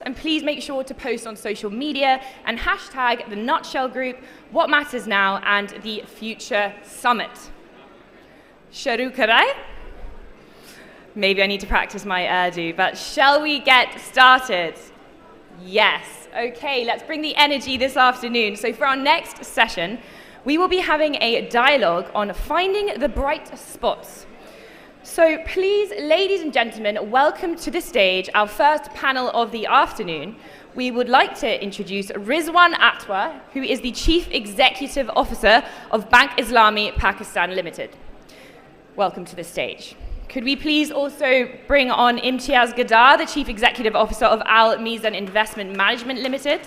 And please make sure to post on social media and hashtag the Nutshell Group, What Matters Now, and the Future Summit. Sharu karai? Maybe I need to practice my Urdu, but shall we get started? Yes. Okay, let's bring the energy this afternoon. So for our next session, we will be having a dialogue on finding the bright spots. So please, ladies and gentlemen, welcome to the stage our first panel of the afternoon. We would like to introduce Rizwan Atwa, who is the Chief Executive Officer of Bank Islamic Pakistan Limited. Welcome to the stage. Could we please also bring on Imtiaz Gadar, the Chief Executive Officer of Al Mizan Investment Management Limited.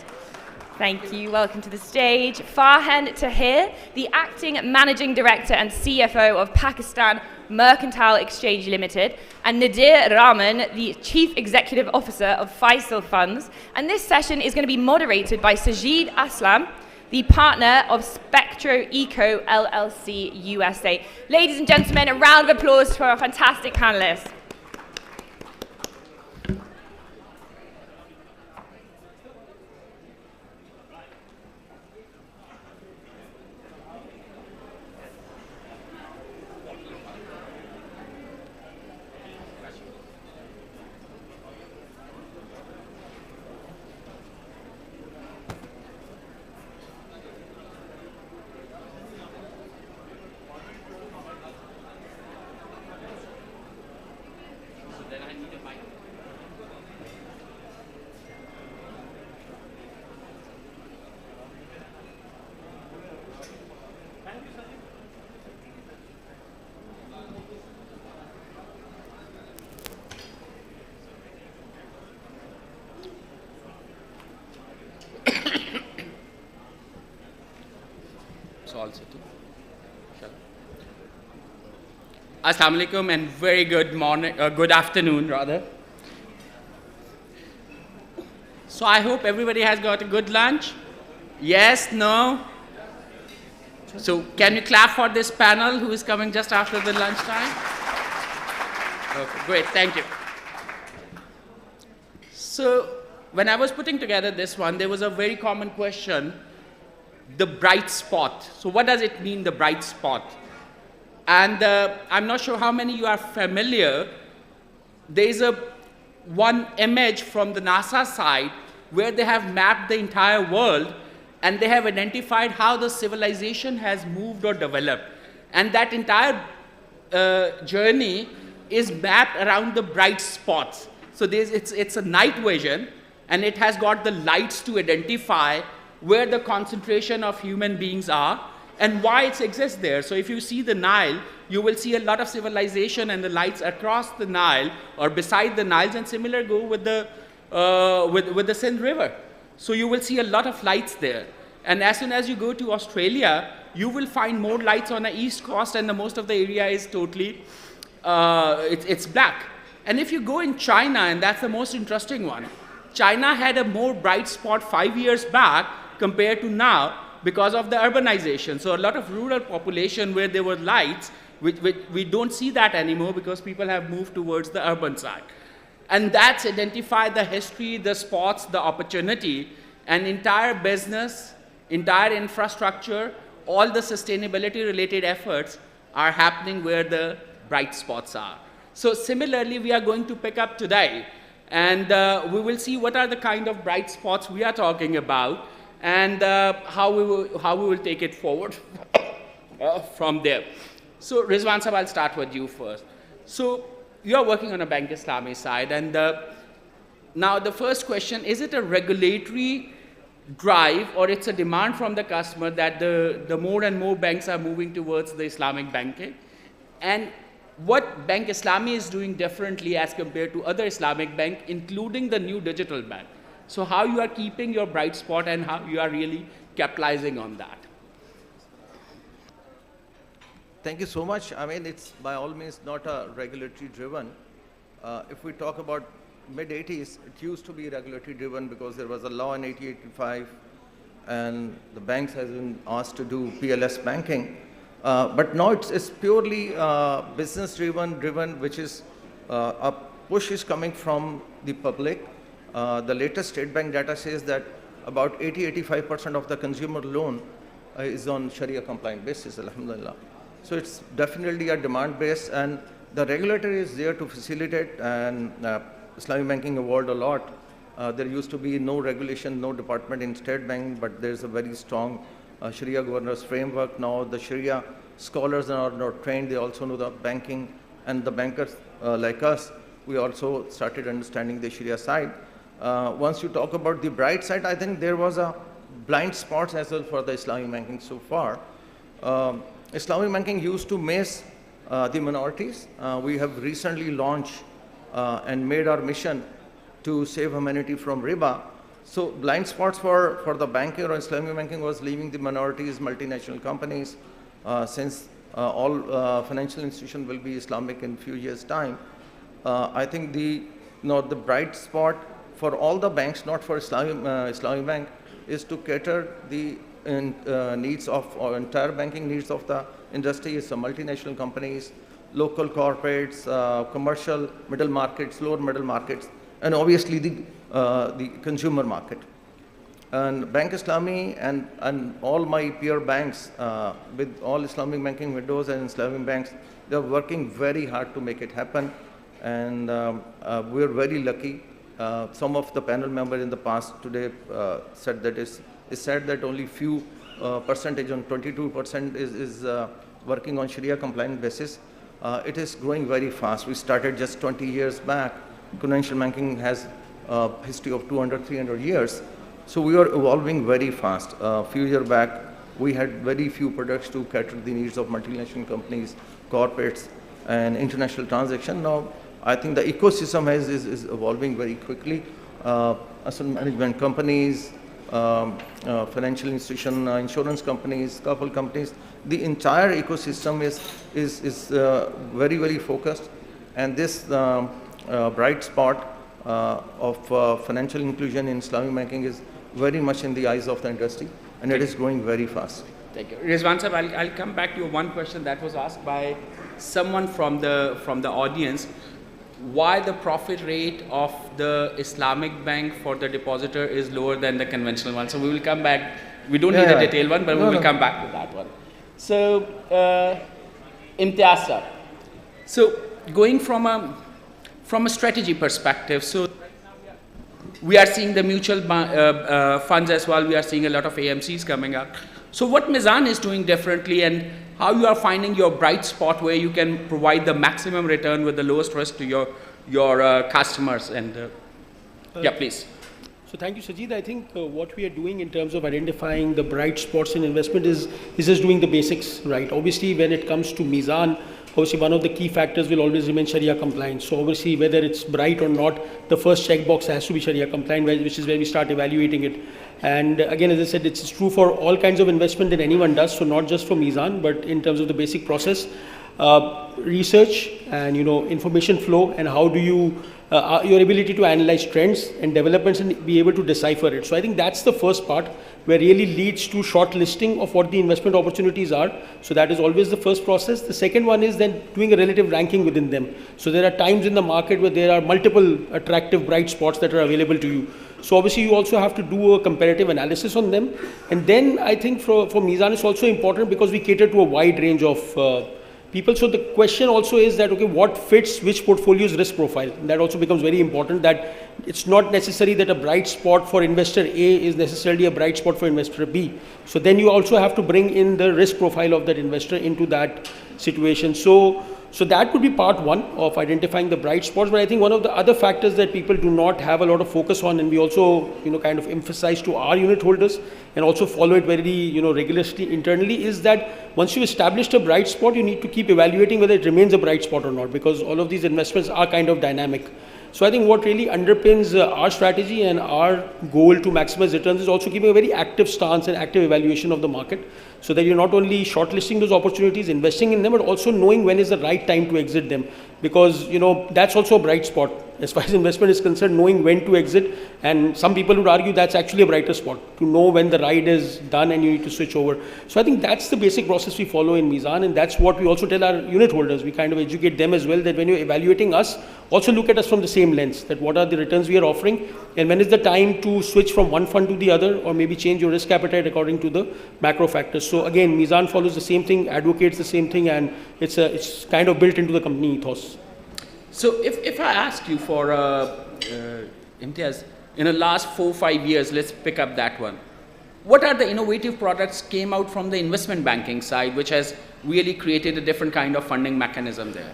Thank you. Welcome to the stage. Farhan Tahir, the Acting Managing Director and CFO of Pakistan Mercantile Exchange Limited, and Nadir Rahman, the Chief Executive Officer of Faysal Funds. And this session is going to be moderated by Sajid Aslam, the partner of Spectro Eco LLC USA. Ladies and gentlemen, a round of applause for our fantastic panelists. Assalamu alaikum and very good morning, good afternoon rather. So I hope everybody has got a good lunch. Yes, no? So can you clap for this panel who is coming just after the lunchtime? Okay, great, thank you. So when I was putting together this one, there was a very common question, the bright spot. So what does it mean, the bright spot? And I'm not sure how many of you are familiar. There's one image from the NASA side where they have mapped the entire world and they have identified how the civilization has moved or developed. And that entire journey is mapped around the bright spots. So it's a night vision, and it has got the lights to identify where the concentration of human beings are and why it exists there. So if you see the Nile, you will see a lot of civilization and the lights across the Nile or beside the Niles, and similar go with the Sindh River. So you will see a lot of lights there. And as soon as you go to Australia, you will find more lights on the east coast, and the most of the area is totally, it's black. And if you go in China, and that's the most interesting one, China had a more bright spot 5 years back compared to now, because of the urbanization. So a lot of rural population where there were lights, we don't see that anymore because people have moved towards the urban side. And that's identified the history, the spots, the opportunity, and entire business, entire infrastructure, all the sustainability related efforts are happening where the bright spots are. So similarly, we are going to pick up today, and we will see what are the kind of bright spots we are talking about, and how we will take it forward from there. So Rizwan Sahab, I'll start with you first. So you are working on a Bank Islami side, and now the first question, is it a regulatory drive or it's a demand from the customer that the more and more banks are moving towards the Islamic banking? And what Bank Islami is doing differently as compared to other Islamic bank, including the new digital bank? So how you are keeping your bright spot and how you are really capitalizing on that? Thank you so much. I mean, it's by all means not a regulatory driven. If we talk about mid-80s, it used to be regulatory driven because there was a law in 1985 and the banks has been asked to do PLS banking. But now it's purely business driven, which is a push is coming from the public. The latest State Bank data says that about 80-85% of the consumer loan is on Sharia compliant basis, alhamdulillah. So it's definitely a demand base, and the regulator is there to facilitate, and Islamic banking evolved a lot. There used to be no regulation, no department in State Bank, but there's a very strong Sharia governance framework. Now the Sharia scholars are not trained, they also know the banking, and the bankers like us, we also started understanding the Sharia side. Once you talk about the bright side, I think there was a blind spots as well for the Islamic banking so far. Islamic banking used to miss the minorities. We have recently launched and made our mission to save humanity from riba. So blind spots for the banking or Islamic banking was leaving the minorities, multinational companies. Since all financial institutions will be Islamic in few years' time, I think the bright spot for all the banks, not for Islamic Bank, is to cater the needs of, or entire banking needs of the industry. Is multinational companies, local corporates, commercial, middle markets, lower middle markets, and obviously the consumer market. And Bank Islami and all my peer banks, with all Islamic banking windows and Islamic banks, they are working very hard to make it happen. And we are very lucky. Some of the panel members in the past today said that it's said that only few percentage, on 22% is working on Sharia compliant basis. It is growing very fast. We started just 20 years back. Conventional banking has a history of 200, 300 years. So we are evolving very fast. A few years back, we had very few products to cater the needs of multinational companies, corporates, and international transaction. Now, I think the ecosystem is evolving very quickly. Asset management companies, financial institution, insurance companies, couple companies, the entire ecosystem is very, very focused. And this bright spot of financial inclusion in Islamic banking is very much in the eyes of the industry, and it is growing very fast. Thank you. Rizwan sir, I'll come back to you. One question that was asked by someone from the audience: why the profit rate of the Islamic bank for the depositor is lower than the conventional one? So we will come back. We don't need a detailed one, but we will come back to that one. So, Imtiaz sir, so going from a strategy perspective, so we are seeing the mutual funds as well. We are seeing a lot of AMCs coming up. So what Mizan is doing differently, and how you are finding your bright spot where you can provide the maximum return with the lowest risk to your customers? And yeah, please. So thank you, Sajid. I think what we are doing in terms of identifying the bright spots in investment is just doing the basics right. Obviously, when it comes to Mizan, obviously one of the key factors will always remain Sharia compliant. So obviously, whether it's bright or not, the first checkbox has to be Sharia compliant, which is where we start evaluating it. And again, as I said, it's true for all kinds of investment that anyone does. So not just for Mizan, but in terms of the basic process, research and information flow, and how do you your ability to analyze trends and developments and be able to decipher it. So I think that's the first part, where really leads to shortlisting of what the investment opportunities are. So that is always the first process. The second one is then doing a relative ranking within them. So there are times in the market where there are multiple attractive bright spots that are available to you. So obviously you also have to do a comparative analysis on them. And then I think for Mizan it's also important because we cater to a wide range of people. So the question also is that, okay, what fits which portfolio's risk profile? And that also becomes very important, that it's not necessary that a bright spot for investor A is necessarily a bright spot for investor B. So then you also have to bring in the risk profile of that investor into that situation. So that would be part one of identifying the bright spots. But I think one of the other factors that people do not have a lot of focus on, and we also kind of emphasize to our unit holders and also follow it very rigorously internally, is that once you've established a bright spot, you need to keep evaluating whether it remains a bright spot or not, because all of these investments are kind of dynamic. So I think what really underpins our strategy and our goal to maximize returns is also keeping a very active stance and active evaluation of the market. so that you're not only shortlisting those opportunities, investing in them, but also knowing when is the right time to exit them. Because, that's also a bright spot. As far as investment is concerned, knowing when to exit, and some people would argue that's actually a brighter spot, to know when the ride is done and you need to switch over. So I think that's the basic process we follow in Mizan, and that's what we also tell our unit holders. We kind of educate them as well, that when you're evaluating us, also look at us from the same lens, that what are the returns we are offering, and when is the time to switch from one fund to the other, or maybe change your risk appetite according to the macro factors. So again, Mizan follows the same thing, advocates the same thing, and it's kind of built into the company ethos. So if I ask you for Imtiaz, in the last 4-5 years, let's pick up that one. What are the innovative products came out from the investment banking side, which has really created a different kind of funding mechanism there?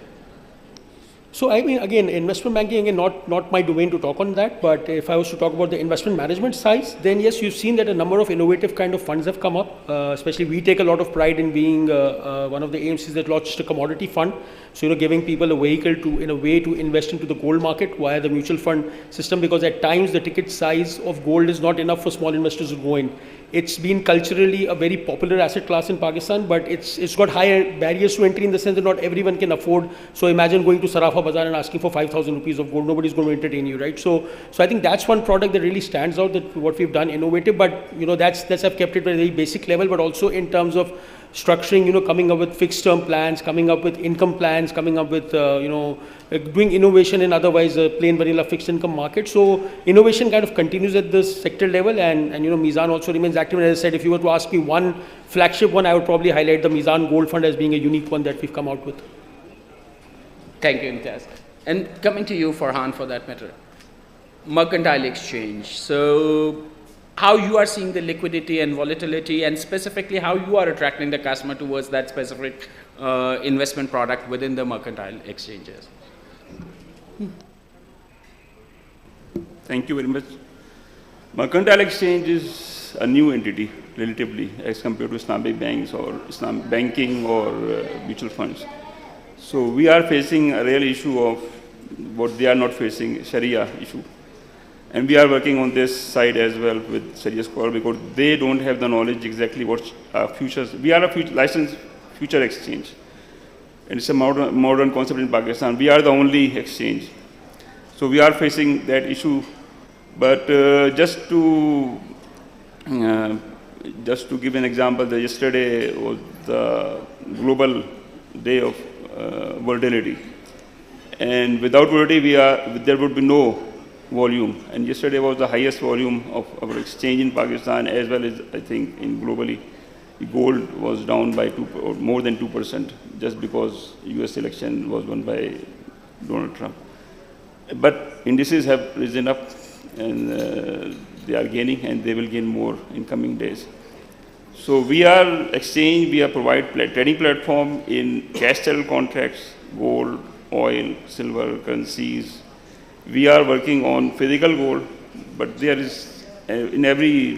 So I mean, again, investment banking, again, not my domain to talk on that, but if I was to talk about the investment management side, then yes, you've seen that a number of innovative kind of funds have come up. Especially we take a lot of pride in being one of the AMCs that launched a commodity fund. So, giving people a vehicle to, in a way, to invest into the gold market via the mutual fund system, because at times the ticket size of gold is not enough for small investors to go in. It's been culturally a very popular asset class in Pakistan, but it's got higher barriers to entry in the sense that not everyone can afford. So imagine going to Sarafa Bazaar and asking for 5,000 rupees of gold. Nobody's going to entertain you, right? So I think that's one product that really stands out, that what we've done innovative, but that's I've kept it at a very basic level, but also in terms of structuring, coming up with fixed term plans, coming up with income plans, coming up with, doing innovation in otherwise a plain vanilla fixed income market. So innovation kind of continues at this sector level, and Mizan also remains active. And as I said, if you were to ask me one flagship one, I would probably highlight the Mizan Gold Fund as being a unique one that we've come out with. Thank you, Imtiaz. And coming to you, Farhan, for that matter, mercantile exchange. So how you are seeing the liquidity and volatility, and specifically how you are attracting the customer towards that specific investment product within the mercantile exchanges. Thank you very much. Mercantile exchange is a new entity relatively as compared to Islamic banks or Islamic banking or mutual funds. So we are facing a real issue of what they are not facing, Sharia issue. And we are working on this side as well with Sharia Scholar, because they don't have the knowledge exactly what futures. We are a licensed future exchange. And it's a modern concept in Pakistan. We are the only exchange. So we are facing that issue. But just to give an example, that yesterday was the global day of volatility. And without volatility, there would be no volume. And yesterday was the highest volume of our exchange in Pakistan, as well as I think in globally. Gold was down by more than 2%, just because US election was won by Donald Trump. But indices have risen up, and they are gaining, and they will gain more in coming days. So we are exchange, we are provide trading platform in cash settled contracts, gold, oil, silver, currencies. We are working on physical gold, but there is, in every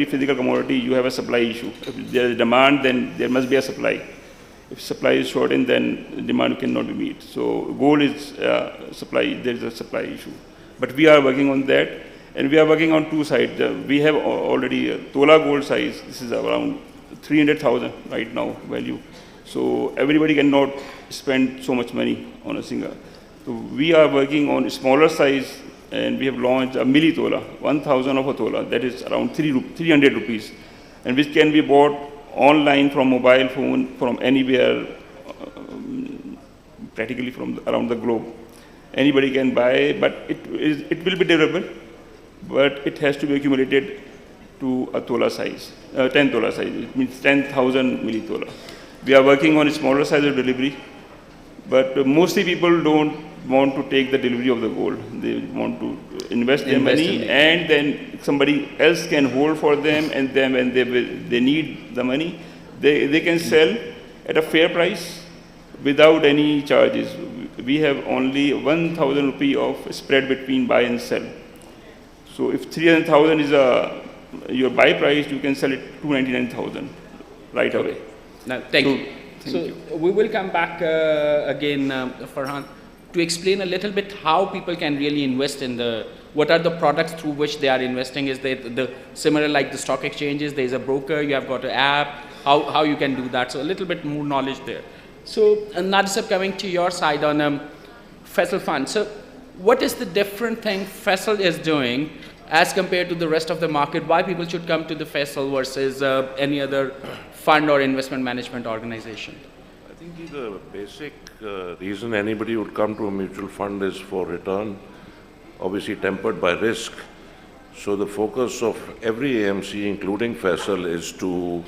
physical commodity, you have a supply issue. If there is demand, then there must be a supply. If supply is shortened, then demand cannot be met. So gold is supply, there is a supply issue. But we are working on that, and we are working on two sides. We have already a Tola gold size. This is around 300,000 right now value. So everybody cannot spend so much money on a single. So we are working on smaller size, and we have launched a milli tola, 1,000 of a tola, that is around 300 rupees, and which can be bought online from mobile phone, from anywhere, practically from around the globe. Anybody can buy, but it will be durable, but it has to be accumulated to a tola size, 10 tola size. It means 10,000 milli tola. We are working on a smaller size of delivery, but mostly people don't want to take the delivery of the gold. They want to invest their money, and then somebody else can hold for them, and then when they need the money, they can sell at a fair price without any charges. We have only 1,000 rupee of spread between buy and sell. So if 300,000 is your buy price, you can sell it 299,000 right away. Now, thank you. So we will come back again, Farhan, to explain a little bit how people can really invest in what are the products through which they are investing. Is the similar like the stock exchanges? There's a broker, you have got an app, how you can do that. So a little bit more knowledge there. So Nadir, coming to your side on Faysal Fund. So what is the different thing Faysal is doing as compared to the rest of the market? Why people should come to the Faysal versus any other fund or investment management organization? I think the basic reason anybody would come to a mutual fund is for return, obviously tempered by risk. So the focus of every AMC, including Faysal, is to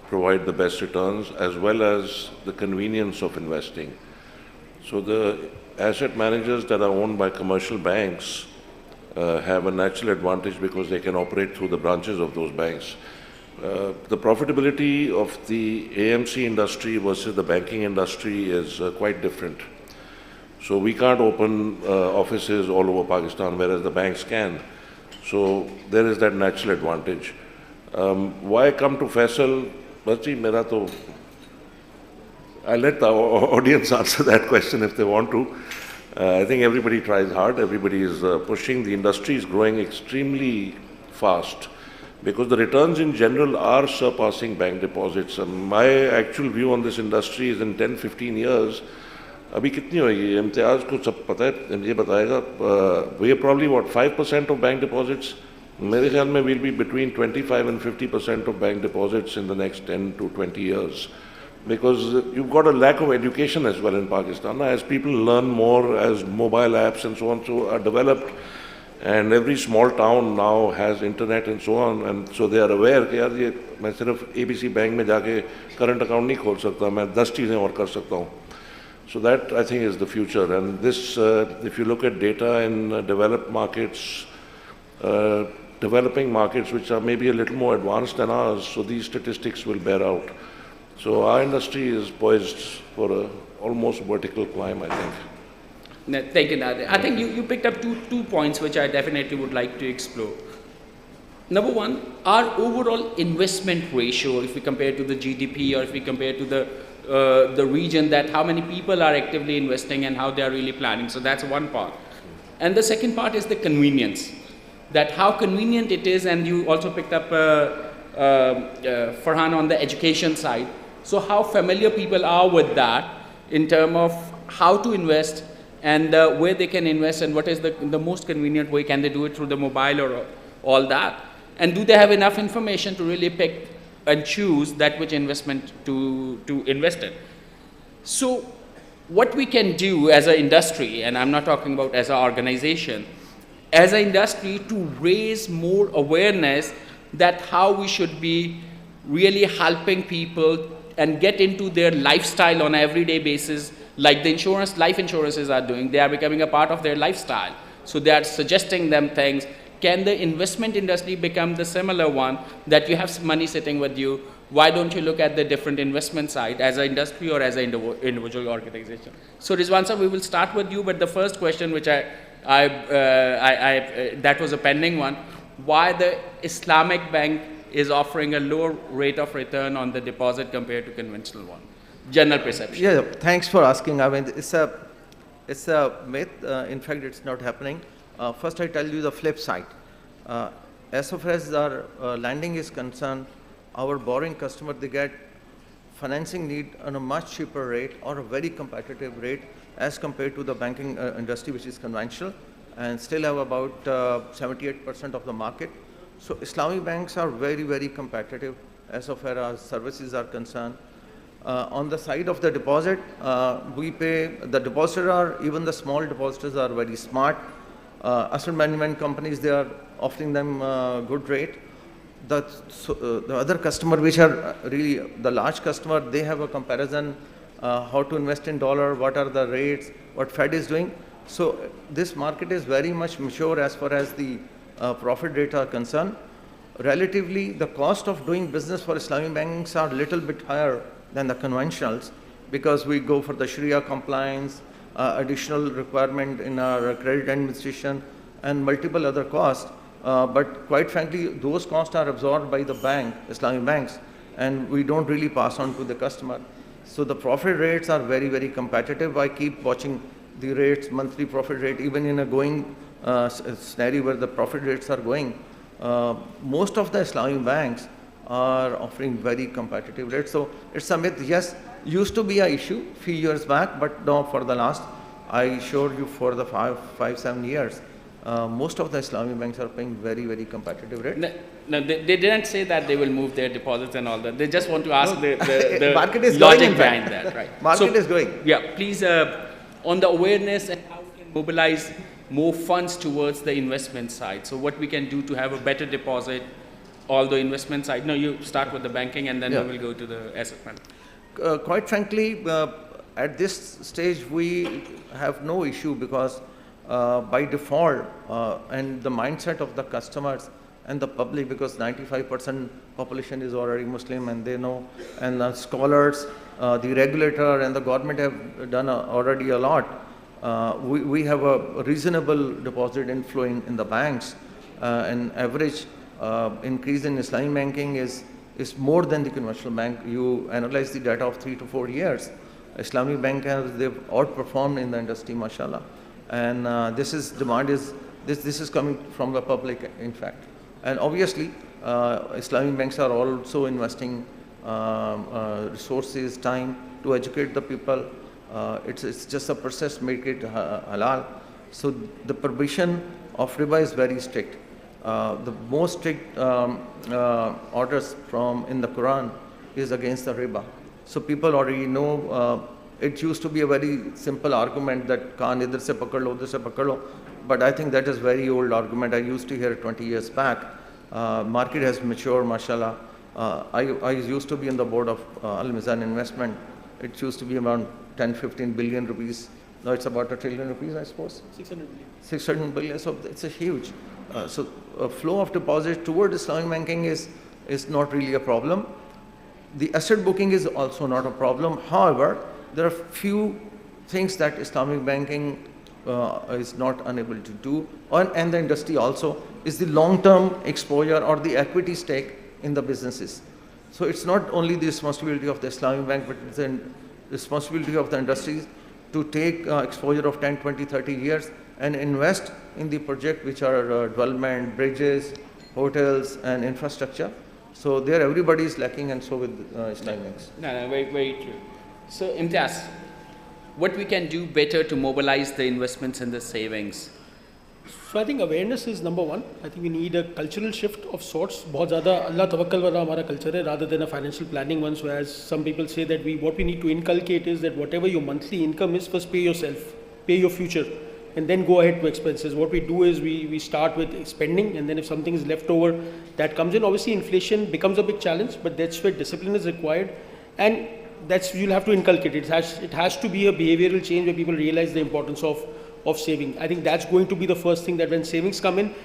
provide the best returns as well as the convenience of investing. So the asset managers that are owned by commercial banks have a natural advantage because they can operate through the branches of those banks. The profitability of the AMC industry versus the banking industry is quite different. So we can't open offices all over Pakistan, whereas the banks can. So there is that natural advantage. Why come to Faysal? I'll let the audience answer that question if they want to. I think everybody tries hard. Everybody is pushing. The industry is growing extremely fast because the returns in general are surpassing bank deposits. And my actual view on this industry is in 10-15 years, अभी कितनी होगी इम्तियाज़ को सब पता है ये बताएगा we are probably what 5% of bank deposits मेरे ख्याल में will be between 25 and 50% of bank deposits in the next 10 to 20 years because you've got a lack of education as well in Pakistan as people learn more as mobile apps and so on so are developed and every small town now has internet and so on and so they are aware कि यार ये मैं सिर्फ ABC bank में जाके current account नहीं खोल सकता मैं 10 चीज़ें और कर सकता हूँ. So that, I think, is the future. And this, if you look at data in developed markets, developing markets which are maybe a little more advanced than ours, so these statistics will bear out. So our industry is poised for a almost vertical climb, I think. No, thank you, Nadir. I think you picked up two points which I definitely would like to explore. Number one, our overall investment ratio, if we compare to the GDP or if we compare to the region, that how many people are actively investing and how they are really planning. So that's one part. And the second part is the convenience, that how convenient it is, and you also picked up Farhan on the education side. So how familiar people are with that in terms of how to invest and where they can invest and what is the most convenient way. Can they do it through the mobile or all that? And do they have enough information to really pick and choose that which investment to invest in? So what we can do as an industry, and I'm not talking about as an organization, as an industry to raise more awareness that how we should be really helping people and get into their lifestyle on an everyday basis, like the life insurances are doing. They are becoming a part of their lifestyle. So they are suggesting them things. Can the investment industry become the similar one that you have some money sitting with you? Why don't you look at the different investment side as an industry or as an individual organization? So Rizwan sir, we will start with you, but the first question which that was a pending one, why the Islamic bank is offering a lower rate of return on the deposit compared to conventional one? General perception. Yeah, thanks for asking. I mean, it's a myth. In fact, it's not happening. First, I tell you the flip side. As far as our lending is concerned, our borrowing customer, they get financing need on a much cheaper rate or a very competitive rate as compared to the banking industry, which is conventional, and still have about 78% of the market. So Islamic banks are very, very competitive as far as services are concerned. On the side of the deposit, we pay, the depositor are, even the small depositors are very smart. Asset management companies, they are offering them good rate. The other customer, which are really the large customer, they have a comparison, how to invest in dollar, what are the rates, what Fed is doing. So this market is very much mature as far as the profit rates are concerned. Relatively, the cost of doing business for Islamic banks are a little bit higher than the conventionals because we go for the Sharia compliance, additional requirement in our credit administration and multiple other costs. But quite frankly, those costs are absorbed by the bank, Islamic banks, and we don't really pass on to the customer. So the profit rates are very, very competitive. I keep watching the rates, monthly profit rate, even in a going scenario where the profit rates are going. Most of the Islamic banks are offering very competitive rates. So it's a myth. Yes, used to be an issue few years back, but now for the last, I showed you for the 7 years, most of the Islamic banks are paying very, very competitive rates. No, they didn't say that they will move their deposits and all that. They just want to ask the market is logic going, in behind fact. that, right? Market is going. Yeah, please, on the awareness and how we can mobilize more funds towards the investment side. So what we can do to have a better deposit, all the investment side. No, you start with the banking and then we will go to the asset management. Quite frankly, at this stage, we have no issue because by default and the mindset of the customers and the public, because 95% population is already Muslim and they know, and the scholars, the regulator and the government have done already a lot. We have a reasonable deposit inflowing in the banks. And average increase in Islamic banking is more than the conventional bank. You analyze the data of 3 to 4 years. Islamic bank they've outperformed in the industry, mashallah. And this is coming from the public, in fact. And obviously, Islamic banks are also investing resources, time to educate the people. It's just a process, make it halal. So the prohibition of riba is very strict. The most strict orders in the Quran is against the riba. So people already know. It used to be a very simple argument that kaan idhar se pakad lo, udhar se pakad lo. But I think that is very old argument. I used to hear 20 years back. Market has matured, mashallah. I used to be on the board of Al-Mizan Investment. It used to be around 10-15 billion rupees. Now it's about 1 trillion rupees, I suppose. 600 billion. 600 billion. So it's a huge. So a flow of deposits toward Islamic banking is not really a problem. The asset booking is also not a problem. However, there are few things that Islamic banking is not unable to do, and the industry also, is the long-term exposure or the equity stake in the businesses. So it's not only the responsibility of the Islamic bank, but it's the responsibility of the industries to take exposure of 10, 20, 30 years and invest in the project which are development, bridges, hotels, and infrastructure. So there everybody is lacking, and so with Islamic banks. No, very, very true. So Imtiaz, what we can do better to mobilize the investments and the savings? So I think awareness is number one. I think we need a cultural shift of sorts. बहुत ज़्यादा अल्लाह तवक्कल वाला हमारा culture है, rather than a financial planning one. So as some people say that what we need to inculcate is that whatever your monthly income is, first pay yourself, pay your future, and then go ahead to expenses. What we do is we start with spending, and then if something is left over, that comes in. Obviously, inflation becomes a big challenge, but that's where discipline is required, and you'll have to inculcate it. It has to be a behavioral change where people realize the importance of saving. I think that's going to be the first thing, that when savings come in.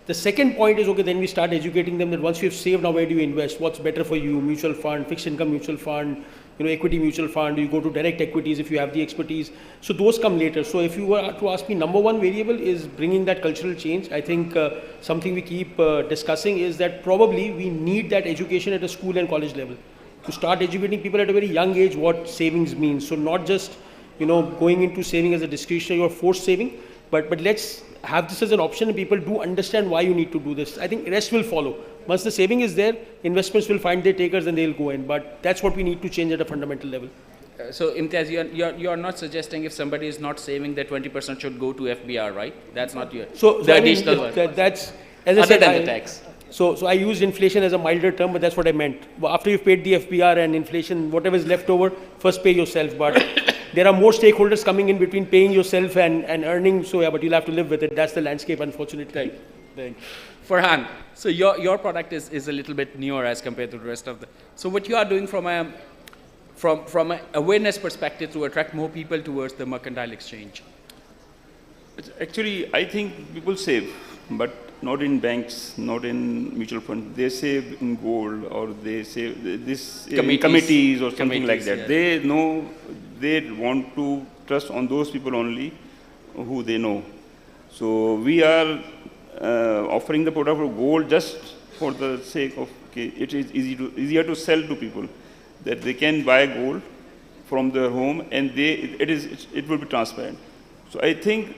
The second point is, okay, then we start educating them that once you've saved, now where do you invest? What's better for you? Mutual fund, fixed income mutual fund, equity mutual fund, you go to direct equities if you have the expertise. So those come later. So if you were to ask me, number one variable is bringing that cultural change. I think something we keep discussing is that probably we need that education at a school and college level to start educating people at a very young age what savings means. So not just going into saving as a discretionary or forced saving, but let's have this as an option, and people do understand why you need to do this. I think the rest will follow. Once the saving is there, investments will find their takers and they'll go in. But that's what we need to change at a fundamental level. So Imtiaz, you're not suggesting if somebody is not saving that 20% should go to FBR, right? That's not your. So the I mean, additional one. that's as I Other said. than the tax. So I used inflation as a milder term, but that's what I meant. After you've paid the FBR and inflation, whatever is left over, first pay yourself. But there are more stakeholders coming in between paying yourself and earning. So yeah, but you'll have to live with it. That's the landscape, unfortunately. Right. Farhan, so your product is a little bit newer as compared to the rest of the. So what you are doing from an awareness perspective to attract more people towards the mercantile exchange? Actually, I think people save, but not in banks, not in mutual funds. They save in gold, or they save this committees or something like that. Yeah. They know, they want to trust on those people only who they know. So we are offering the product of gold just for the sake of, it is easier to sell to people, that they can buy gold from their home and it will be transparent. So I think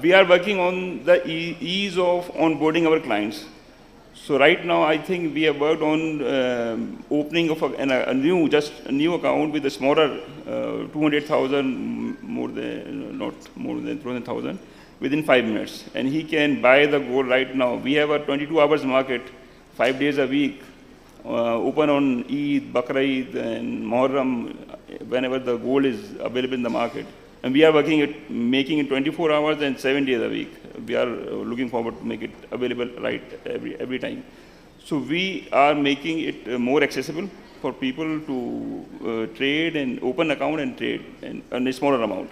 we are working on the ease of onboarding our clients. So right now, I think we have worked on opening of a new account with a smaller 200,000, not more than 200,000, within 5 minutes. And he can buy the gold right now. We have a 22 hours market, 5 days a week, open on Eid, Bakr Eid, and Muharram, whenever the gold is available in the market. And we are making it 24 hours and 7 days a week. We are looking forward to make it available right every time. So we are making it more accessible for people to trade and open account and trade and earn a smaller amount.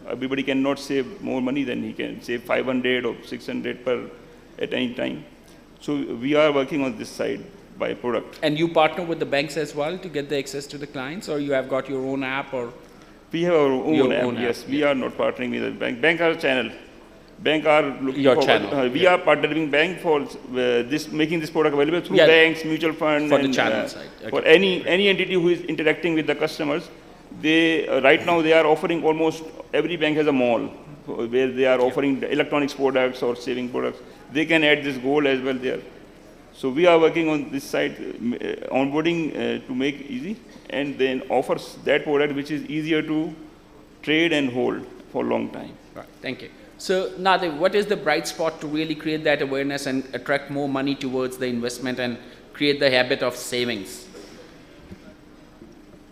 Everybody cannot save more money than he can save 500 or 600 at any time. So we are working on this side by product. And you partner with the banks as well to get the access to the clients, or you have got your own app? Or we have our own app, own yes. app, We are not partnering with the bank. Bank are a channel. Bank are looking Your for channel, we are partnering bank for making this product available through Yeah. banks, mutual fund, For the and channel side, okay. for any entity who is interacting with the customers. They right now they are offering, almost every bank has a mall where they are offering the electronics products or saving products. They can add this gold as well there. So we are working on this side, onboarding to make easy, and then offers that product which is easier to trade and hold for a long time. Right, thank you. So Nadev, what is the bright spot to really create that awareness and attract more money towards the investment and create the habit of savings?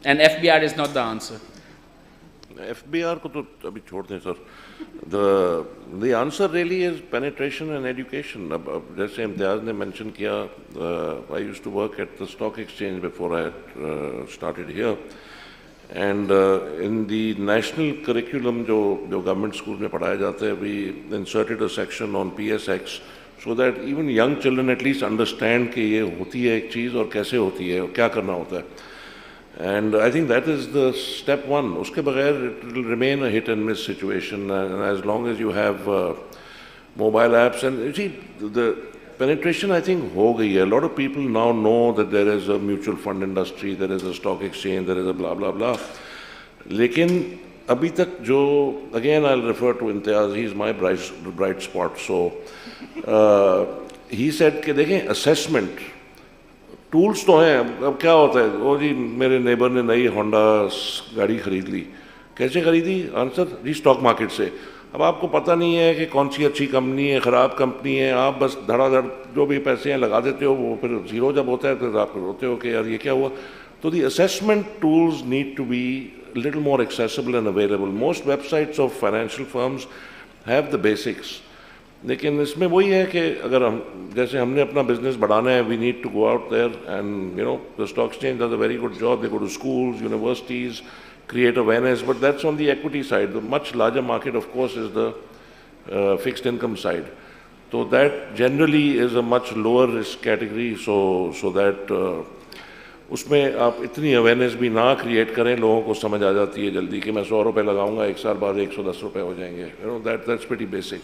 And FBR is not the answer. FBR को तो अभी छोड़ दें sir. The answer really is penetration and education. अब जैसे इम्तियाज़ ने mention किया, I used to work at the stock exchange before I started here. And in the national curriculum जो government schools में पढ़ाया जाता है, we inserted a section on PSX so that even young children at least understand कि ये होती है एक चीज़ और कैसे होती है और क्या करना होता है. And I think that is the step one. उसके बगैर it will remain a hit and miss situation. And as long as you have mobile apps, and you see the penetration I think हो गई है. A lot of people now know that there is a mutual fund industry, there is a stock exchange, there is a blah blah blah. लेकिन अभी तक जो, again I'll refer to Imtiaz, he's my bright spot. So he said कि देखें assessment tools तो हैं. अब क्या होता है, ओ जी मेरे नेबर ने नई होंडा गाड़ी खरीद ली. कैसे खरीदी? आंसर जी स्टॉक मार्केट से. अब आपको पता नहीं है कि कौन सी अच्छी कंपनी है, ख़राब कंपनी है. आप बस धड़ाधड़ जो भी पैसे हैं लगा देते हो, वो फिर ज़ीरो जब होता है तो आप रोते हो कि यार ये क्या हुआ. तो the assessment tools need to be little more accessible and available. Most websites of financial firms have the basics. लेकिन इसमें वही है कि अगर हम जैसे हमने अपना बिजनेस बढ़ाना है, we need to go out there and you know the stock exchange does a very good job. They go to schools, universities, create awareness, but that's on the equity side. The much larger market, of course, is the fixed income side. So that generally is a much lower risk category. So that उसमें आप इतनी awareness भी ना create करें, लोगों को समझ आ जाती है जल्दी कि मैं 100 रुपए लगाऊंगा, एक साल बाद 110 रुपए हो जाएंगे. That's pretty basic.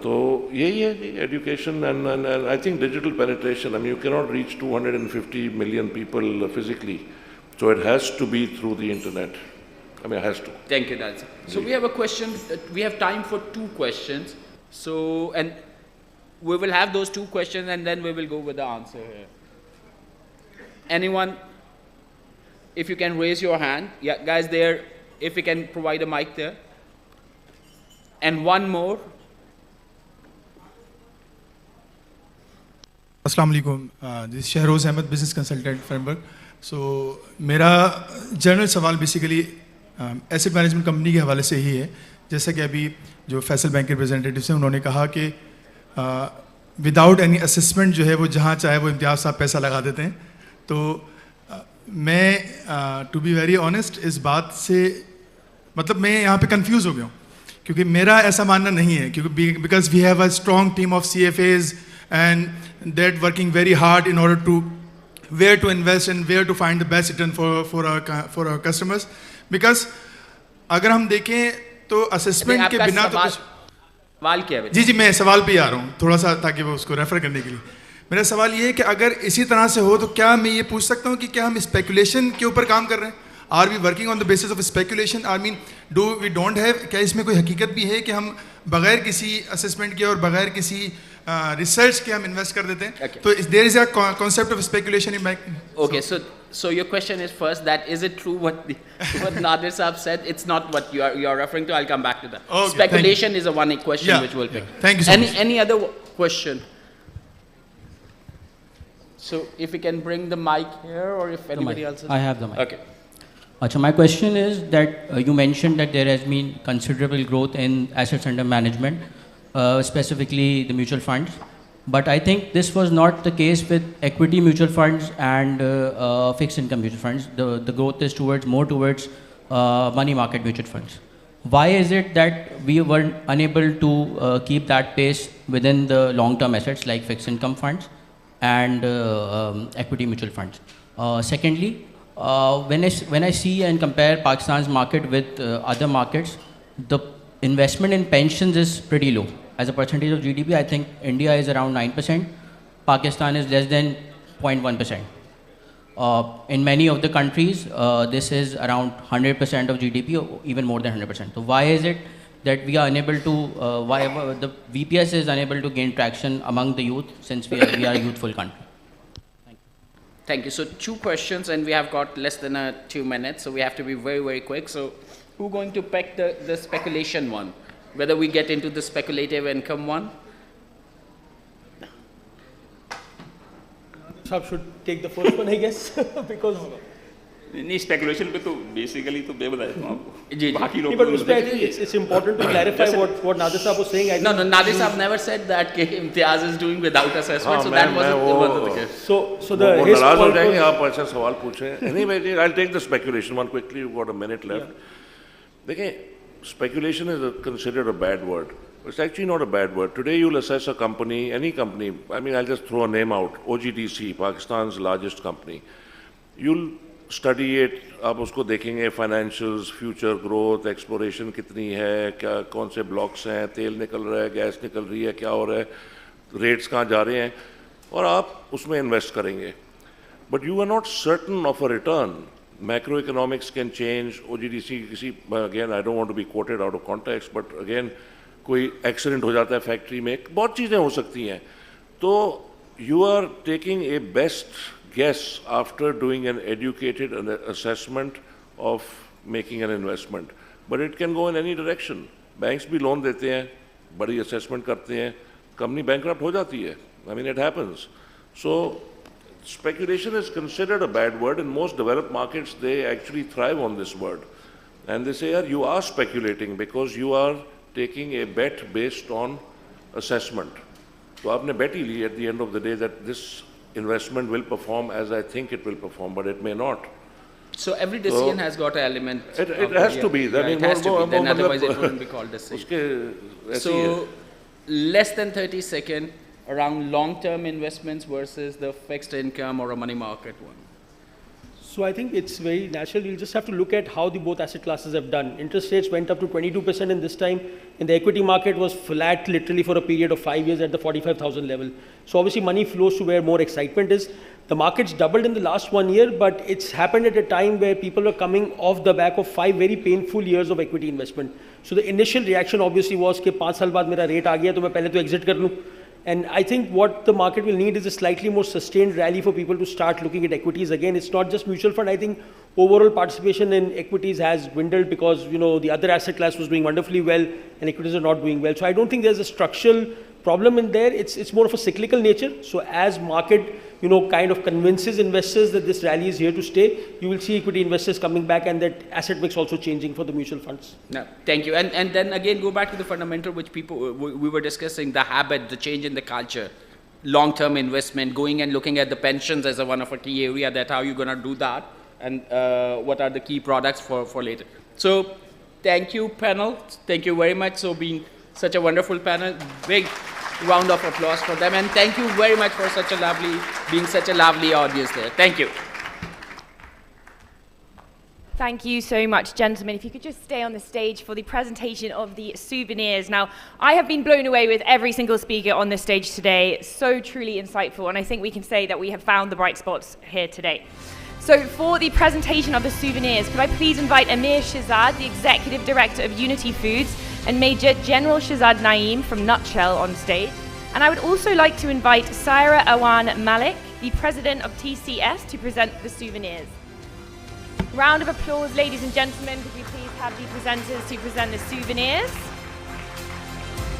तो यही है जी, education and I think digital penetration. I mean, you cannot reach 250 million people physically. So it has to be through the internet. I mean, it has to. Thank you, Dad. So we have a question. We have time for 2 questions. So, and we will have those 2 questions and then we will go with the answer here. Anyone, if you can raise your hand. Yeah, guys there, if you can provide a mic there. And one more. Assalamu alaikum. This is Shahroz Ahmed, business consultant, Framework. So, मेरा general सवाल basically asset management company के हवाले से ही है. जैसा कि अभी जो फैसल बैंक के रिप्रेजेंटेटिव्स हैं उन्होंने कहा कि विदाउट एनी असेसमेंट जो है वो जहाँ चाहे वो इम्तियाज़ साहब पैसा लगा देते हैं. तो मैं टू बी वेरी ऑनेस्ट इस बात से मतलब मैं यहाँ पे कंफ्यूज हो गया हूँ, क्योंकि मेरा ऐसा मानना नहीं है. क्योंकि because we have a strong team of CFAs and that working very hard in order to where to invest and where to find the best return for our customers. Because अगर हम देखें तो असेसमेंट के बिना तो कुछ सवाल क्या है? जी मैं सवाल पे आ रहा हूँ थोड़ा सा ताकि वो उसको रेफर करने के लिए. मेरा सवाल ये है कि अगर इसी तरह से हो तो क्या मैं ये पूछ सकता हूँ कि क्या हम स्पेकुलेशन के ऊपर काम कर रहे हैं? Are we working on the basis of speculation? I mean don't have, क्या इसमें कोई हकीकत भी है कि हम बगैर किसी असेसमेंट के और बगैर किसी रिसर्च के हम इन्वेस्ट कर देते हैं. Okay. तो there is a concept of speculation in bank. Okay, so your question is first that is it true what Nadir Saab said? It's not what you are referring to. I'll come back to that. Okay, Speculation is a one question Yeah, which we'll pick. yeah. Thank you so much. Any other question? So if we can bring the mic here, or if anybody else is. I have the mic. Okay. Achha, my question is that you mentioned that there has been considerable growth in assets under management, specifically the mutual funds. But I think this was not the case with equity mutual funds and fixed income mutual funds. The growth is more towards money market mutual funds. Why is it that we were unable to keep that pace within the long-term assets like fixed income funds and equity mutual funds? Secondly, when I see and compare Pakistan's market with other markets, the investment in pensions is pretty low. As a percentage of GDP, I think India is around 9%. Pakistan is less than 0.1%. In many of the countries, this is around 100% of GDP, or even more than 100%. So why is it that we are unable to, why the VPS is unable to gain traction among the youth, since we are a youthful country? Thank you. So 2 questions, and we have got less than 2 minutes, so we have to be very, very quick. So who's going to pick the speculation one? Whether we get into the speculative income one? Sahab should take the first one, I guess, because. नहीं speculation पे तो basically तो मैं बताया हूँ आपको. जी. बाकी लोग But उसमें I think it's important to clarify what Nadir Saab was saying. No, Nadir Saab never said that Imtiaz is doing without assessment, so that wasn't the case. So the वो his नाराज हो point जाएंगे was- आप ऐसा सवाल पूछें. Anyway, I'll take the speculation one quickly. You've got a minute left. देखिए, speculation is considered a bad word. It's actually not a bad word. Today you'll assess a company, any company. I mean, I'll just throw a name out. OGDC, Pakistan's largest company. You'll study it. आप उसको देखेंगे financials, future growth, exploration कितनी है, क्या कौन से blocks हैं, तेल निकल रहा है, गैस निकल रही है, क्या हो रहा है, rates कहाँ जा रहे हैं, और आप उसमें invest करेंगे. But you are not certain of a return. Macroeconomics can change. OGDC किसी, again, I don't want to be quoted out of context, but again, कोई accident हो जाता है factory में, बहुत चीज़ें हो सकती हैं. तो you are taking a best guess after doing an educated assessment of making an investment. But it can go in any direction. Banks भी loan देते हैं, बड़ी assessment करते हैं, company bankrupt हो जाती है. I mean, it happens. So speculation is considered a bad word. In most developed markets, they actually thrive on this word. And they say, yeah, you are speculating because you are taking a bet based on assessment. So आपने bet he Lee at the end of the day that this investment will perform as I think it will perform, but it may not. So every decision has got an element. It has to be. Yeah, it has to be. Then otherwise it wouldn't be called decision. उसके ऐसी So है. less than 30 seconds around long-term investments versus the fixed income or a money market one. So I think it's very natural. You'll just have to look at how the both asset classes have done. Interest rates went up to 22% in this time, and the equity market was flat literally for a period of 5 years at the 45,000 level. So obviously money flows to where more excitement is. The market's doubled in the last 1 year, but it's happened at a time where people are coming off the back of 5 very painful years of equity investment. So the initial reaction obviously was कि 5 साल बाद मेरा rate आ गया तो मैं पहले तो exit कर लूँ. And I think what the market will need is a slightly more sustained rally for people to start looking at equities again. It's not just mutual fund. I think overall participation in equities has dwindled because, you know, the other asset class was doing wonderfully well and equities are not doing well. So I don't think there's a structural problem in there. It's more of a cyclical nature. So as market, you know, kind of convinces investors that this rally is here to stay, you will see equity investors coming back and that asset mix also changing for the mutual funds. No, thank you. And then again, go back to the fundamental which we were discussing, the habit, the change in the culture, long-term investment, going and looking at the pensions as one of a key area, that how you're going to do that and what are the key products for later. So thank you, panel. Thank you very much. So being such a wonderful panel, big round of applause for them, and thank you very much for being such a lovely audience there. Thank you. Thank you so much, gentlemen. If you could just stay on the stage for the presentation of the souvenirs. Now, I have been blown away with every single speaker on this stage today. So truly insightful, and I think we can say that we have found the bright spots here today. So for the presentation of the souvenirs, could I please invite Amir Shahzad, the Executive Director of Unity Foods, and Major General Shahzad Naeem from Nutshell on stage. And I would also like to invite Saira Awan Malik, the president of TCS, to present the souvenirs. Round of applause, ladies and gentlemen. Could we please have the presenters to present the souvenirs?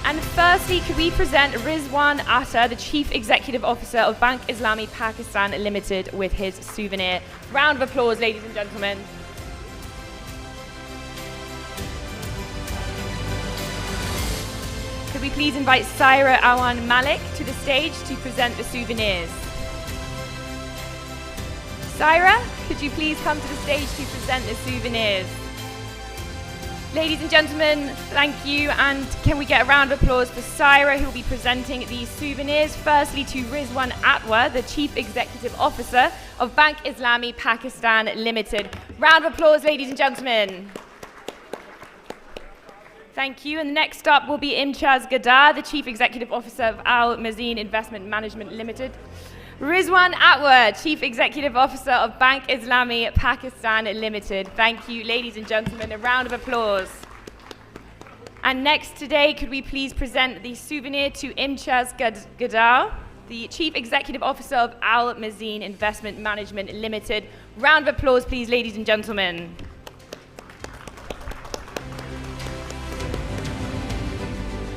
And firstly, could we present Rizwan Atta, the Chief Executive Officer of Bank Islamic Pakistan Limited, with his souvenir. Round of applause, ladies and gentlemen. Could we please invite Saira Awan Malik to the stage to present the souvenirs? Saira, could you please come to the stage to present the souvenirs? Ladies and gentlemen, thank you, and can we get a round of applause for Saira, who will be presenting these souvenirs. Firstly to Rizwan Atwa, the Chief Executive Officer of Bank Islamic Pakistan Limited. Round of applause, ladies and gentlemen. Thank you, and next up will be Imtiaz Gadar, the Chief Executive Officer of Al Mazin Investment Management Limited. Rizwan Atwa, Chief Executive Officer of Bank Islamic Pakistan Limited. Thank you, ladies and gentlemen. A round of applause. And next today, could we please present the souvenir to Imtiaz Gadar, the Chief Executive Officer of Al Mazin Investment Management Limited. Round of applause, please, ladies and gentlemen.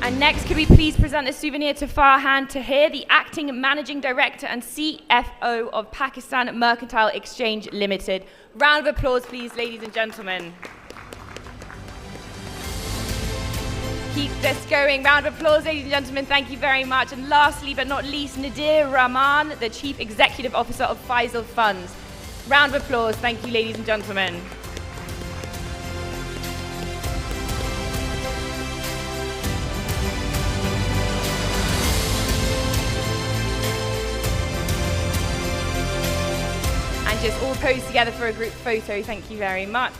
And next, could we please present the souvenir to Farhan Tahir, the Acting Managing Director and CFO of Pakistan Mercantile Exchange Limited. Round of applause, please, ladies and gentlemen. Keep this going. Round of applause, ladies and gentlemen. Thank you very much. And lastly, but not least, Nadir Rahman, the Chief Executive Officer of Faysal Funds. Round of applause. Thank you, ladies and gentlemen. And just all pose together for a group photo. Thank you very much.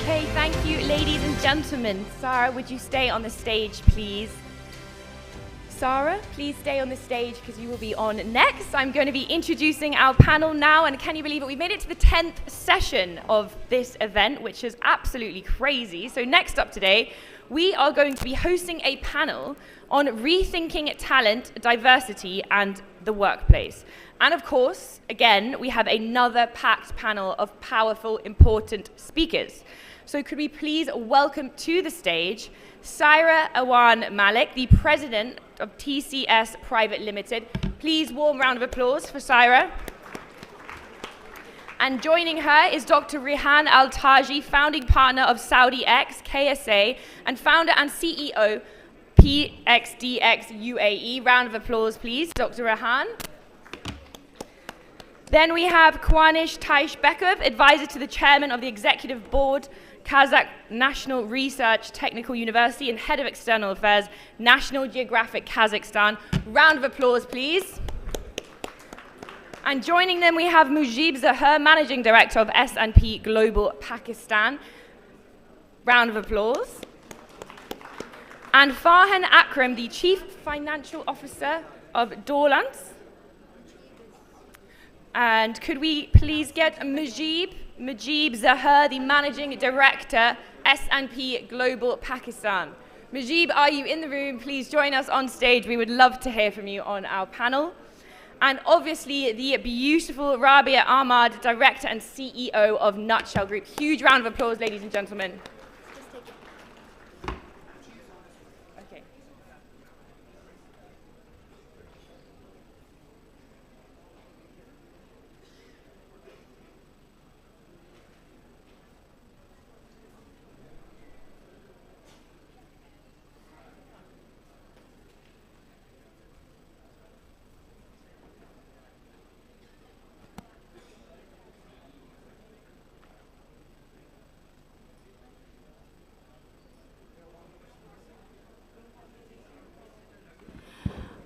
Okay, thank you, ladies and gentlemen. Sarah, would you stay on the stage, please? Sarah, please stay on the stage because you will be on next. I'm going to be introducing our panel now, and can you believe it? We made it to the 10th session of this event, which is absolutely crazy. So next up today, we are going to be hosting a panel on rethinking talent, diversity, and the workplace. And of course, again, we have another packed panel of powerful, important speakers. So could we please welcome to the stage Saira Awan Malik, the president of TCS Private Limited. Please, warm round of applause for Saira. And joining her is Dr. Rehan Al-Taji, founding partner of Saudi X, KSA, and founder and CEO, PXDX UAE. Round of applause, please, Dr. Rehan. Then we have Kwanish Taishbekov, advisor to the chairman of the executive board, Kazakh National Research Technical University, and head of external affairs, National Geographic Kazakhstan. Round of applause, please. And joining them, we have Mujib Zahar, managing director of S&P Global Pakistan. Round of applause. And Farhan Akram, the chief financial officer of Dorlans. And could we please get Mujib Zahar, the Managing Director, S&P Global Pakistan. Mujib, are you in the room? Please join us on stage. We would love to hear from you on our panel. And obviously, the beautiful Rabia Ahmad, Director and CEO of Nutshell Group. Huge round of applause, ladies and gentlemen.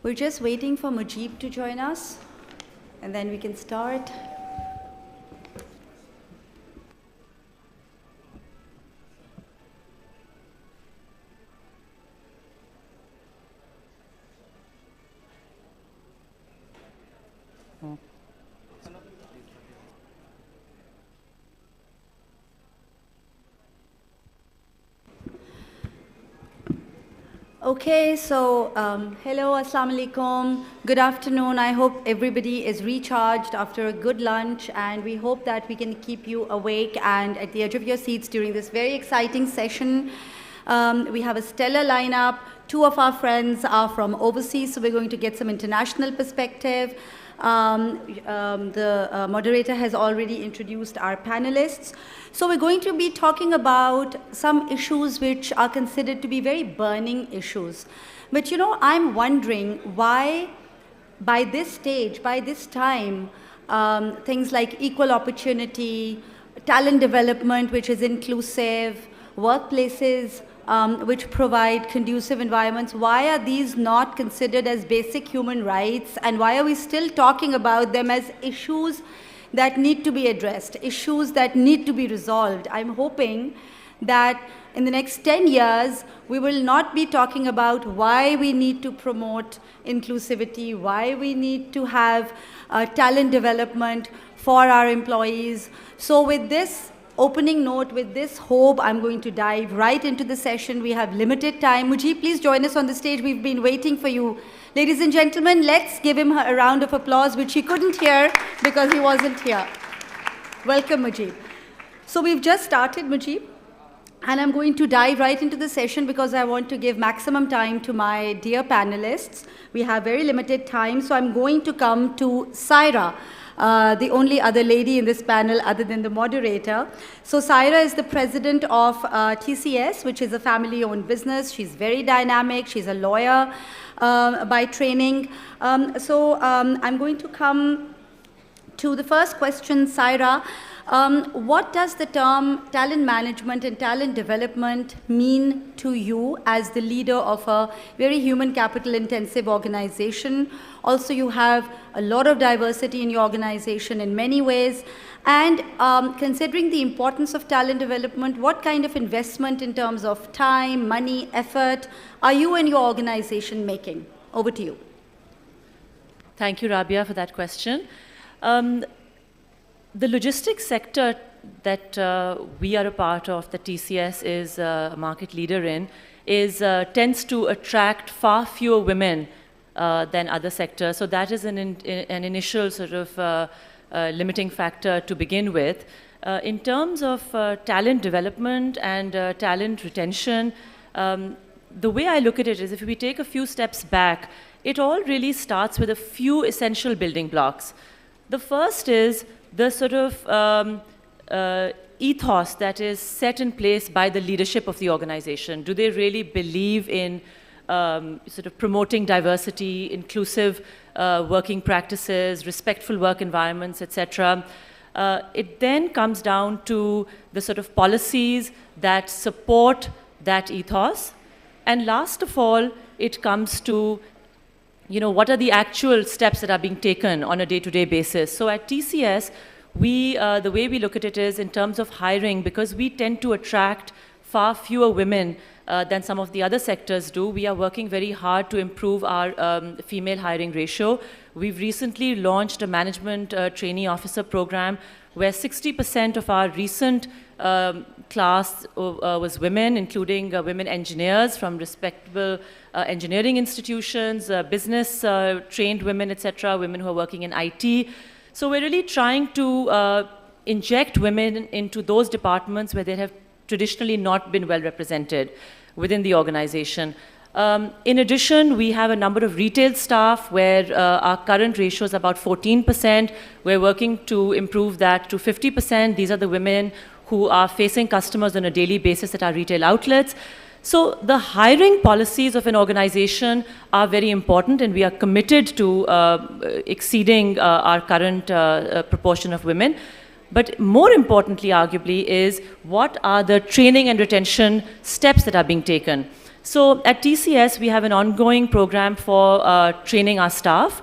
We're just waiting for Mujib to join us, and then we can start. Okay, so hello, assalamu alaikum, good afternoon. I hope everybody is recharged after a good lunch, and we hope that we can keep you awake and at the edge of your seats during this very exciting session. We have a stellar lineup. Two of our friends are from overseas, so we're going to get some international perspective. The moderator has already introduced our panelists. So we're going to be talking about some issues which are considered to be very burning issues. But you know, I'm wondering why by this stage, by this time, things like equal opportunity, talent development which is inclusive, workplaces which provide conducive environments, why are these not considered as basic human rights, and why are we still talking about them as issues that need to be addressed, issues that need to be resolved? I'm hoping that in the next 10 years, we will not be talking about why we need to promote inclusivity, why we need to have talent development for our employees. So with this opening note, with this hope, I'm going to dive right into the session. We have limited time. Mujib, please join us on the stage. We've been waiting for you. Ladies and gentlemen, let's give him a round of applause, which he couldn't hear because he wasn't here. Welcome, Mujib. So we've just started, Mujib, and I'm going to dive right into the session because I want to give maximum time to my dear panelists. We have very limited time, so I'm going to come to Saira, the only other lady in this panel other than the moderator. So Saira is the president of TCS, which is a family-owned business. She's very dynamic. She's a lawyer by training. I'm going to come to the first question, Saira. What does the term talent management and talent development mean to you as the leader of a very human capital intensive organization? Also, you have a lot of diversity in your organization in many ways. And considering the importance of talent development, what kind of investment in terms of time, money, effort are you and your organization making? Over to you. Thank you, Rabia, for that question. The logistics sector that we are a part of, that TCS is a market leader in, tends to attract far fewer women than other sectors. So that is an initial sort of limiting factor to begin with. In terms of talent development and talent retention, the way I look at it is if we take a few steps back, it all really starts with a few essential building blocks. The first is the sort of ethos that is set in place by the leadership of the organization. Do they really believe in sort of promoting diversity, inclusive working practices, respectful work environments, etc.? It then comes down to the sort of policies that support that ethos. And last of all, it comes to, you know, what are the actual steps that are being taken on a day-to-day basis. So at TCS, the way we look at it is in terms of hiring, because we tend to attract far fewer women than some of the other sectors do. We are working very hard to improve our female hiring ratio. We've recently launched a management trainee officer program where 60% of our recent class was women, including women engineers from respectable engineering institutions, business trained women, etc., women who are working in IT. So we're really trying to inject women into those departments where they have traditionally not been well represented within the organization. In addition, we have a number of retail staff where our current ratio is about 14%. We're working to improve that to 50%. These are the women who are facing customers on a daily basis at our retail outlets. So the hiring policies of an organization are very important, and we are committed to exceeding our current proportion of women. But more importantly, arguably, is what are the training and retention steps that are being taken. So at TCS, we have an ongoing program for training our staff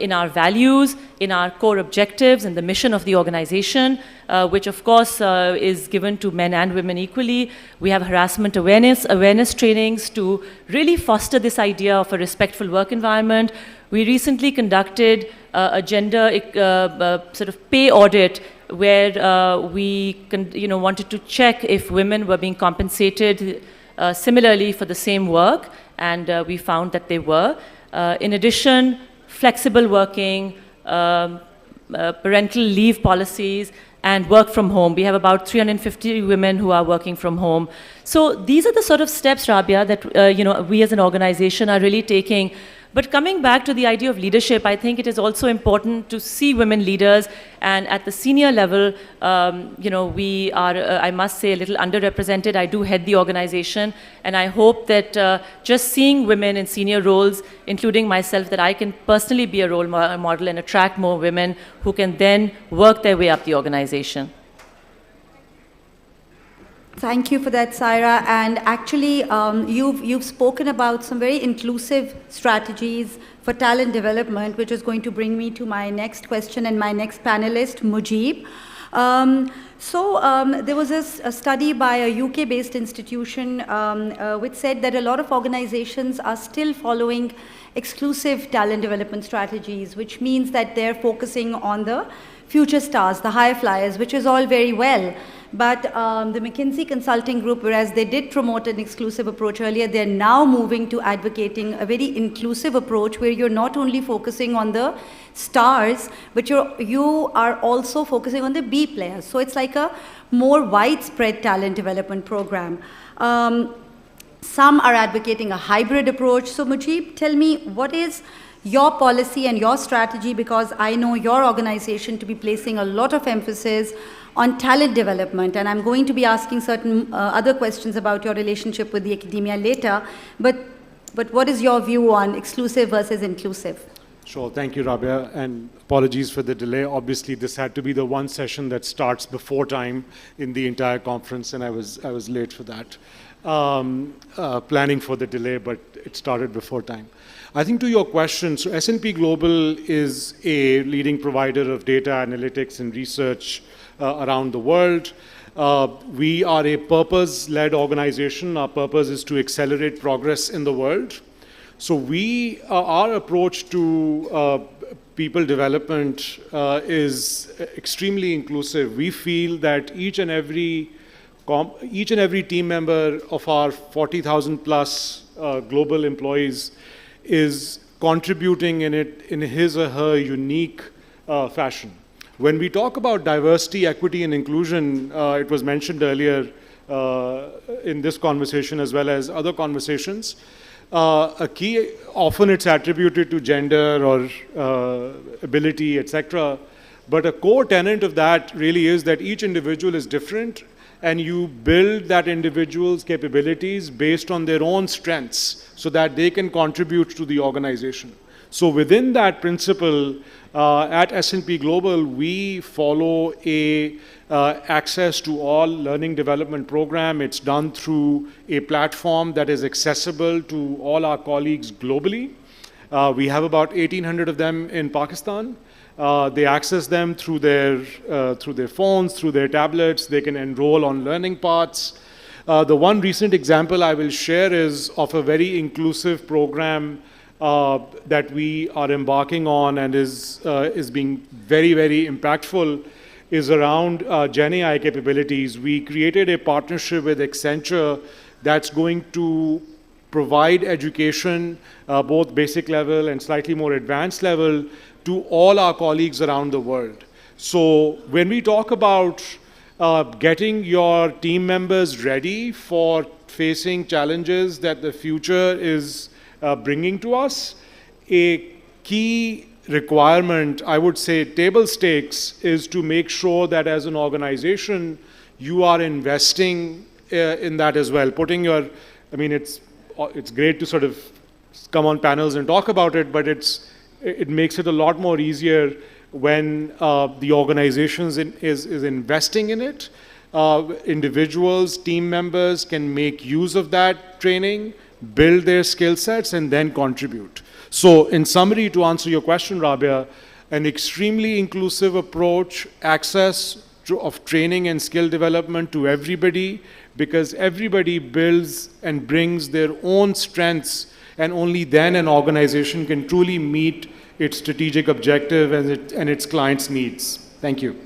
in our values, in our core objectives, and the mission of the organization, which of course is given to men and women equally. We have harassment awareness trainings to really foster this idea of a respectful work environment. We recently conducted a gender sort of pay audit where we wanted to check if women were being compensated similarly for the same work, and we found that they were. In addition, flexible working, parental leave policies, and work from home. We have about 350 women who are working from home. So these are the sort of steps, Rabia, that we as an organization are really taking. But coming back to the idea of leadership, I think it is also important to see women leaders, and at the senior level, we are, I must say, a little underrepresented. I do head the organization, and I hope that just seeing women in senior roles, including myself, that I can personally be a role model and attract more women who can then work their way up the organization. Thank you for that, Saira. And actually, you've spoken about some very inclusive strategies for talent development, which is going to bring me to my next question and my next panelist, Mujib. There was a study by a UK-based institution which said that a lot of organizations are still following exclusive talent development strategies, which means that they're focusing on the future stars, the high flyers, which is all very well. But the McKinsey Consulting Group, whereas they did promote an exclusive approach earlier, they're now moving to advocating a very inclusive approach where you're not only focusing on the stars, but you are also focusing on the B players. So it's like a more widespread talent development program. Some are advocating a hybrid approach. So Mujib, tell me, what is your policy and your strategy, because I know your organization to be placing a lot of emphasis on talent development, and I'm going to be asking certain other questions about your relationship with the academia later, but what is your view on exclusive versus inclusive? Sure, thank you, Rabia, and apologies for the delay. Obviously, this had to be the one session that starts before time in the entire conference, and I was late for that. Planning for the delay, but it started before time. I think to your question, so S&P Global is a leading provider of data analytics and research around the world. We are a purpose-led organization. Our purpose is to accelerate progress in the world. So our approach to people development is extremely inclusive. We feel that each and every team member of our 40,000 plus global employees is contributing in his or her unique fashion. When we talk about diversity, equity, and inclusion, it was mentioned earlier in this conversation as well as other conversations, a key, often it's attributed to gender or ability, etc. But a core tenet of that really is that each individual is different, and you build that individual's capabilities based on their own strengths so that they can contribute to the organization. So within that principle, at S&P Global, we follow a access to all learning development program. It's done through a platform that is accessible to all our colleagues globally. We have about 1,800 of them in Pakistan. They access them through their phones, through their tablets. They can enroll on learning paths. The one recent example I will share is of a very inclusive program that we are embarking on and is being very, very impactful, is around Gen AI capabilities. We created a partnership with Accenture that's going to provide education, both basic level and slightly more advanced level, to all our colleagues around the world. So when we talk about getting your team members ready for facing challenges that the future is bringing to us, a key requirement, I would say table stakes, is to make sure that as an organization, you are investing in that as well. Putting your, I mean, it's great to sort of come on panels and talk about it, but it makes it a lot more easier when the organization is investing in it. individuals, team members can make use of that training, build their skill sets, and then contribute. So in summary, to answer your question, Rabia, an extremely inclusive approach, access of training and skill development to everybody, because everybody builds and brings their own strengths, and only then an organization can truly meet its strategic objective and its clients' needs. Thank you.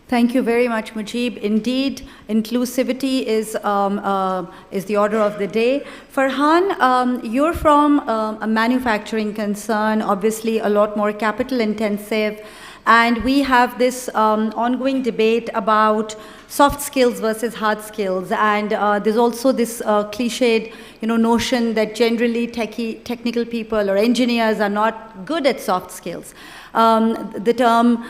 Thank you very much, Mujib. Indeed, inclusivity is the order of the day. Farhan, you're from a manufacturing concern, obviously a lot more capital intensive, and we have this ongoing debate about soft skills versus hard skills, and there's also this cliched, notion that generally technical people or engineers are not good at soft skills. The term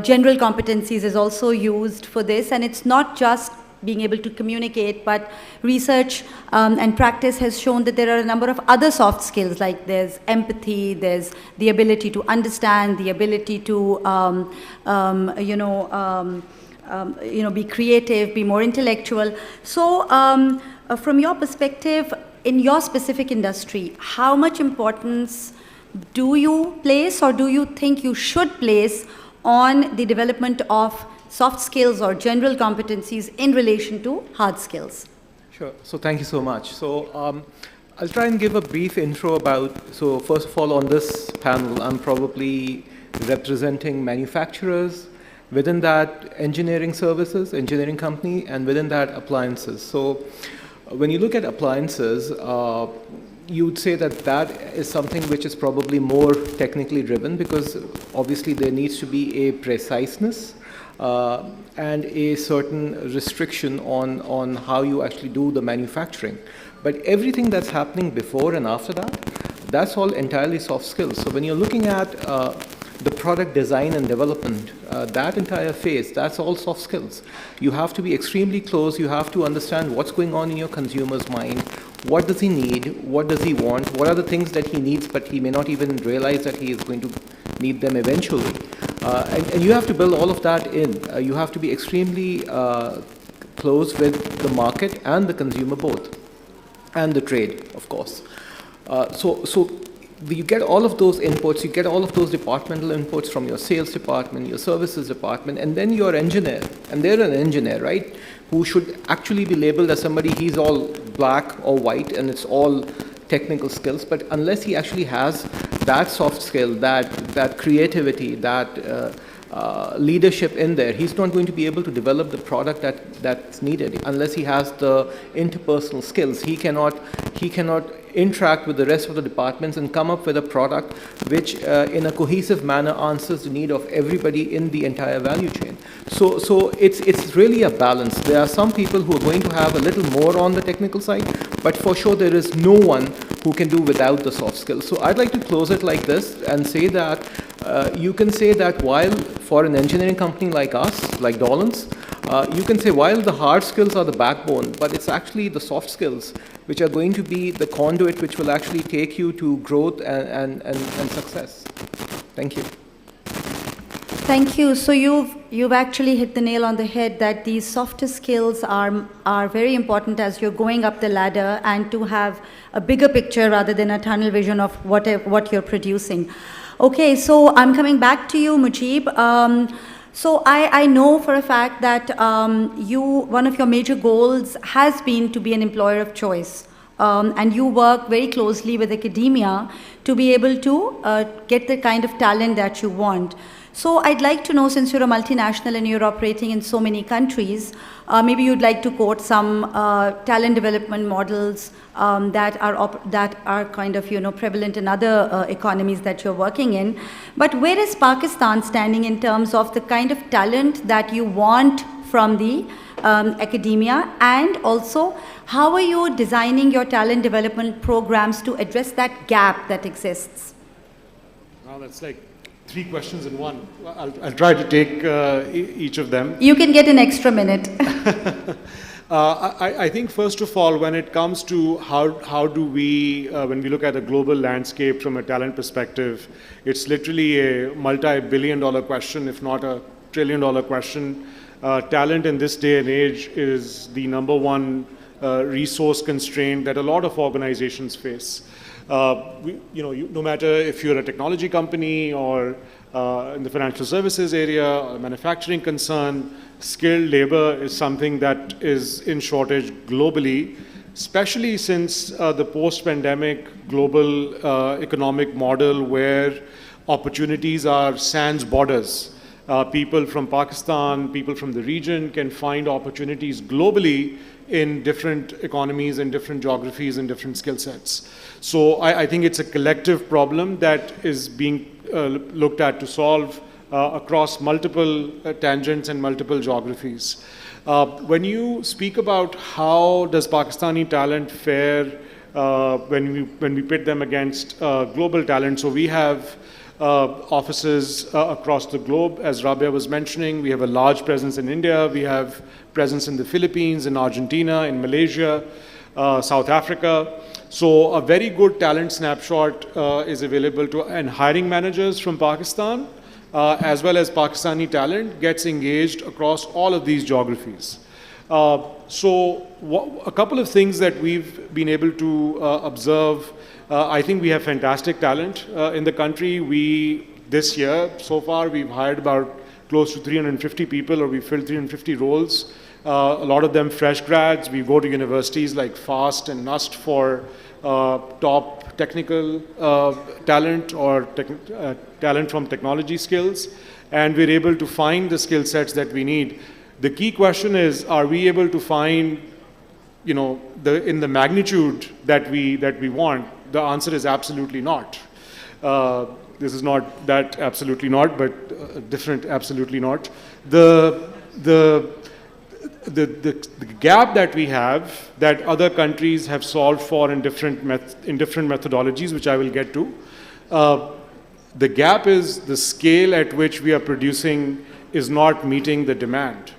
general competencies is also used for this, and it's not just being able to communicate, but research and practice has shown that there are a number of other soft skills, like there's empathy, there's the ability to understand, the ability to be creative, be more intellectual. So from your perspective, in your specific industry, how much importance do you place, or do you think you should place, on the development of soft skills or general competencies in relation to hard skills? Sure. So thank you so much. So I'll try and give a brief intro about, so first of all, on this panel, I'm probably representing manufacturers, within that engineering services, engineering company, and within that appliances. So when you look at appliances, you would say that that is something which is probably more technically driven, because obviously there needs to be a preciseness and a certain restriction on how you actually do the manufacturing. But everything that's happening before and after that, that's all entirely soft skills. So when you're looking at the product design and development, that entire phase, that's all soft skills. You have to be extremely close. You have to understand what's going on in your consumer's mind. What does he need? What does he want? What are the things that he needs, but he may not even realize that he is going to need them eventually? And you have to build all of that in. You have to be extremely close with the market and the consumer both, and the trade, of course. So you get all of those inputs, you get all of those departmental inputs from your sales department, your services department, and then your engineer. And they're an engineer, right? Who should actually be labeled as somebody, he's all black or white, and it's all technical skills. But unless he actually has that soft skill, that creativity, that leadership in there, he's not going to be able to develop the product that's needed. Unless he has the interpersonal skills, he cannot interact with the rest of the departments and come up with a product which in a cohesive manner answers the need of everybody in the entire value chain. So it's really a balance. There are some people who are going to have a little more on the technical side, but for sure there is no one who can do without the soft skills. So I'd like to close it like this and say that you can say that while for an engineering company like us, like Dolan's, you can say while the hard skills are the backbone, but it's actually the soft skills which are going to be the conduit which will actually take you to growth and success. Thank you. Thank you. So you've actually hit the nail on the head that these softer skills are very important as you're going up the ladder, and to have a bigger picture rather than a tunnel vision of what you're producing. Okay, so I'm coming back to you, Mujib. So I know for a fact that one of your major goals has been to be an employer of choice. And you work very closely with academia to be able to get the kind of talent that you want. So I'd like to know, since you're a multinational and you're operating in so many countries, maybe you'd like to quote some talent development models that are kind of prevalent in other economies that you're working in. But where is Pakistan standing in terms of the kind of talent that you want from the academia, and also how are you designing your talent development programs to address that gap that exists? Wow, that's like 3 questions in one. I'll try to take each of them. You can get an extra minute. I think first of all, when it comes to how do we, when we look at a global landscape from a talent perspective, it's literally a multi-billion-dollar question, if not a trillion-dollar question. talent in this day and age is the number one resource constraint that a lot of organizations face. No matter if you're a technology company or in the financial services area, or manufacturing concern, skilled labor is something that is in shortage globally, especially since the post-pandemic global economic model where opportunities are sans borders. People from Pakistan, people from the region can find opportunities globally in different economies and different geographies and different skill sets. So I think it's a collective problem that is being looked at to solve across multiple tangents and multiple geographies. When you speak about how does Pakistani talent fare when we pit them against global talent, so we have offices across the globe. As Rabia was mentioning, we have a large presence in India, we have presence in the Philippines, in Argentina, in Malaysia, South Africa. So a very good talent snapshot is available to, and hiring managers from Pakistan, as well as Pakistani talent gets engaged across all of these geographies. A couple of things that we've been able to observe. I think we have fantastic talent in the country. This year, so far, we've hired about close to 350 people, or we filled 350 roles. A lot of them fresh grads. We go to universities like FAST and NUST for top technical talent or talent from technology skills. And we're able to find the skill sets that we need. The key question is, are we able to find, in the magnitude that we want? The answer is absolutely not. This is not that absolutely not, but different absolutely not. The gap that we have, that other countries have solved for in different methodologies, which I will get to, the gap is the scale at which we are producing is not meeting the demand.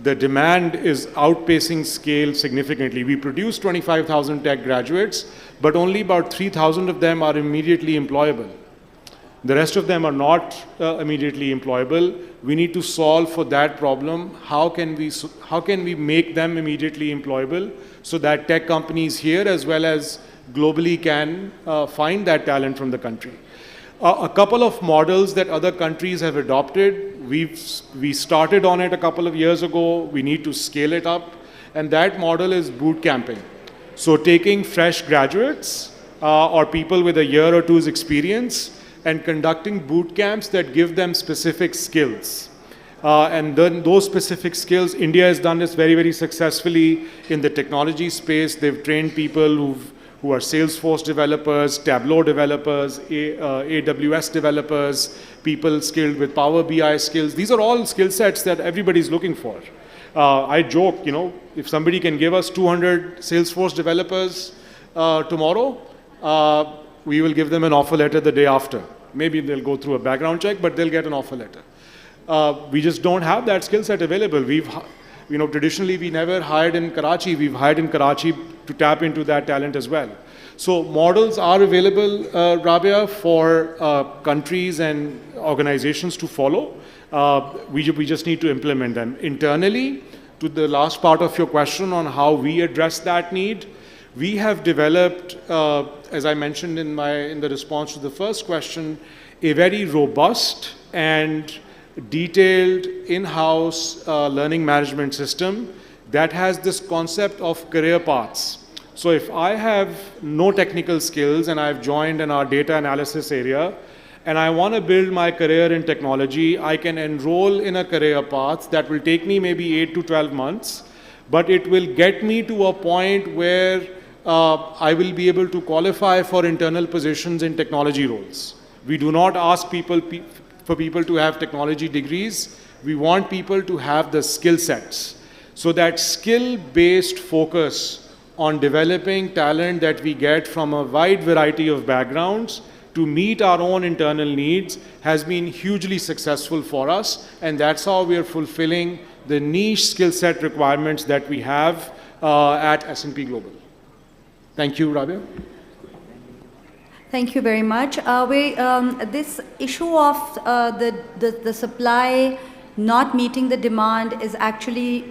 The demand is outpacing scale significantly. We produce 25,000 tech graduates, but only about 3,000 of them are immediately employable. The rest of them are not immediately employable. We need to solve for that problem. How can we make them immediately employable so that tech companies here as well as globally can find that talent from the country? A couple of models that other countries have adopted, we started on it a couple of years ago. We need to scale it up, and that model is boot camping. So taking fresh graduates or people with a year or two's experience and conducting boot camps that give them specific skills. And then those specific skills, India has done this very, very successfully in the technology space. They've trained people who are Salesforce developers, Tableau developers, AWS developers, people skilled with Power BI skills. These are all skill sets that everybody's looking for. I joke, if somebody can give us 200 Salesforce developers tomorrow, we will give them an offer letter the day after. Maybe they'll go through a background check, but they'll get an offer letter. We just don't have that skill set available. Traditionally, we never hired in Karachi. We've hired in Karachi to tap into that talent as well. So models are available, Rabia, for countries and organizations to follow. We just need to implement them. Internally, to the last part of your question on how we address that need, we have developed, as I mentioned in the response to the first question, a very robust and detailed in-house learning management system that has this concept of career paths. So if I have no technical skills and I've joined in our data analysis area and I want to build my career in technology, I can enroll in a career path that will take me maybe 8 to 12 months, but it will get me to a point where I will be able to qualify for internal positions in technology roles. We do not ask for people to have technology degrees. We want people to have the skill sets. So that skill-based focus on developing talent that we get from a wide variety of backgrounds to meet our own internal needs has been hugely successful for us, and that's how we are fulfilling the niche skill set requirements that we have at S&P Global. Thank you, Rabia. Thank you very much. This issue of the supply not meeting the demand is actually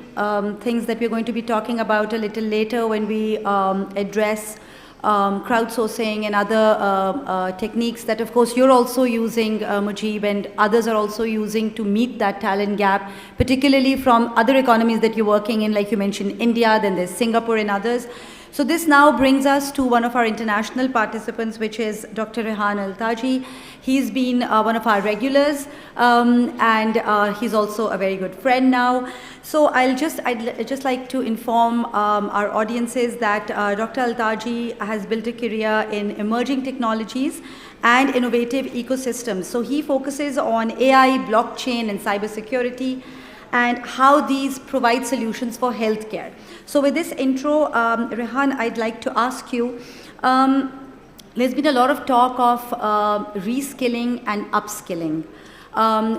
things that we're going to be talking about a little later when we address crowdsourcing and other techniques that, of course, you're also using, Mujib, and others are also using to meet that talent gap, particularly from other economies that you're working in, like you mentioned India, then there's Singapore and others. So this now brings us to one of our international participants, which is Dr. Rehan Al-Taji. He's been one of our regulars, and he's also a very good friend now. So I'd just like to inform our audiences that Dr. Al-Taji has built a career in emerging technologies and innovative ecosystems. So he focuses on AI, blockchain, and cybersecurity, and how these provide solutions for healthcare. So with this intro, Rehan, I'd like to ask you, there's been a lot of talk of reskilling and upskilling.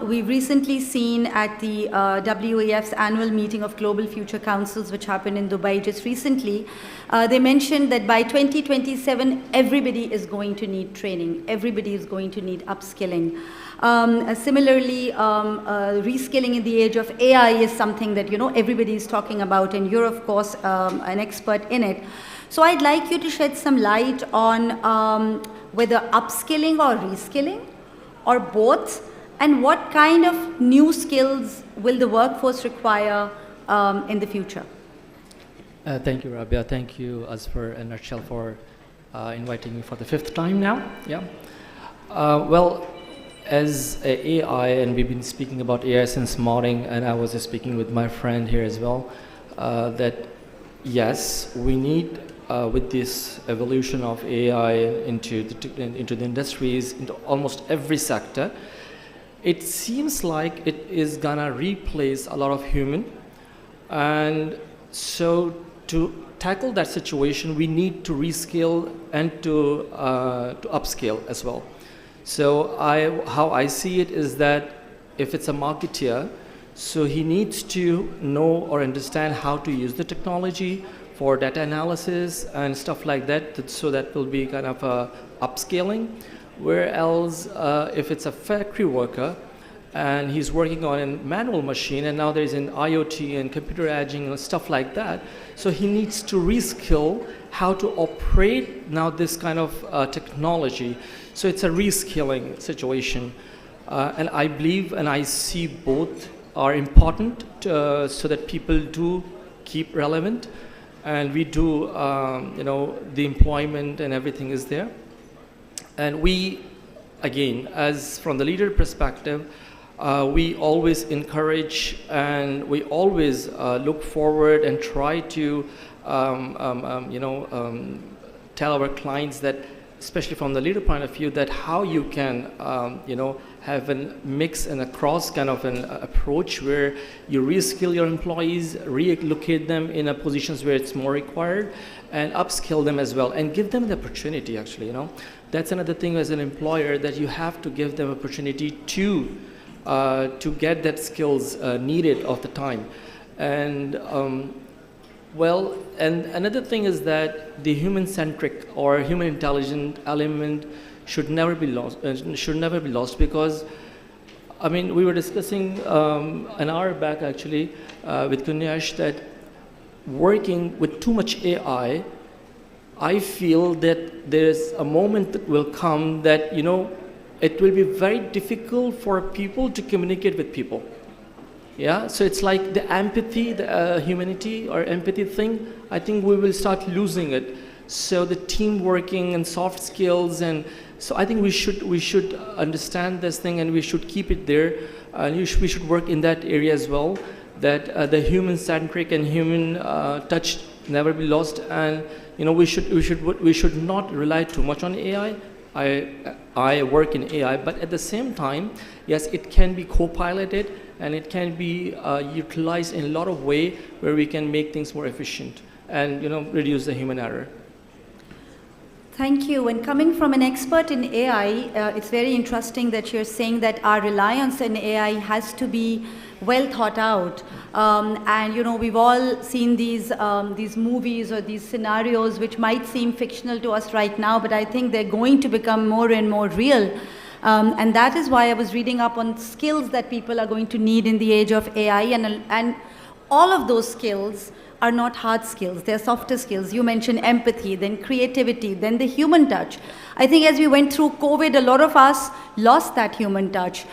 We've recently seen at the WEF's annual meeting of Global Future Councils, which happened in Dubai just recently, they mentioned that by 2027, everybody is going to need training. Everybody is going to need upskilling. Similarly, reskilling in the age of AI is something that, you know, everybody is talking about, and you're, of course, an expert in it. So I'd like you to shed some light on whether upskilling or reskilling, or both, and what kind of new skills will the workforce require in the future? Thank you, Rabia. Thank you, Azfar and Arshel, for inviting me for the 5th time now. Yeah. Well, as AI, and we've been speaking about AI since morning, and I was speaking with my friend here as well, that yes, we need, with this evolution of AI into the industries, into almost every sector, it seems like it is gonna replace a lot of human. And so to tackle that situation, we need to reskill and to upscale as well. So how I see it is that if it's a marketeer, so he needs to know or understand how to use the technology for data analysis and stuff like that, so that will be kind of a upscaling. Whereas if it's a factory worker and he's working on a manual machine, and now there's an IoT and computer edging and stuff like that, so he needs to reskill how to operate now this kind of technology. So it's a reskilling situation. And I believe and I see both are important so that people do keep relevant, and we do, you know, the employment and everything is there. And we, again, as from the leader perspective, we always encourage and we always look forward and try to, you know, tell our clients that, especially from the leader point of view, that how you can, you know, have a mix and a cross kind of an approach where you reskill your employees, relocate them in positions where it's more required, and upskill them as well, and give them the opportunity, actually, you know. That's another thing as an employer, that you have to give them opportunity to get that skills needed of the time. And well, and another thing is that the human-centric or human intelligent element should never be lost, because, I mean, we were discussing an hour back actually with Kunyash that working with too much AI, I feel that there's a moment that will come that, you know, it will be very difficult for people to communicate with people. Yeah, so it's like the empathy, the humanity or empathy thing, I think we will start losing it. So the team working and soft skills, and so I think we should understand this thing, and we should keep it there. We should work in that area as well, that the human-centric and human touch never be lost. And you know, we should not rely too much on AI. I work in AI, but at the same time, yes, it can be co-piloted, and it can be utilized in a lot of ways where we can make things more efficient and, you know, reduce the human error. Thank you. And coming from an expert in AI, it's very interesting that you're saying that our reliance on AI has to be well thought out. And you know, we've all seen these movies or these scenarios which might seem fictional to us right now, but I think they're going to become more and more real And that is why I was reading up on skills that people are going to need in the age of AI, and all of those skills are not hard skills, they're softer skills. You mentioned empathy, then creativity, then the human touch. I think as we went through COVID, a lot of us lost that human touch.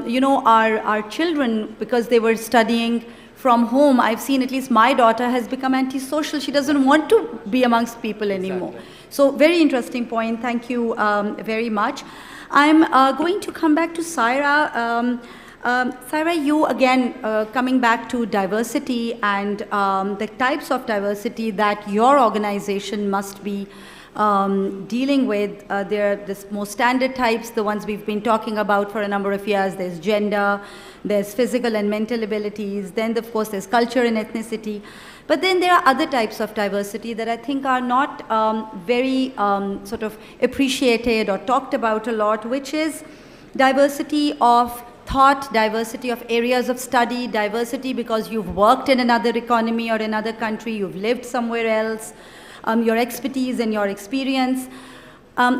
You know, our children, because they were studying from home, I've seen at least my daughter has become antisocial. She doesn't want to be amongst people anymore. Exactly. So very interesting point. Thank you very much. I'm going to come back to Saira. Saira, you again, coming back to diversity and the types of diversity that your organization must be dealing with. There are the more standard types, the ones we've been talking about for a number of years. There's gender, there's physical and mental abilities, then of course there's culture and ethnicity. But then there are other types of diversity that I think are not very sort of appreciated or talked about a lot, which is diversity of thought, diversity of areas of study, diversity because you've worked in another economy or another country, you've lived somewhere else, your expertise and your experience.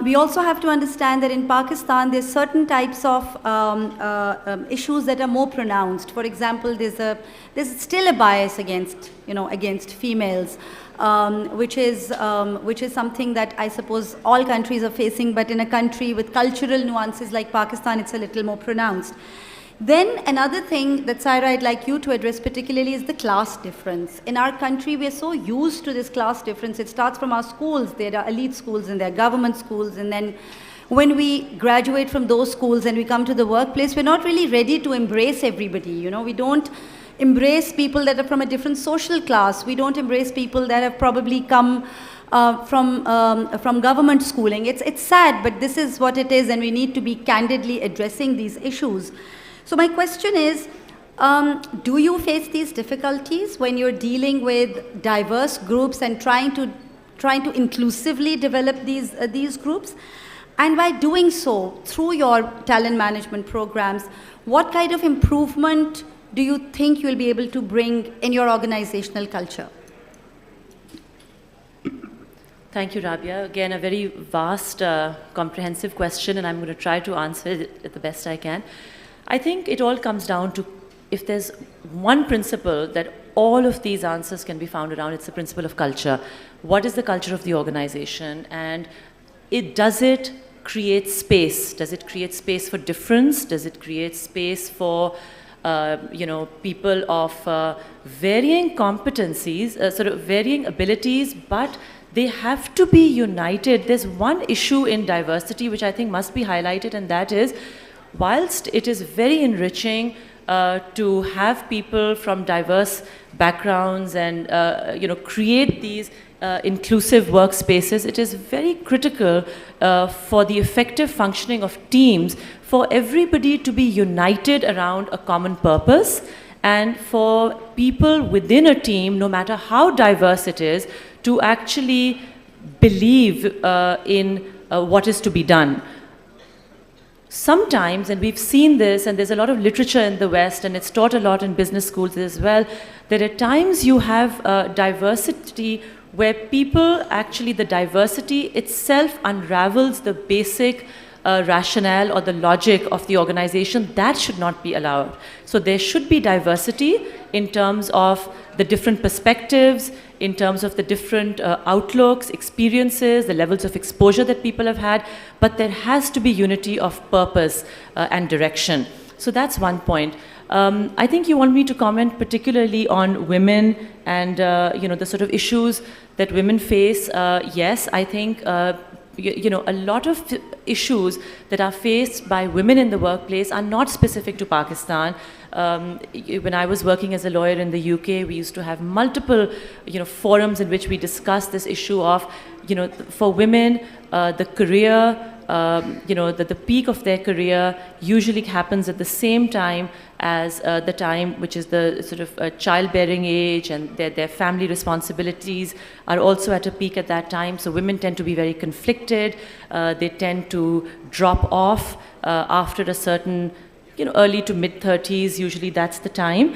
We also have to understand that in Pakistan, there's certain types of issues that are more pronounced. For example, there's still a bias against, against females, which is something that I suppose all countries are facing, but in a country with cultural nuances like Pakistan, it's a little more pronounced. Then another thing that, Saira, I'd like you to address particularly is the class difference. In our country, we're so used to this class difference. It starts from our schools. There are elite schools and there are government schools. And then when we graduate from those schools and we come to the workplace, we're not really ready to embrace everybody. We don't embrace people that are from a different social class. We don't embrace people that have probably come from government schooling. It's sad, but this is what it is, and we need to be candidly addressing these issues. So my question is, do you face these difficulties when you're dealing with diverse groups and trying to inclusively develop these groups? And by doing so, through your talent management programs, what kind of improvement do you think you'll be able to bring in your organizational culture? Thank you, Rabia. Again, a very vast, comprehensive question, and I'm going to try to answer it the best I can. I think it all comes down to, if there's one principle that all of these answers can be found around, it's the principle of culture. What is the culture of the organization? And does it create space? Does it create space for difference? Does it create space for people of varying competencies, sort of varying abilities, but they have to be united. There's one issue in diversity which I think must be highlighted, and that is, whilst it is very enriching to have people from diverse backgrounds and create these inclusive workspaces, it is very critical for the effective functioning of teams for everybody to be united around a common purpose, and for people within a team, no matter how diverse it is, to actually believe in what is to be done. Sometimes, and we've seen this, and there's a lot of literature in the West, and it's taught a lot in business schools as well, that at times you have diversity where people, actually the diversity itself unravels the basic rationale or the logic of the organization. That should not be allowed. So there should be diversity in terms of the different perspectives, in terms of the different outlooks, experiences, the levels of exposure that people have had, but there has to be unity of purpose and direction. So that's one point. I think you want me to comment particularly on women and the sort of issues that women face. Yes, I think a lot of issues that are faced by women in the workplace are not specific to Pakistan. When I was working as a lawyer in the UK, we used to have multiple, forums in which we discussed this issue of, for women, the career, the peak of their career usually happens at the same time as the time which is the sort of childbearing age, and their family responsibilities are also at a peak at that time. So women tend to be very conflicted. They tend to drop off after a certain early to mid-30s, usually that's the time,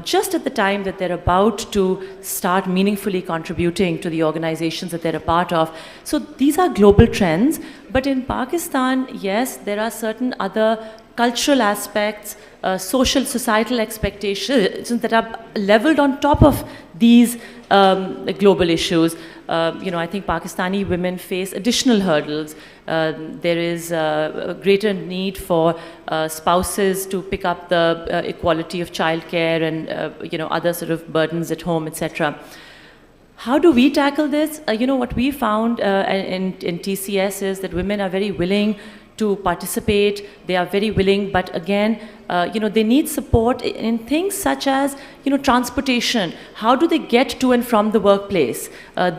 just at the time that they're about to start meaningfully contributing to the organizations that they're a part of. So these are global trends, but in Pakistan, yes, there are certain other cultural aspects, social, societal expectations that are leveled on top of these global issues. I think Pakistani women face additional hurdles. There is a greater need for spouses to pick up the equality of childcare and other sort of burdens at home, etc. How do we tackle this? What we found in TCS is that women are very willing to participate. They are very willing, but again, they need support in things such as, transportation. How do they get to and from the workplace?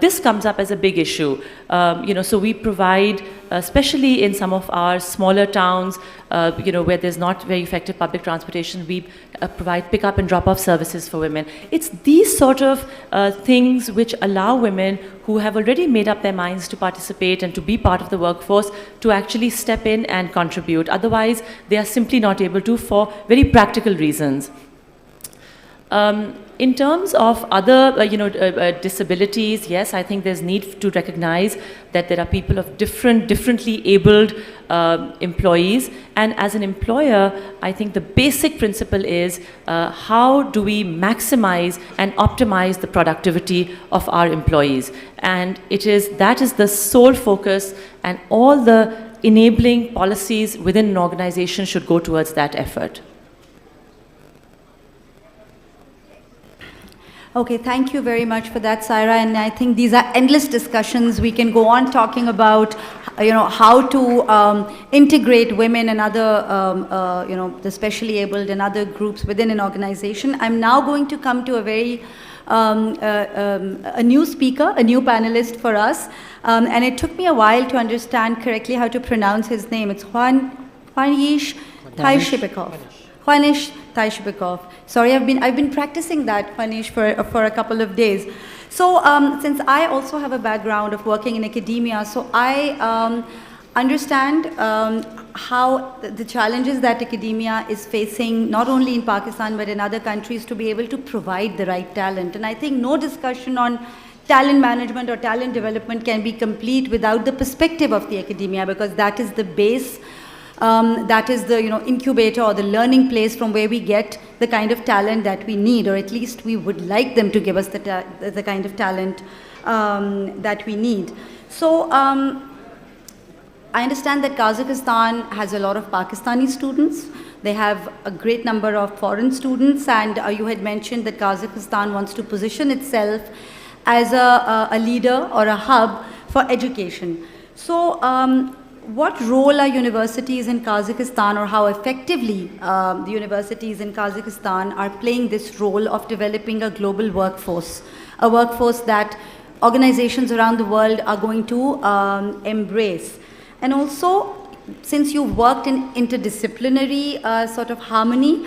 This comes up as a big issue. So we provide, especially in some of our smaller towns, where there's not very effective public transportation, we provide pick-up and drop-off services for women. It's these sort of things which allow women who have already made up their minds to participate and to be part of the workforce to actually step in and contribute. Otherwise, they are simply not able to for very practical reasons. In terms of other, disabilities, yes, I think there's need to recognize that there are people of differently abled employees. And as an employer, I think the basic principle is how do we maximize and optimize the productivity of our employees? And that is the sole focus, and all the enabling policies within an organization should go towards that effort. Okay, thank you very much for that, Saira. And I think these are endless discussions. We can go on talking about, how to integrate women and other, the specially abled and other groups within an organization. I'm now going to come to a very, a new speaker, a new panelist for us. And it took me a while to understand correctly how to pronounce his name. It's Juanish Taishibekov. Juanish Taishibekov. Sorry, I've been practicing that, Juanish, for a couple of days. So since I also have a background of working in academia, so I understand how the challenges that academia is facing, not only in Pakistan but in other countries, to be able to provide the right talent. And I think no discussion on talent management or talent development can be complete without the perspective of the academia, because that is the base. That is the incubator or the learning place from where we get the kind of talent that we need, or at least we would like them to give us the kind of talent that we need. So I understand that Kazakhstan has a lot of Pakistani students. They have a great number of foreign students, and you had mentioned that Kazakhstan wants to position itself as a leader or a hub for education. So what role are universities in Kazakhstan, or how effectively the universities in Kazakhstan are playing this role of developing a global workforce, a workforce that organizations around the world are going to embrace? And also, since you've worked in interdisciplinary sort of harmony,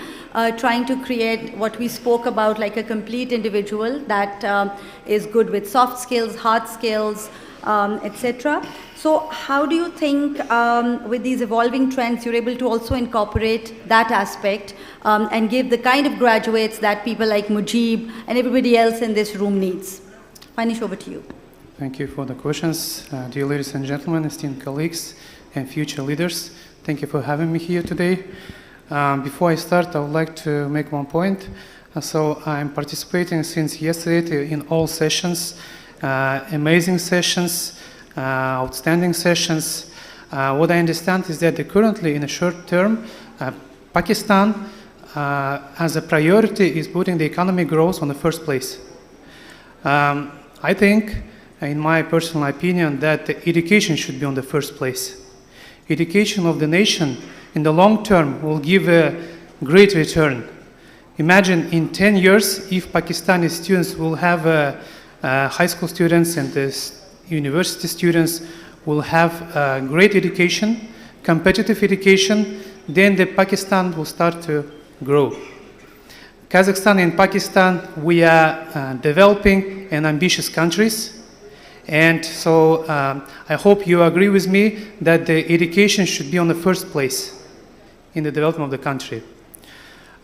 trying to create what we spoke about, like a complete individual that is good with soft skills, hard skills, etc. So how do you think with these evolving trends you're able to also incorporate that aspect and give the kind of graduates that people like Mujib and everybody else in this room needs? Fanish, over to you. Thank you for the questions. Dear ladies and gentlemen, esteemed colleagues and future leaders, thank you for having me here today. Before I start, I would like to make one point. So I'm participating since yesterday in all sessions, amazing sessions, outstanding sessions. What I understand is that currently in the short term, Pakistan as a priority is putting the economic growth on the first place. I think, in my personal opinion, that the education should be on the first place. Education of the nation in the long term will give a great return. Imagine in 10 years if Pakistani students will have high school students and the university students will have great education, competitive education, then the Pakistan will start to grow. Kazakhstan and Pakistan, we are developing and ambitious countries. And so I hope you agree with me that the education should be on the first place. in the development of the country.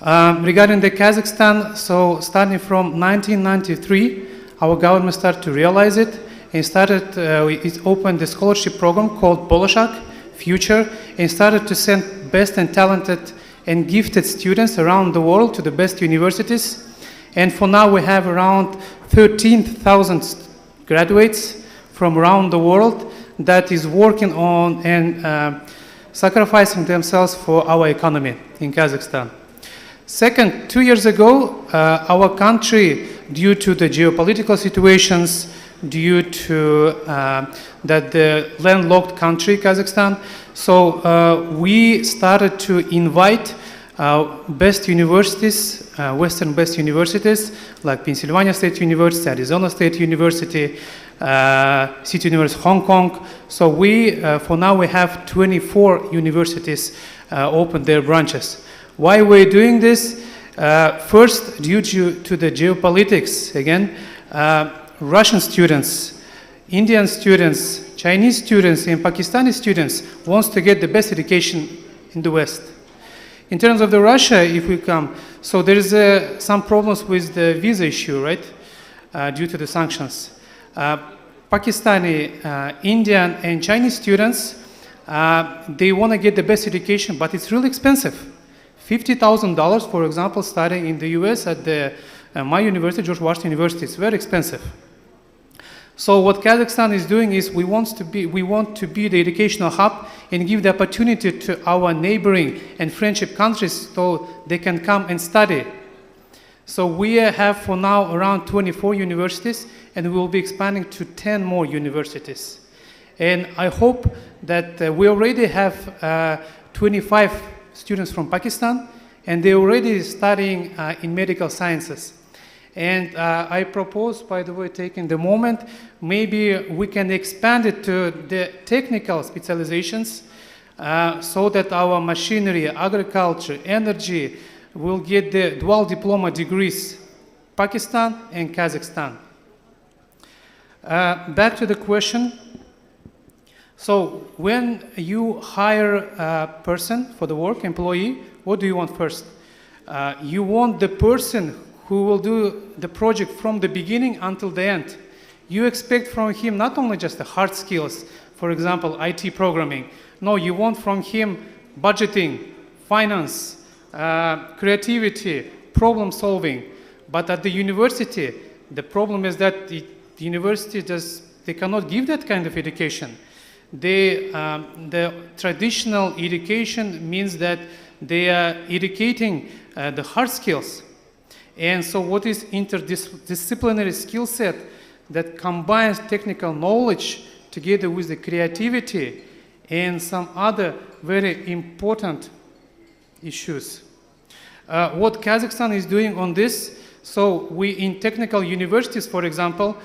Regarding the Kazakhstan, so starting from 1993, our government started to realize it and it opened a scholarship program called Bolashak, Future, and started to send best and talented and gifted students around the world to the best universities. And for now, we have around 13,000 graduates from around the world that is working on and sacrificing themselves for our economy in Kazakhstan. Second, 2 years ago, our country, due to the geopolitical situations, due to that the landlocked country, Kazakhstan, so we started to invite best universities, Western best universities, like Pennsylvania State University, Arizona State University, City University of Hong Kong. So we, for now, we have 24 universities open their branches. Why we're doing this? First, due to the geopolitics, again, Russian students, Indian students, Chinese students, and Pakistani students wants to get the best education in the West. In terms of the Russia, if we come, so there is some problems with the visa issue, right, due to the sanctions. Pakistani, Indian, and Chinese students, they want to get the best education, but it's really expensive. $50,000, for example, studying in the US at my university, George Washington University, it's very expensive. So what Kazakhstan is doing is we want to be the educational hub and give the opportunity to our neighboring and friendship countries so they can come and study. So we have for now around 24 universities, and we will be expanding to 10 more universities. And I hope that we already have 25 students from Pakistan, and they're already studying in medical sciences. And I propose, by the way, taking the moment, maybe we can expand it to the technical specializations so that our machinery, agriculture, energy will get the dual diploma degrees, Pakistan and Kazakhstan. Back to the question. So when you hire a person for the work, employee, what do you want first? You want the person who will do the project from the beginning until the end. You expect from him not only just the hard skills, for example, IT programming. No, you want from him budgeting, finance, creativity, problem solving. But at the university, the problem is that the university they cannot give that kind of education. The traditional education means that they are educating the hard skills. And so what is interdisciplinary skill set that combines technical knowledge together with the creativity and some other very important issues. What Kazakhstan is doing on this, so we in technical universities, for example,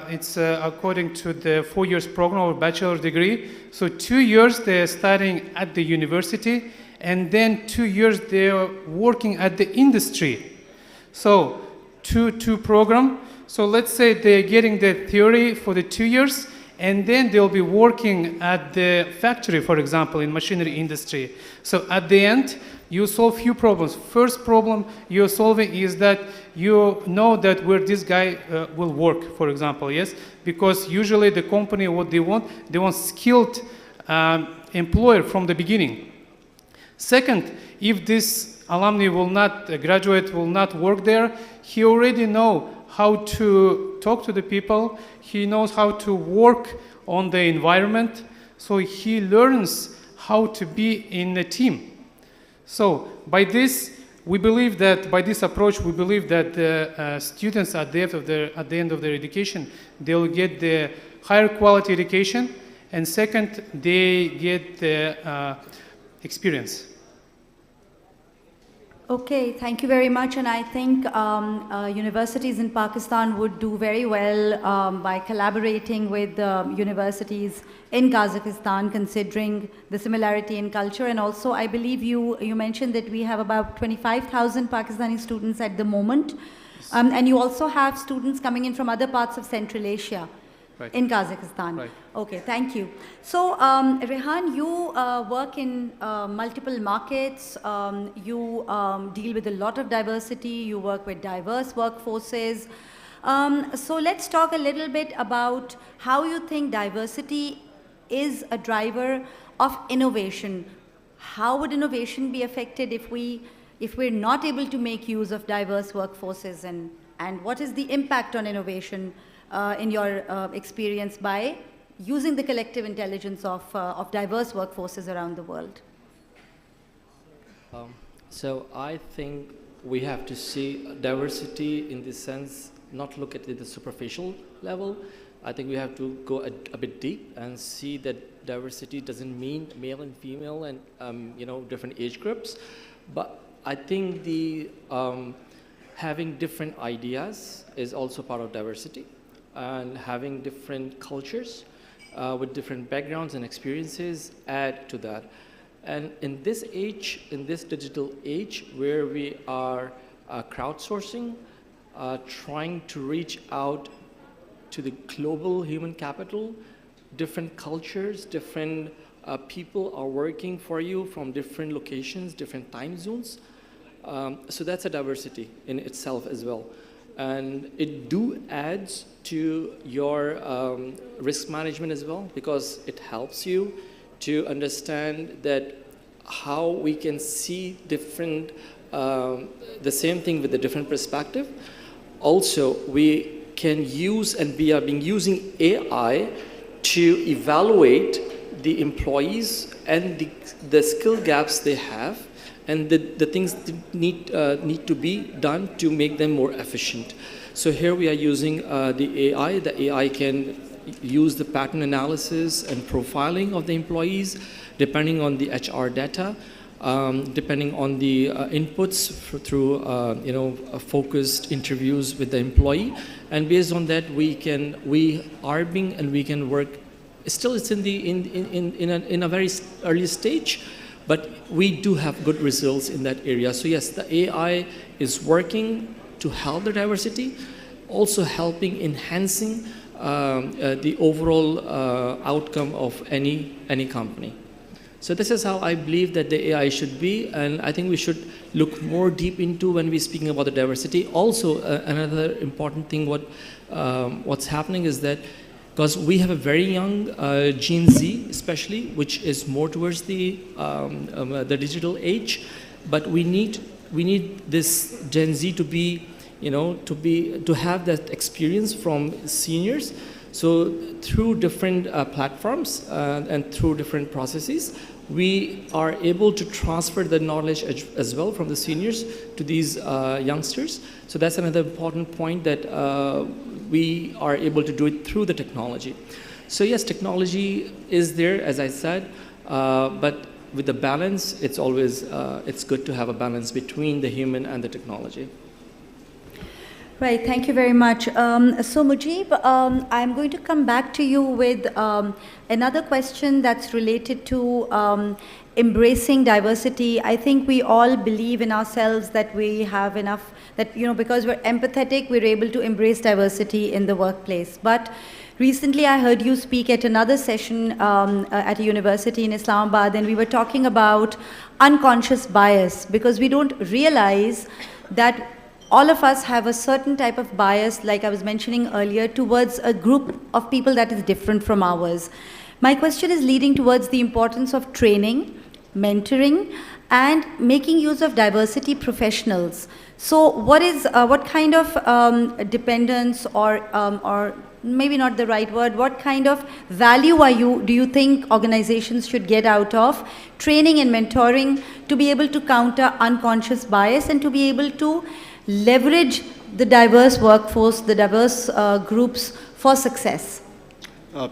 it's according to the 4 years program or bachelor degree. So 2 years they're studying at the university, and then 2 years they're working at the industry. So two program. So let's say they're getting the theory for the 2 years, and then they'll be working at the factory, for example, in machinery industry. So at the end, you solve few problems. First problem you're solving is that you know that where this guy will work, for example, yes? Because usually the company, what they want skilled employer from the beginning. Second, if this alumni will not, graduate will not work there, he already know how to talk to the people, he knows how to work on the environment, so he learns how to be in a team. So by this, we believe that, by this approach, we believe that the students at the end of their education, they'll get the higher quality education, and second, they get the experience. Okay, thank you very much. And I think universities in Pakistan would do very well by collaborating with universities in Kazakhstan, considering the similarity in culture. And also, I believe you mentioned that we have about 25,000 Pakistani students at the moment. And you also have students coming in from other parts of Central Asia. Right. In Kazakhstan. Right. Okay, thank you. So, Rehan, you work in multiple markets. You deal with a lot of diversity. You work with diverse workforces. So let's talk a little bit about how you think diversity is a driver of innovation. How would innovation be affected if we're not able to make use of diverse workforces, and what is the impact on innovation in your experience by using the collective intelligence of diverse workforces around the world? So I think we have to see diversity in the sense, not look at it at the superficial level. I think we have to go a bit deep and see that diversity doesn't mean male and female and different age groups, but I think the having different ideas is also part of diversity, and having different cultures with different backgrounds and experiences add to that. And in this age, in this digital age where we are crowdsourcing, trying to reach out to the global human capital, different cultures, different people are working for you from different locations, different time zones. So that's a diversity in itself as well. And it adds to your risk management as well, because it helps you to understand that how we can see different, the same thing with a different perspective. Also, we can use, and we are using AI to evaluate the employees and the skill gaps they have, and the things that need to be done to make them more efficient. So here we are using the AI. The AI can use the pattern analysis and profiling of the employees, depending on the HR data, depending on the inputs through focused interviews with the employee, and based on that we can work. Still, it's in a very early stage, but we do have good results in that area. So yes, the AI is working to help the diversity, also helping enhancing the overall outcome of any company. So this is how I believe that the AI should be, and I think we should look more deep into when we're speaking about the diversity. Also, another important thing what's happening is that because we have a very young Gen Z, especially, which is more towards the digital age, but we need this Gen Z to be, to have that experience from seniors. So through different platforms and through different processes, we are able to transfer the knowledge as well from the seniors to these youngsters. So that's another important point, that we are able to do it through the technology. So yes, technology is there, as I said, but with the balance, it's always it's good to have a balance between the human and the technology. Right, thank you very much. So Mujib, I'm going to come back to you with another question that's related to embracing diversity. I think we all believe in ourselves that we have enough, that because we're empathetic, we're able to embrace diversity in the workplace. But recently I heard you speak at another session at a university in Islamabad, and we were talking about unconscious bias, because we don't realize that all of us have a certain type of bias, like I was mentioning earlier, towards a group of people that is different from ours. My question is leading towards the importance of training, mentoring, and making use of diversity professionals. So what kind of dependence, or maybe not the right word, what kind of value do you think organizations should get out of training and mentoring to be able to counter unconscious bias and to be able to leverage the diverse workforce, the diverse groups for success?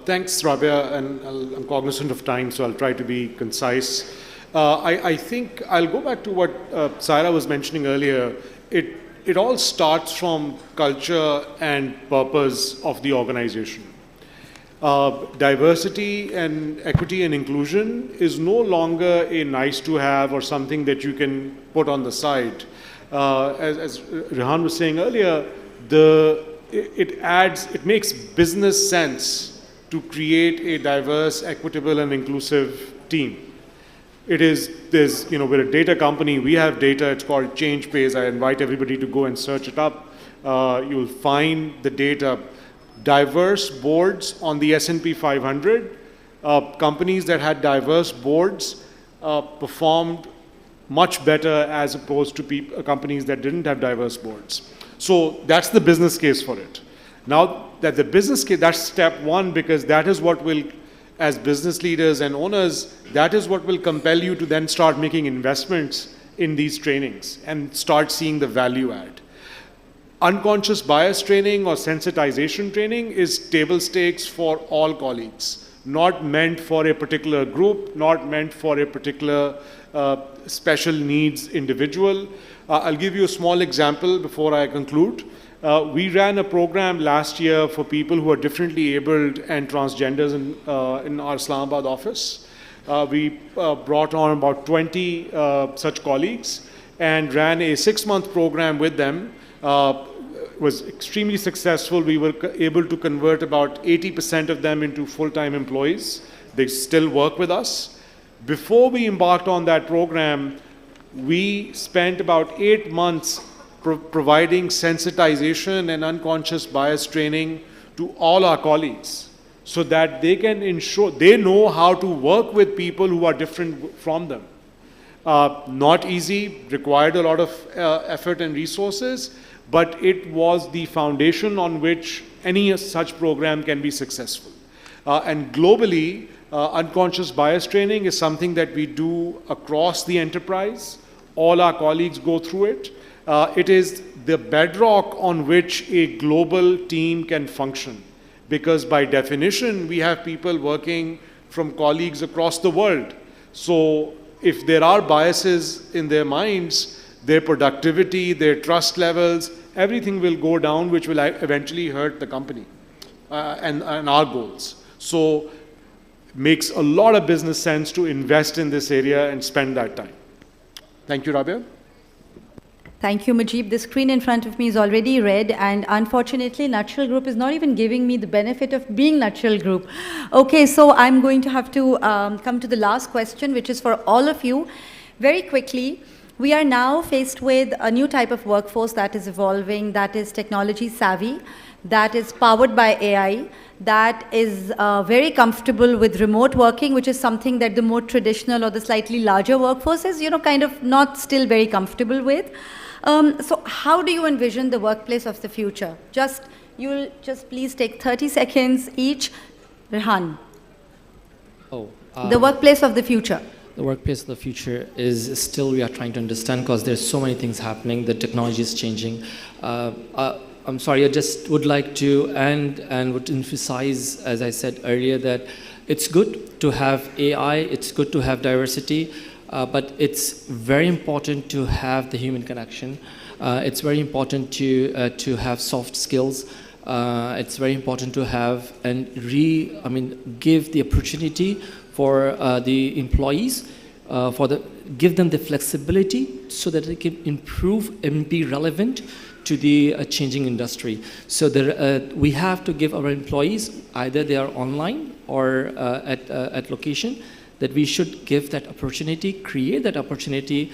Thanks, Rabia, and I'm cognizant of time, so I'll try to be concise. I think I'll go back to what Saira was mentioning earlier. It all starts from culture and purpose of the organization. Diversity and equity and inclusion is no longer a nice to have or something that you can put on the side. As Rehan was saying earlier, the it makes business sense to create a diverse, equitable, and inclusive team. We're a data company, we have data, it's called ChangePace. I invite everybody to go and search it up. You'll find the data, diverse boards on the S&P 500. Companies that had diverse boards performed much better as opposed to companies that didn't have diverse boards. So that's the business case for it. Now that the business case, that's step one, because that is what will, as business leaders and owners, that is what will compel you to then start making investments in these trainings and start seeing the value add. Unconscious bias training or sensitization training is table stakes for all colleagues, not meant for a particular group, not meant for a particular special needs individual. I'll give you a small example before I conclude. We ran a program last year for people who are differently abled and transgenders in our Islamabad office. We brought on about 20 such colleagues and ran a 6-month program with them. It was extremely successful. We were able to convert about 80% of them into full-time employees. They still work with us. Before we embarked on that program, we spent about 8 months providing sensitization and unconscious bias training to all our colleagues so that they can ensure they know how to work with people who are different from them. Not easy, required a lot of effort and resources, but it was the foundation on which any such program can be successful. And globally, unconscious bias training is something that we do across the enterprise. All our colleagues go through it. It is the bedrock on which a global team can function, because by definition, we have people working from colleagues across the world. So if there are biases in their minds, their productivity, their trust levels, everything will go down, which will eventually hurt the company and our goals. So it makes a lot of business sense to invest in this area and spend that time. Thank you, Rabia. Thank you, Mujib. The screen in front of me is already red, and unfortunately, Nutshell Group is not even giving me the benefit of being Nutshell Group. Okay, so I'm going to have to come to the last question, which is for all of you. Very quickly, we are now faced with a new type of workforce that is evolving, that is technology savvy, that is powered by AI, that is very comfortable with remote working, which is something that the more traditional or the slightly larger workforce is, kind of not still very comfortable with. So how do you envision the workplace of the future? You'll just please take 30 seconds each. Rehan. The workplace of the future. The workplace of the future is still we are trying to understand, because there's so many things happening. The technology is changing. I'm sorry, I just would like to end and would emphasize, as I said earlier, that it's good to have AI, it's good to have diversity, but it's very important to have the human connection. It's very important to have soft skills. It's very important to have and give the opportunity for the employees, give them the flexibility so that they can improve and be relevant to the changing industry. So we have to give our employees, either they are online or at location, that we should give that opportunity, create that opportunity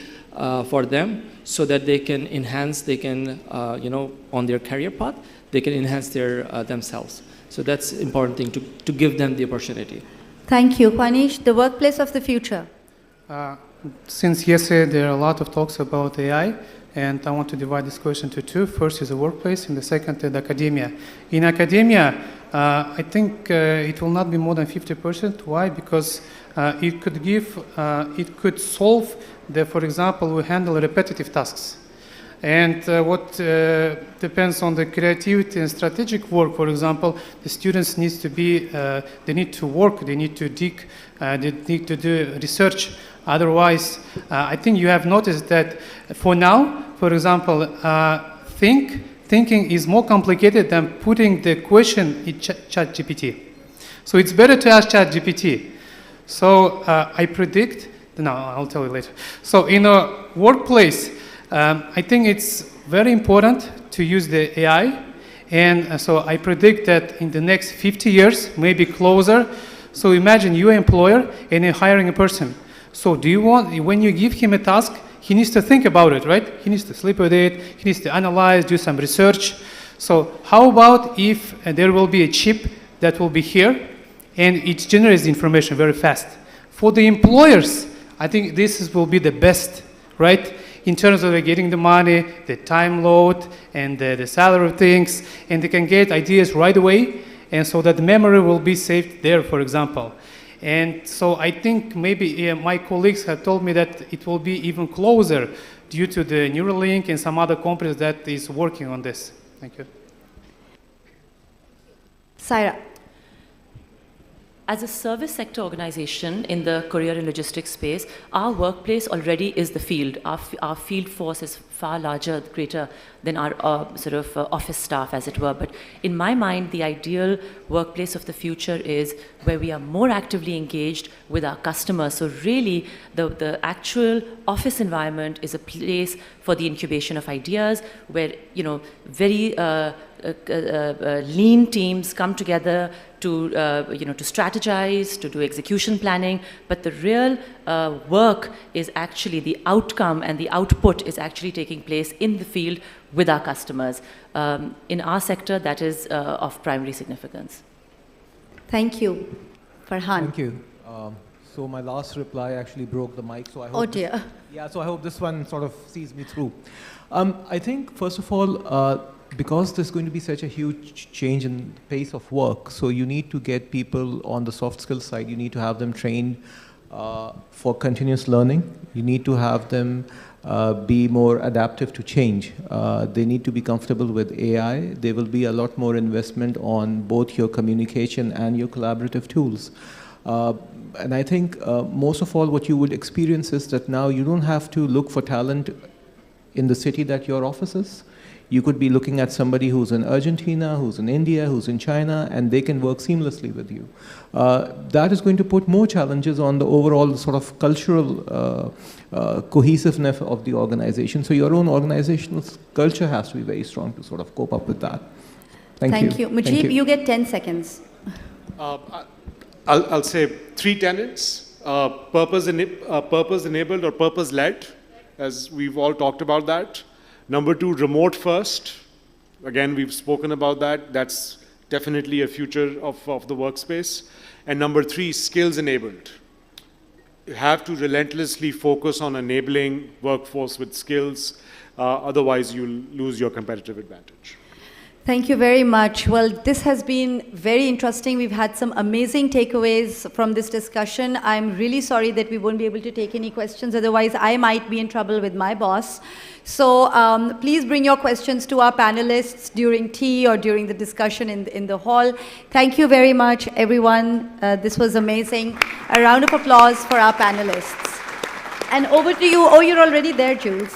for them so that they can enhance, on their career path, they can enhance themselves. So that's important thing, to give them the opportunity. Thank you. Kwanish, the workplace of the future. Since yesterday there are a lot of talks about AI, and I want to divide this question to two. First is the workplace, and the second is academia. In academia, I think it will not be more than 50%. Why? Because it could solve for example, we handle repetitive tasks. And what depends on the creativity and strategic work, for example, the students need to they need to work, they need to dig, they need to do research. Otherwise, I think you have noticed that for now, for example, thinking is more complicated than putting the question in ChatGPT. So it's better to ask ChatGPT. So I predict, no, I'll tell you later. So in a workplace, I think it's very important to use the AI, And so I predict that in the next 50 years, maybe closer. So imagine you're an employer and you're hiring a person. So do you want, when you give him a task, he needs to think about it, right? He needs to sleep with it, he needs to analyze, do some research. So how about if there will be a chip that will be here and it generates the information very fast? For the employers, I think this will be the best, right? In terms of getting the money, the time load, and the salary things, and they can get ideas right away, and so that the memory will be saved there, for example. And so I think maybe my colleagues have told me that it will be even closer due to the Neuralink and some other companies that is working on this. Thank you. Saira. As a service sector organization in the courier and logistics space, our workplace already is the field. Our field force is far larger, greater than our office staff, as it were. But in my mind, the ideal workplace of the future is where we are more actively engaged with our customers. So really, the actual office environment is a place for the incubation of ideas, where very lean teams come together to strategize, to do execution planning, but the real work is actually the outcome, and the output is actually taking place in the field with our customers. In our sector, that is of primary significance. Thank you. Farhan. Thank you. So my last reply actually broke the mic, so I hope... Oh dear. So I hope this one sort of sees me through. I think, first of all, because there's going to be such a huge change in the pace of work, so you need to get people on the soft skill side. You need to have them trained for continuous learning. You need to have them be more adaptive to change. They need to be comfortable with AI. There will be a lot more investment on both your communication and your collaborative tools. And I think most of all what you would experience is that now you don't have to look for talent in the city that your office is. You could be looking at somebody who's in Argentina, who's in India, who's in China, and they can work seamlessly with you. That is going to put more challenges on the overall sort of cultural cohesiveness of the organization. So your own organizational culture has to be very strong to sort of cope up with that. Thank you. Mujib, you get 10 seconds. I'll say 3 tenets: purpose-enabled or purpose-led, as we've all talked about that. Number 2, remote first. Again, we've spoken about that. That's definitely a future of the workspace. And number 3, skills enabled. You have to relentlessly focus on enabling workforce with skills. Otherwise, you'll lose your competitive advantage. Thank you very much. Well, this has been very interesting. We've had some amazing takeaways from this discussion. I'm really sorry that we won't be able to take any questions. Otherwise, I might be in trouble with my boss. So please bring your questions to our panelists during tea or during the discussion in the hall. Thank you very much, everyone. This was amazing. A round of applause for our panelists. And over to you. Oh, you're already there, Jules.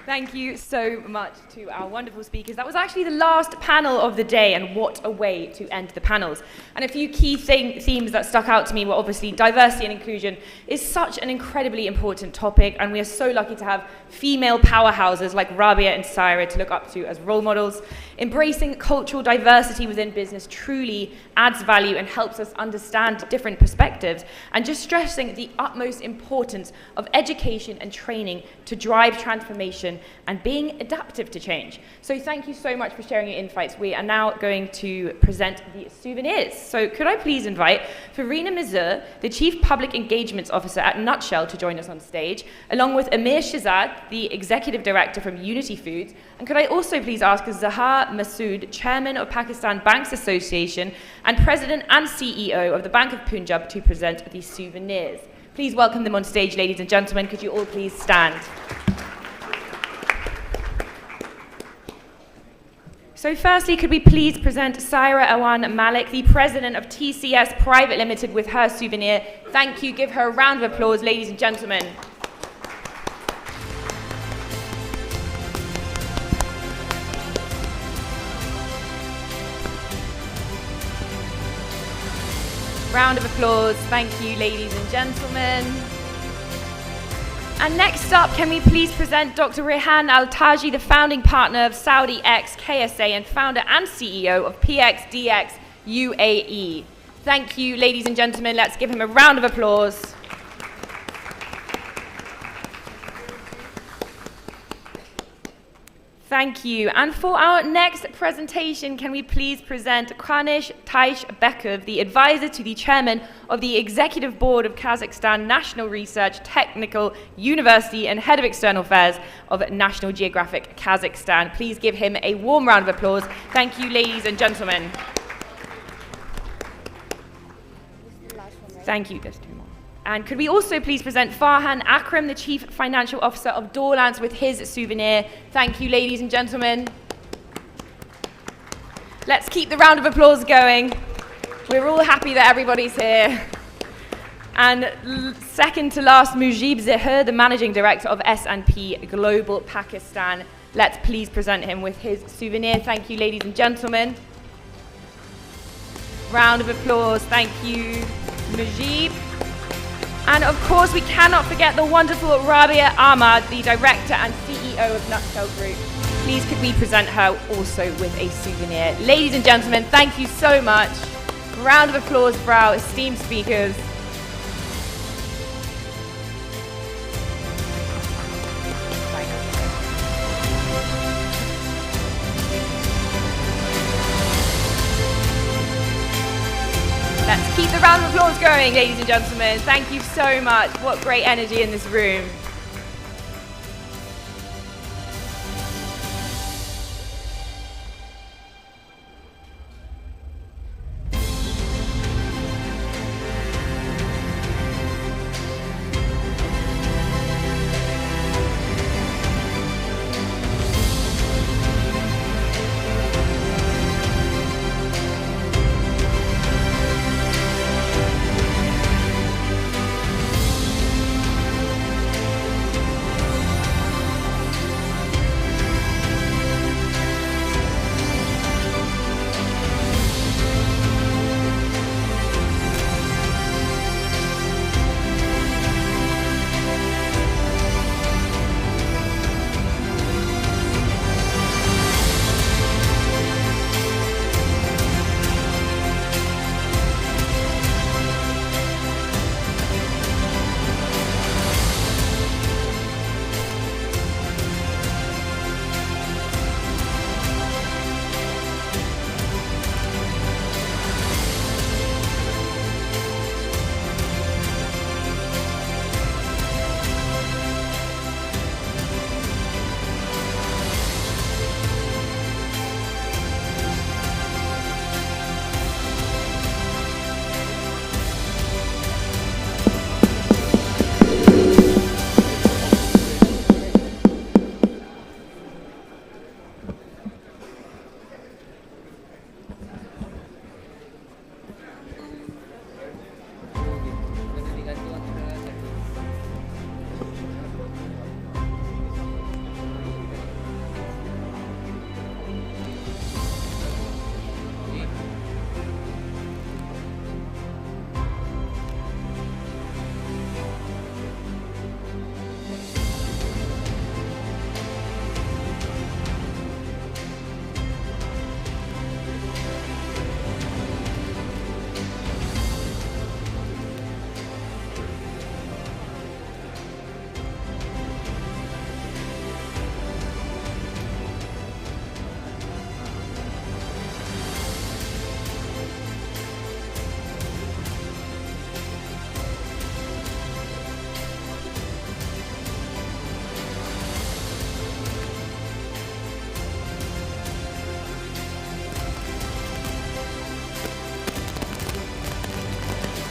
Thank you so much to our wonderful speakers. That was actually the last panel of the day, and what a way to end the panels. And a few key themes that stuck out to me were obviously diversity and inclusion is such an incredibly important topic, and we are so lucky to have female powerhouses like Rabia and Saira to look up to as role models. Embracing cultural diversity within business truly adds value and helps us understand different perspectives, and just stressing the utmost importance of education and training to drive transformation and being adaptive to change. So thank you so much for sharing your insights. We are now going to present the souvenirs. So could I please invite Farina Mazur, the Chief Public Engagements Officer at Nutshell, to join us on stage, along with Amir Shahzad, the Executive Director from Unity Foods. And could I also please ask Zahar Masood, Chairman of Pakistan Banks Association and President and CEO of the Bank of Punjab, to present the souvenirs. Please welcome them on stage, ladies and gentlemen. Could you all please stand? So firstly, could we please present Saira Awan Malik, the President of TCS Private Limited, with her souvenir. Thank you. Give her a round of applause, ladies and gentlemen. Round of applause. Thank you, ladies and gentlemen. And next up, can we please present Dr. Rehan Al-Taji, the founding partner of Saudi X KSA and founder and CEO of PXDX UAE. Thank you, ladies and gentlemen. Let's give him a round of applause. Thank you. And for our next presentation, can we please present Kanish Taishbekov, the advisor to the chairman of the Executive Board of Kazakhstan National Research Technical University and head of external affairs of National Geographic Kazakhstan. Please give him a warm round of applause. Thank you, ladies and gentlemen. Thank you. There's two more. And could we also please present Farhan Akram, the Chief Financial Officer of Dorlance, with his souvenir. Thank you, ladies and gentlemen. Let's keep the round of applause going. We're all happy that everybody's here. And second to last, Mujib Zahir, the Managing Director of S&P Global Pakistan. Let's please present him with his souvenir. Thank you, ladies and gentlemen. Round of applause. Thank you, Mujib. And of course, we cannot forget the wonderful Rabia Ahmad, the Director and CEO of Nutshell Group. Please could we present her also with a souvenir. Ladies and gentlemen, thank you so much. Round of applause for our esteemed speakers. Let's keep the round of applause going, ladies and gentlemen. Thank you so much. What great energy in this room.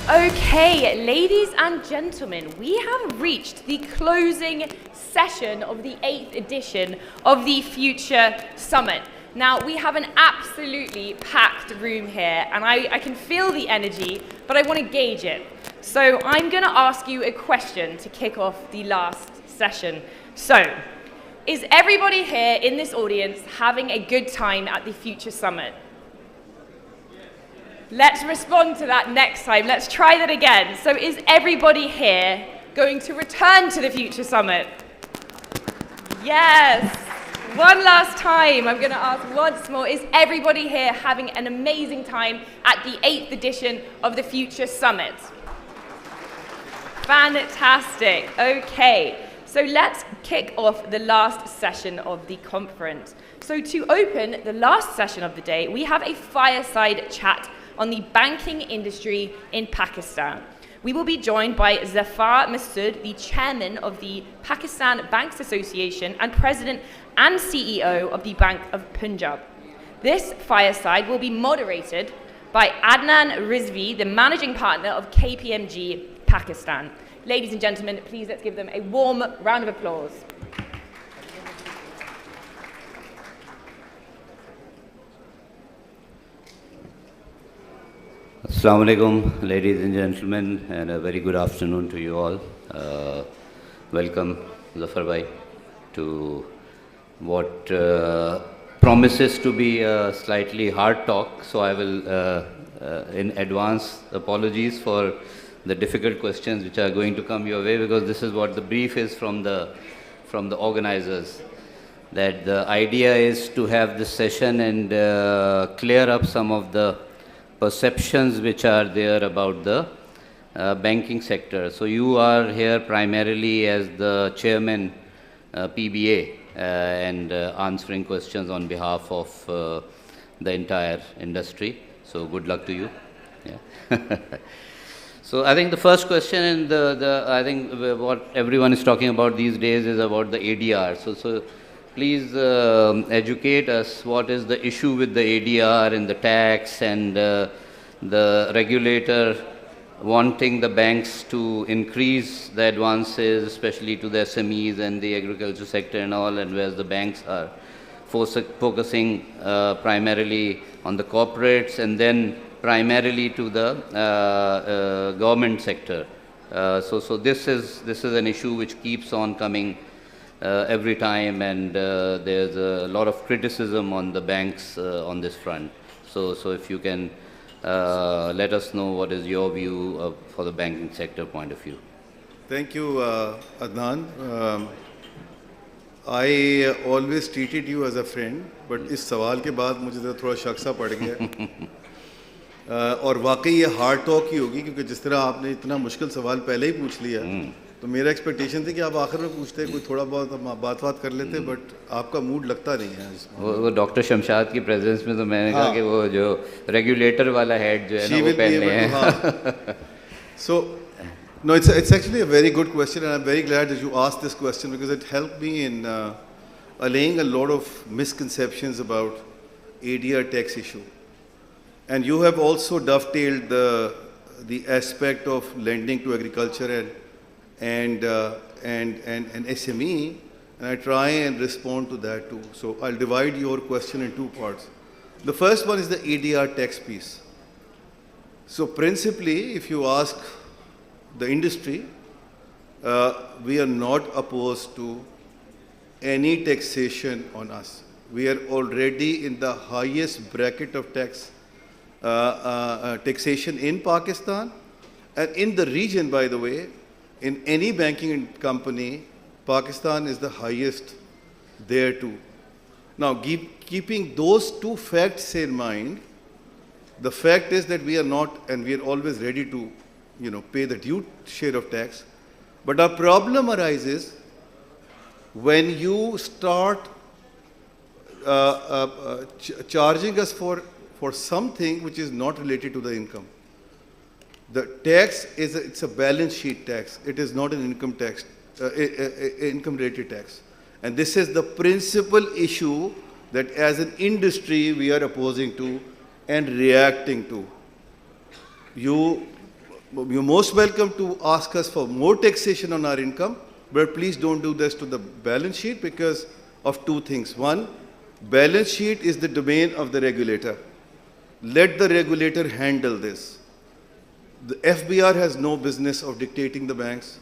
Okay, ladies and gentlemen, we have reached the closing session of the 8th edition of the Future Summit. Now, we have an absolutely packed room here, and I can feel the energy, but I want to gauge it. So I'm going to ask you a question to kick off the last session. So, is everybody here in this audience having a good time at the Future Summit? Let's respond to that next time. Let's try that again. So is everybody here going to return to the Future Summit? Yes. One last time, I'm going to ask once more, is everybody here having an amazing time at the 8th edition of the Future Summit? Fantastic. Okay, so let's kick off the last session of the conference. So to open the last session of the day, we have a fireside chat on the banking industry in Pakistan. We will be joined by Zafar Masood, the chairman of the Pakistan Banks Association and president and CEO of the Bank of Punjab. This fireside will be moderated by Adnan Rizvi, the managing partner of KPMG Pakistan. Ladies and gentlemen, please let's give them a warm round of applause. Assalamu alaikum, ladies and gentlemen, and a very good afternoon to you all. Welcome, Zafar bhai, to what promises to be a slightly hard talk. So I will, in advance, apologies for the difficult questions which are going to come your way, because this is what the brief is from the organizers. That the idea is to have this session and clear up some of the perceptions which are there about the banking sector. So you are here primarily as the chairman, PBA, and answering questions on behalf of the entire industry. So good luck to you. Yeah. So I think the first question, and I think what everyone is talking about these days is about the ADR. So please educate us what is the issue with the ADR and the tax and the regulator wanting the banks to increase the advances, especially to the SMEs and the agriculture sector and all, and whereas the banks are focusing primarily on the corporates and then primarily to the government sector. So this is an issue which keeps on coming every time, and there's a lot of criticism on the banks on this front. So if you can let us know what is your view for the banking sector point of view. Thank you, Adnan. I always treated you as a friend, but इस सवाल के बाद मुझे तो थोड़ा शक सा पड़ गया और वाकई ये हार्ड टॉक ही होगी, क्योंकि जिस तरह आपने इतना मुश्किल सवाल पहले ही पूछ लिया, तो मेरा एक्सपेक्टेशन थी कि आप आखिर में पूछते कोई थोड़ा बहुत बात कर लेते, बट आपका मूड लगता नहीं है वो डॉक्टर शमशाद की प्रेजेंस में तो मैंने कहा कि वो जो रेगुलेटर वाला हेड जो है ना वो पहनने हैं. So no, it's actually a very good question, and I'm very glad that you asked this question, because it helped me in allaying a lot of misconceptions about ADR tax issue. And you have also dovetailed the aspect of lending to agriculture and SME, and I try and respond to that too. So I'll divide your question in two parts. The first one is the ADR tax piece. So principally, if you ask the industry, we are not opposed to any taxation on us. We are already in the highest bracket of taxation in Pakistan and in the region, by the way. In any banking company, Pakistan is the highest there too. Now, keeping those two facts in mind, the fact is that we are not, and we are always ready to, pay the due share of tax. But our problem arises when you start charging us for something which is not related to the income. The tax it's a balance sheet tax. It is not an income tax, income-related tax. And this is the principal issue that as an industry we are opposing to and reacting to. You're most welcome to ask us for more taxation on our income, but please don't do this to the balance sheet because of two things. One, balance sheet is the domain of the regulator. Let the regulator handle this. The FBR has no business of dictating the banks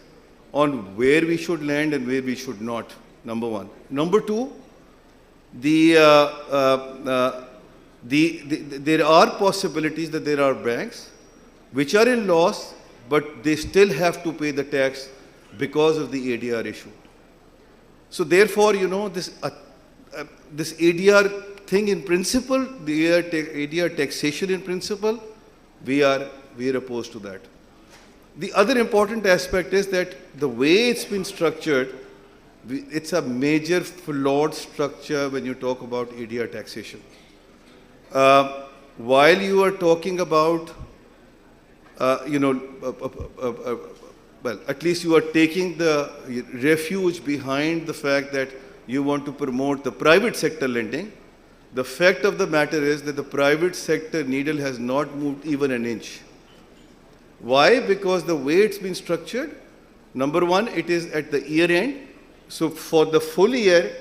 on where we should lend and where we should not, number one. Number two, there are possibilities that there are banks which are in loss, but they still have to pay the tax because of the ADR issue. So therefore, this ADR thing in principle, the ADR taxation in principle, we are opposed to that. The other important aspect is that the way it's been structured, it's a major flawed structure when you talk about ADR taxation. While you are talking about, well, at least you are taking the refuge behind the fact that you want to promote the private sector lending. The fact of the matter is that the private sector needle has not moved even an inch. Why? Because the way it's been structured, number one, it is at the year end. So for the full year,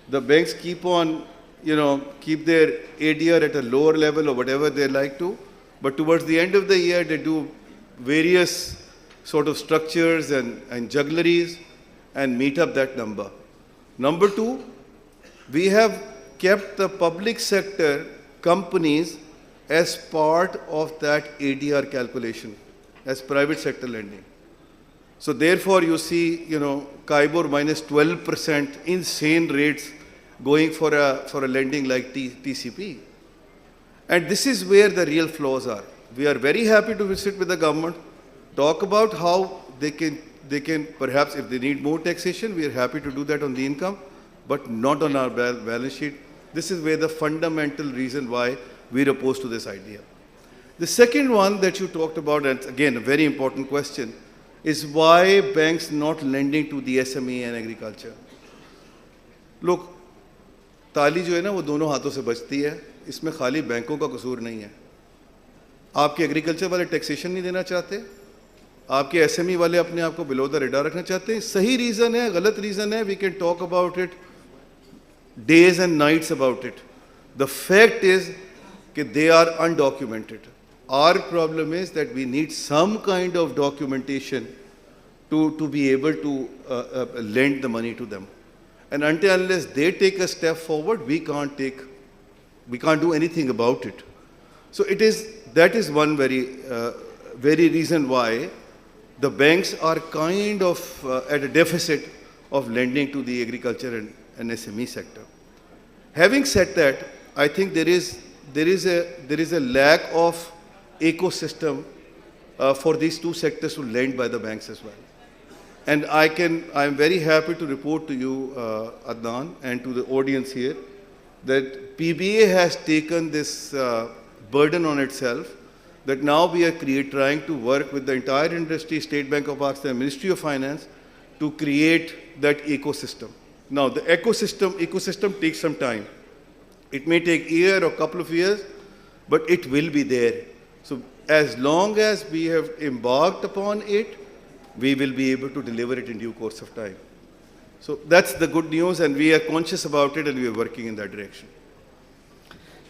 the banks keep on, keep their ADR at a lower level or whatever they like to. But towards the end of the year, they do various sort of structures and juggleries and meet up that number. Number two, we have kept the public sector companies as part of that ADR calculation, as private sector lending. So therefore, you see, KIBOR minus 12%, insane rates going for a lending like TCP. And this is where the real flaws are. We are very happy to sit with the government, talk about how they can perhaps, if they need more taxation, we are happy to do that on the income, but not on our balance sheet. This is where the fundamental reason why we're opposed to this idea. The second one that you talked about, and again, a very important question, is why banks not lending to the SME and agriculture? Look, ताली जो है ना वो दोनों हाथों से बजती है, इसमें खाली बैंकों का कसूर नहीं है. आपके एग्रीकल्चर वाले टैक्सेशन नहीं देना चाहते, आपके एसएमई वाले अपने आप को बिलो द रेडार रखना चाहते हैं. सही रीज़न है, गलत रीज़न है, we can talk about it days and nights about it. The fact is that they are undocumented. Our problem is that we need some kind of documentation to be able to lend the money to them. And until unless they take a step forward, we can't do anything about it. So that is one very reason why the banks are kind of at a deficit of lending to the agriculture and SME sector. Having said that, I think there is a lack of ecosystem for these two sectors to lend by the banks as well. And I'm very happy to report to you, Adnan, and to the audience here, that PBA has taken this burden on itself, that now we are trying to work with the entire industry, State Bank of Pakistan, Ministry of Finance, to create that ecosystem. Now, the ecosystem takes some time. It may take a year or a couple of years, but it will be there. So as long as we have embarked upon it, we will be able to deliver it in due course of time. So that's the good news, and we are conscious about it, and we are working in that direction.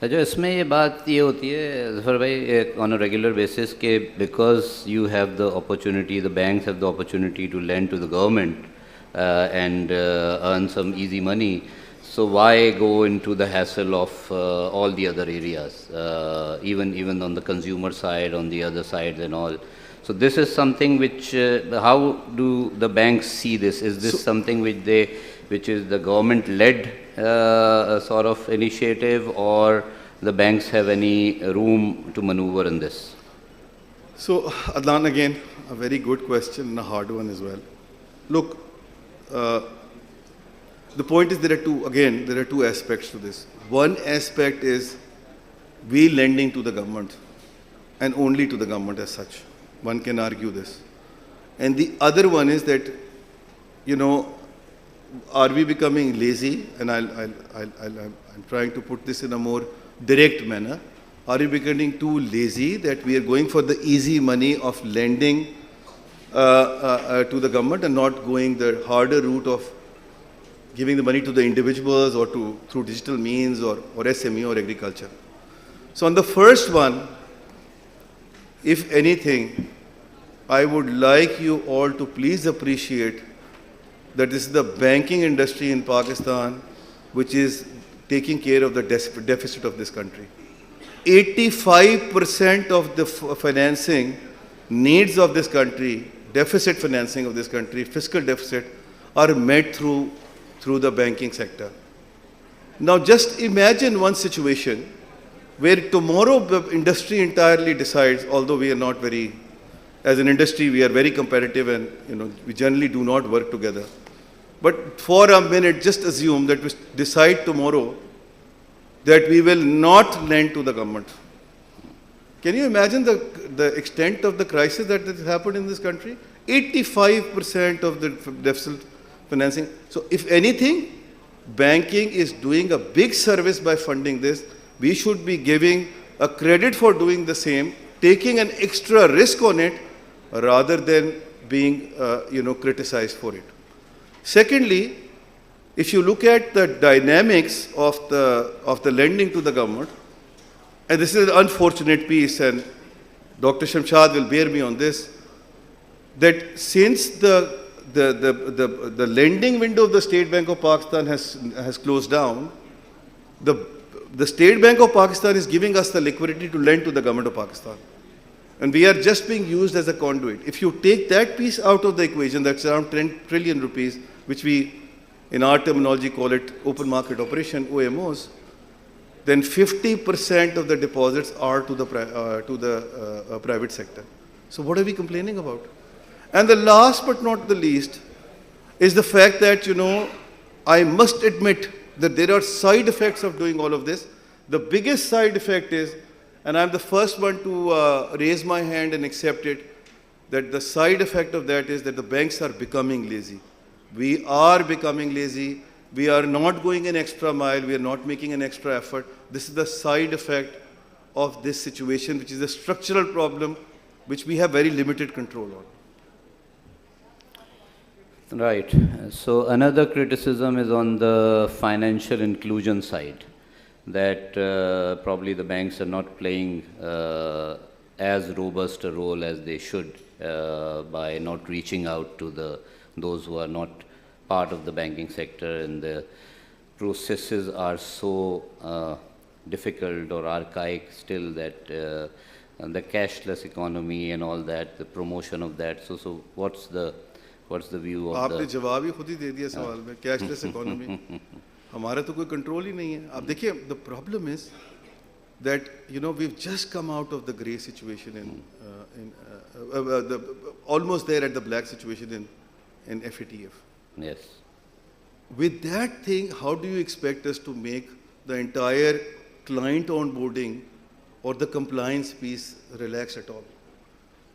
जो इसमें ये बात ये होती है जफर भाई on a regular basis कि because you have the opportunity, the banks have the opportunity to lend to the government and earn some easy money, so why go into the hassle of all the other areas, even on the consumer side, on the other sides and all. So this is something which, how do the banks see this? Is this something which is the government-led sort of initiative, or the banks have any room to maneuver in this? So, Adnan, again, a very good question and a hard one as well. Look, the point is there are two aspects to this. One aspect is we lending to the government, and only to the government as such. One can argue this. And the other one is that, are we becoming lazy? And I'm trying to put this in a more direct manner. Are we becoming too lazy that we are going for the easy money of lending to the government and not going the harder route of giving the money to the individuals or through digital means or SME or agriculture? So on the first one, if anything, I would like you all to please appreciate that this is the banking industry in Pakistan which is taking care of the deficit of this country. 85% of the financing needs of this country deficit financing of this country, fiscal deficit, are met through the banking sector. Now just imagine one situation where tomorrow the industry entirely decides, although we are not very, as an industry, we are very competitive and we generally do not work together. But for a minute, just assume that we decide tomorrow that we will not lend to the government. Can you imagine the extent of the crisis that has happened in this country? 85% of the deficit financing. So if anything, banking is doing a big service by funding this. We should be giving a credit for doing the same, taking an extra risk on it, rather than being criticized for it. Secondly, if you look at the dynamics of the lending to the government, and this is an unfortunate piece, and Dr. Shamshad will bear me on this, that since the lending window of the State Bank of Pakistan has closed down, the State Bank of Pakistan is giving us the liquidity to lend to the government of Pakistan. And we are just being used as a conduit. If you take that piece out of the equation, that's around 10 trillion rupees, which we, in our terminology, call it open market operation, OMOs, then 50% of the deposits are to the private sector. So what are we complaining about? And the last but not the least is the fact that, I must admit that there are side effects of doing all of this. The biggest side effect is, and I'm the first one to raise my hand and accept it, that the side effect of that is that the banks are becoming lazy. We are becoming lazy. We are not going an extra mile. We are not making an extra effort. This is the side effect of this situation, which is a structural problem which we have very limited control on. Right. So another criticism is on the financial inclusion side, that probably the banks are not playing as robust a role as they should by not reaching out to those who are not part of the banking sector, and the processes are so difficult or archaic still that the cashless economy and all that, the promotion of that. So what's the view of आपने जवाब ही खुद ही दे दिया सवाल में, cashless economy हमारा तो कोई control ही नहीं है. आप देखिए, the problem is that we've just come out of the grey situation almost there at the black situation in FATF. Yes. With that thing, how do you expect us to make the entire client onboarding or the compliance piece relax at all?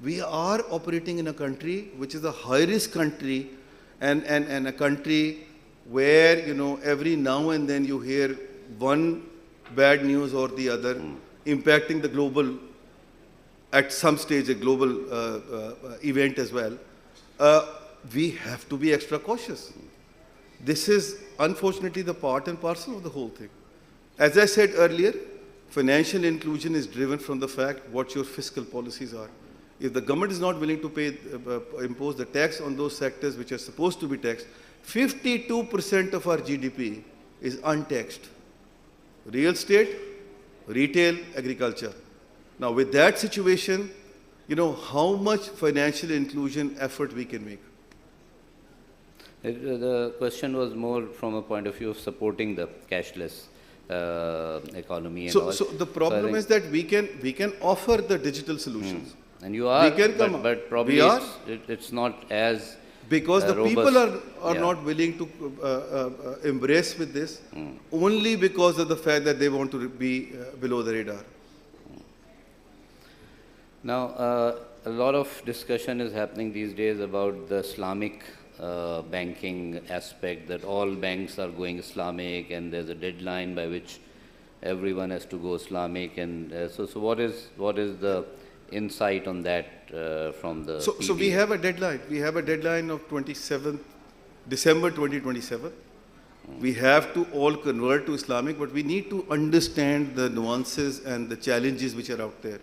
We are operating in a country which is a high-risk country, and a country where every now and then you hear one bad news or the other impacting the global, at some stage a global event as well. We have to be extra cautious. This is unfortunately the part and parcel of the whole thing. As I said earlier, financial inclusion is driven from the fact what your fiscal policies are. If the government is not willing to impose the tax on those sectors which are supposed to be taxed, 52% of our GDP is untaxed. Real estate, retail, agriculture. Now with that situation, how much financial inclusion effort we can make? The question was more from a point of view of supporting the cashless economy and all. So the problem is that we can offer the digital solutions. And you are, but probably it's not as because the robust. People are not willing to embrace with this, only because of the fact that they want to be below the radar. Now, a lot of discussion is happening these days about the Islamic banking aspect, that all banks are going Islamic, and there's a deadline by which everyone has to go Islamic. And so what is the insight on that from the So we have a deadline. We have a deadline of 27th December 2027. We have to all convert to Islamic, but we need to understand the nuances and the challenges which are out there.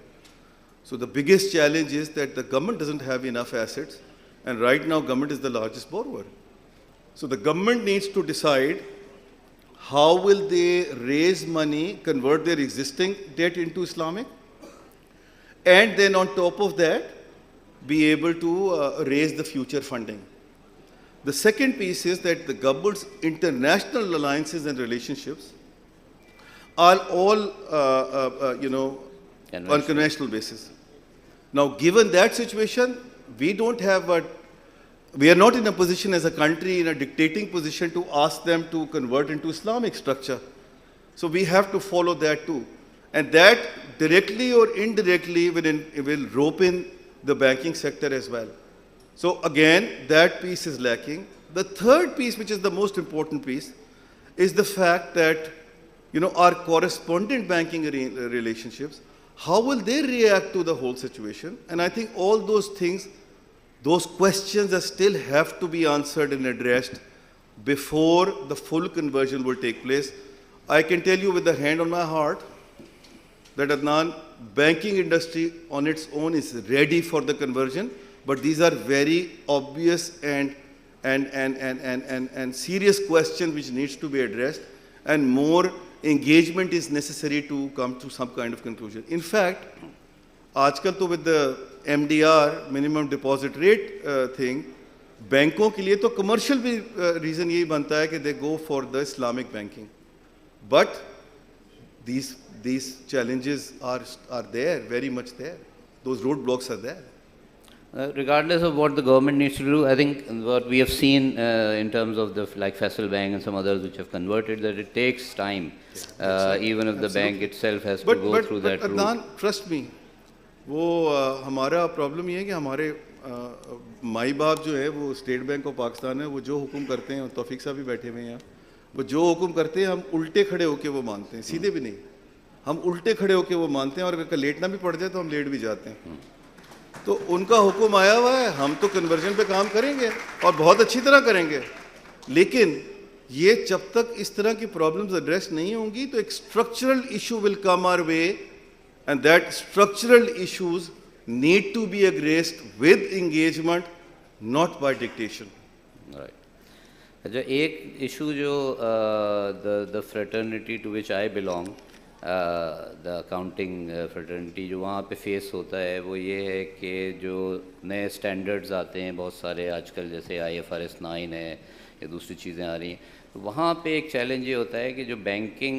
So the biggest challenge is that the government doesn't have enough assets, and right now government is the largest borrower. So the government needs to decide how will they raise money, convert their existing debt into Islamic, and then on top of that, be able to raise the future funding. The second piece is that the government's international alliances and relationships are all, on conventional basis. Now, given that situation, we are not in a position as a country, in a dictating position to ask them to convert into Islamic structure. So we have to follow that too. And that directly or indirectly will rope in the banking sector as well. So again, that piece is lacking. The third piece, which is the most important piece, is the fact that our correspondent banking relationships, how will they react to the whole situation? And I think all those things, those questions that still have to be answered and addressed before the full conversion will take place. I can tell you with the hand on my heart that Adnan, banking industry on its own is ready for the conversion, but these are very obvious and serious questions which needs to be addressed, and more engagement is necessary to come to some kind of conclusion. In fact, आजकल तो with the MDR, minimum deposit rate thing, बैंकों के लिए तो commercial भी reason यही बनता है कि they go for the Islamic banking. But these challenges are there, very much there. Those roadblocks are there. Regardless of what the government needs to do, I think what we have seen in terms of like Faysal Bank and some others which have converted, that it takes time, even if the bank itself has to go through that route. Adnan, trust me, वो हमारा problem ये है कि हमारे माई बाप जो है वो स्टेट बैंक ऑफ पाकिस्तान है, वो जो हुक्म करते हैं, तौफीक साहब भी बैठे हुए हैं यहाँ, वो जो हुक्म करते हैं हम उल्टे खड़े होके वो मानते हैं, सीधे भी नहीं, हम उल्टे खड़े होके वो मानते हैं, और अगर लेटना भी पड़ जाए तो हम लेट भी जाते हैं. तो उनका हुक्म आया हुआ है, हम तो कन्वर्जन पे काम करेंगे और बहुत अच्छी तरह करेंगे, लेकिन ये जब तक इस तरह की प्रॉब्लम्स एड्रेस नहीं होंगी तो एक structural issue will come our way, and that structural issues need to be addressed with engagement, not by dictation. Right. अच्छा, एक issue जो the fraternity to which I belong, the accounting fraternity, जो वहाँ पे face होता है वो ये है कि जो नए standards आते हैं बहुत सारे आजकल, जैसे IFRS 9 है या दूसरी चीज़ें आ रही हैं, तो वहाँ पे एक challenge ये होता है कि जो banking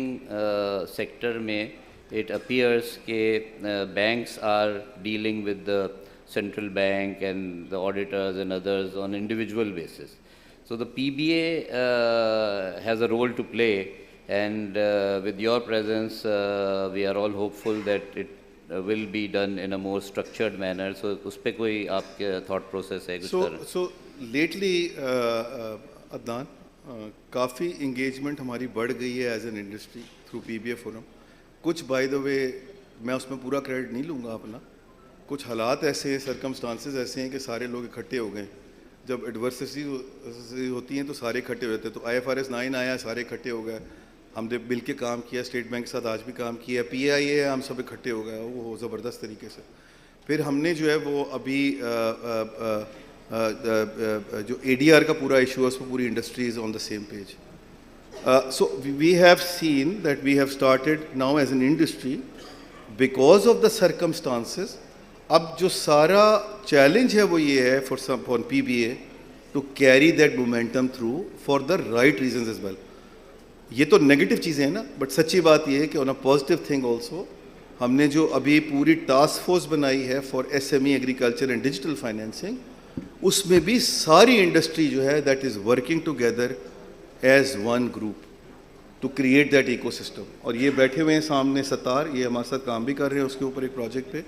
sector में it appears that banks are dealing with the central bank and the auditors and others on individual basis. So the PBA has a role to play, and with your presence, we are all hopeful that it will be done in a more structured manner. So उस पे कोई आपके thought process है कुछ तरह? So lately, Adnan, काफ़ी engagement हमारी बढ़ गई है as an industry through PBA forum. कुछ बाय द वे मैं उसमें पूरा क्रेडिट नहीं लूँगा अपना, कुछ हालात ऐसे हैं, सर्कमस्टांसेस ऐसे हैं कि सारे लोग इकट्ठे हो गए. जब एडवर्सिटी होती हैं तो सारे इकट्ठे हो जाते हैं. तो IFRS 9 आया, सारे इकट्ठे हो गए, हमने मिल के काम किया, स्टेट बैंक के साथ आज भी काम किया, PIA है, हम सब इकट्ठे हो गए, वो ज़बरदस्त तरीके से. फिर हमने जो है वो अभी जो ADR का पूरा इशू है उसमें पूरी industry is on the same page. So we have seen that we have started now as an industry, because of the circumstances, अब जो सारा challenge है वो ये है for PBA to carry that momentum through for the right reasons as well. ये तो negative चीज़ें हैं ना, but सच्ची बात ये है कि on a positive thing also, हमने जो अभी पूरी task force बनाई है for SME agriculture and digital financing, उसमें भी सारी industry जो है that is working together as one group to create that ecosystem. और ये बैठे हुए हैं सामने सतार, ये हमारे साथ काम भी कर रहे हैं उसके ऊपर एक प्रोजेक्ट पे.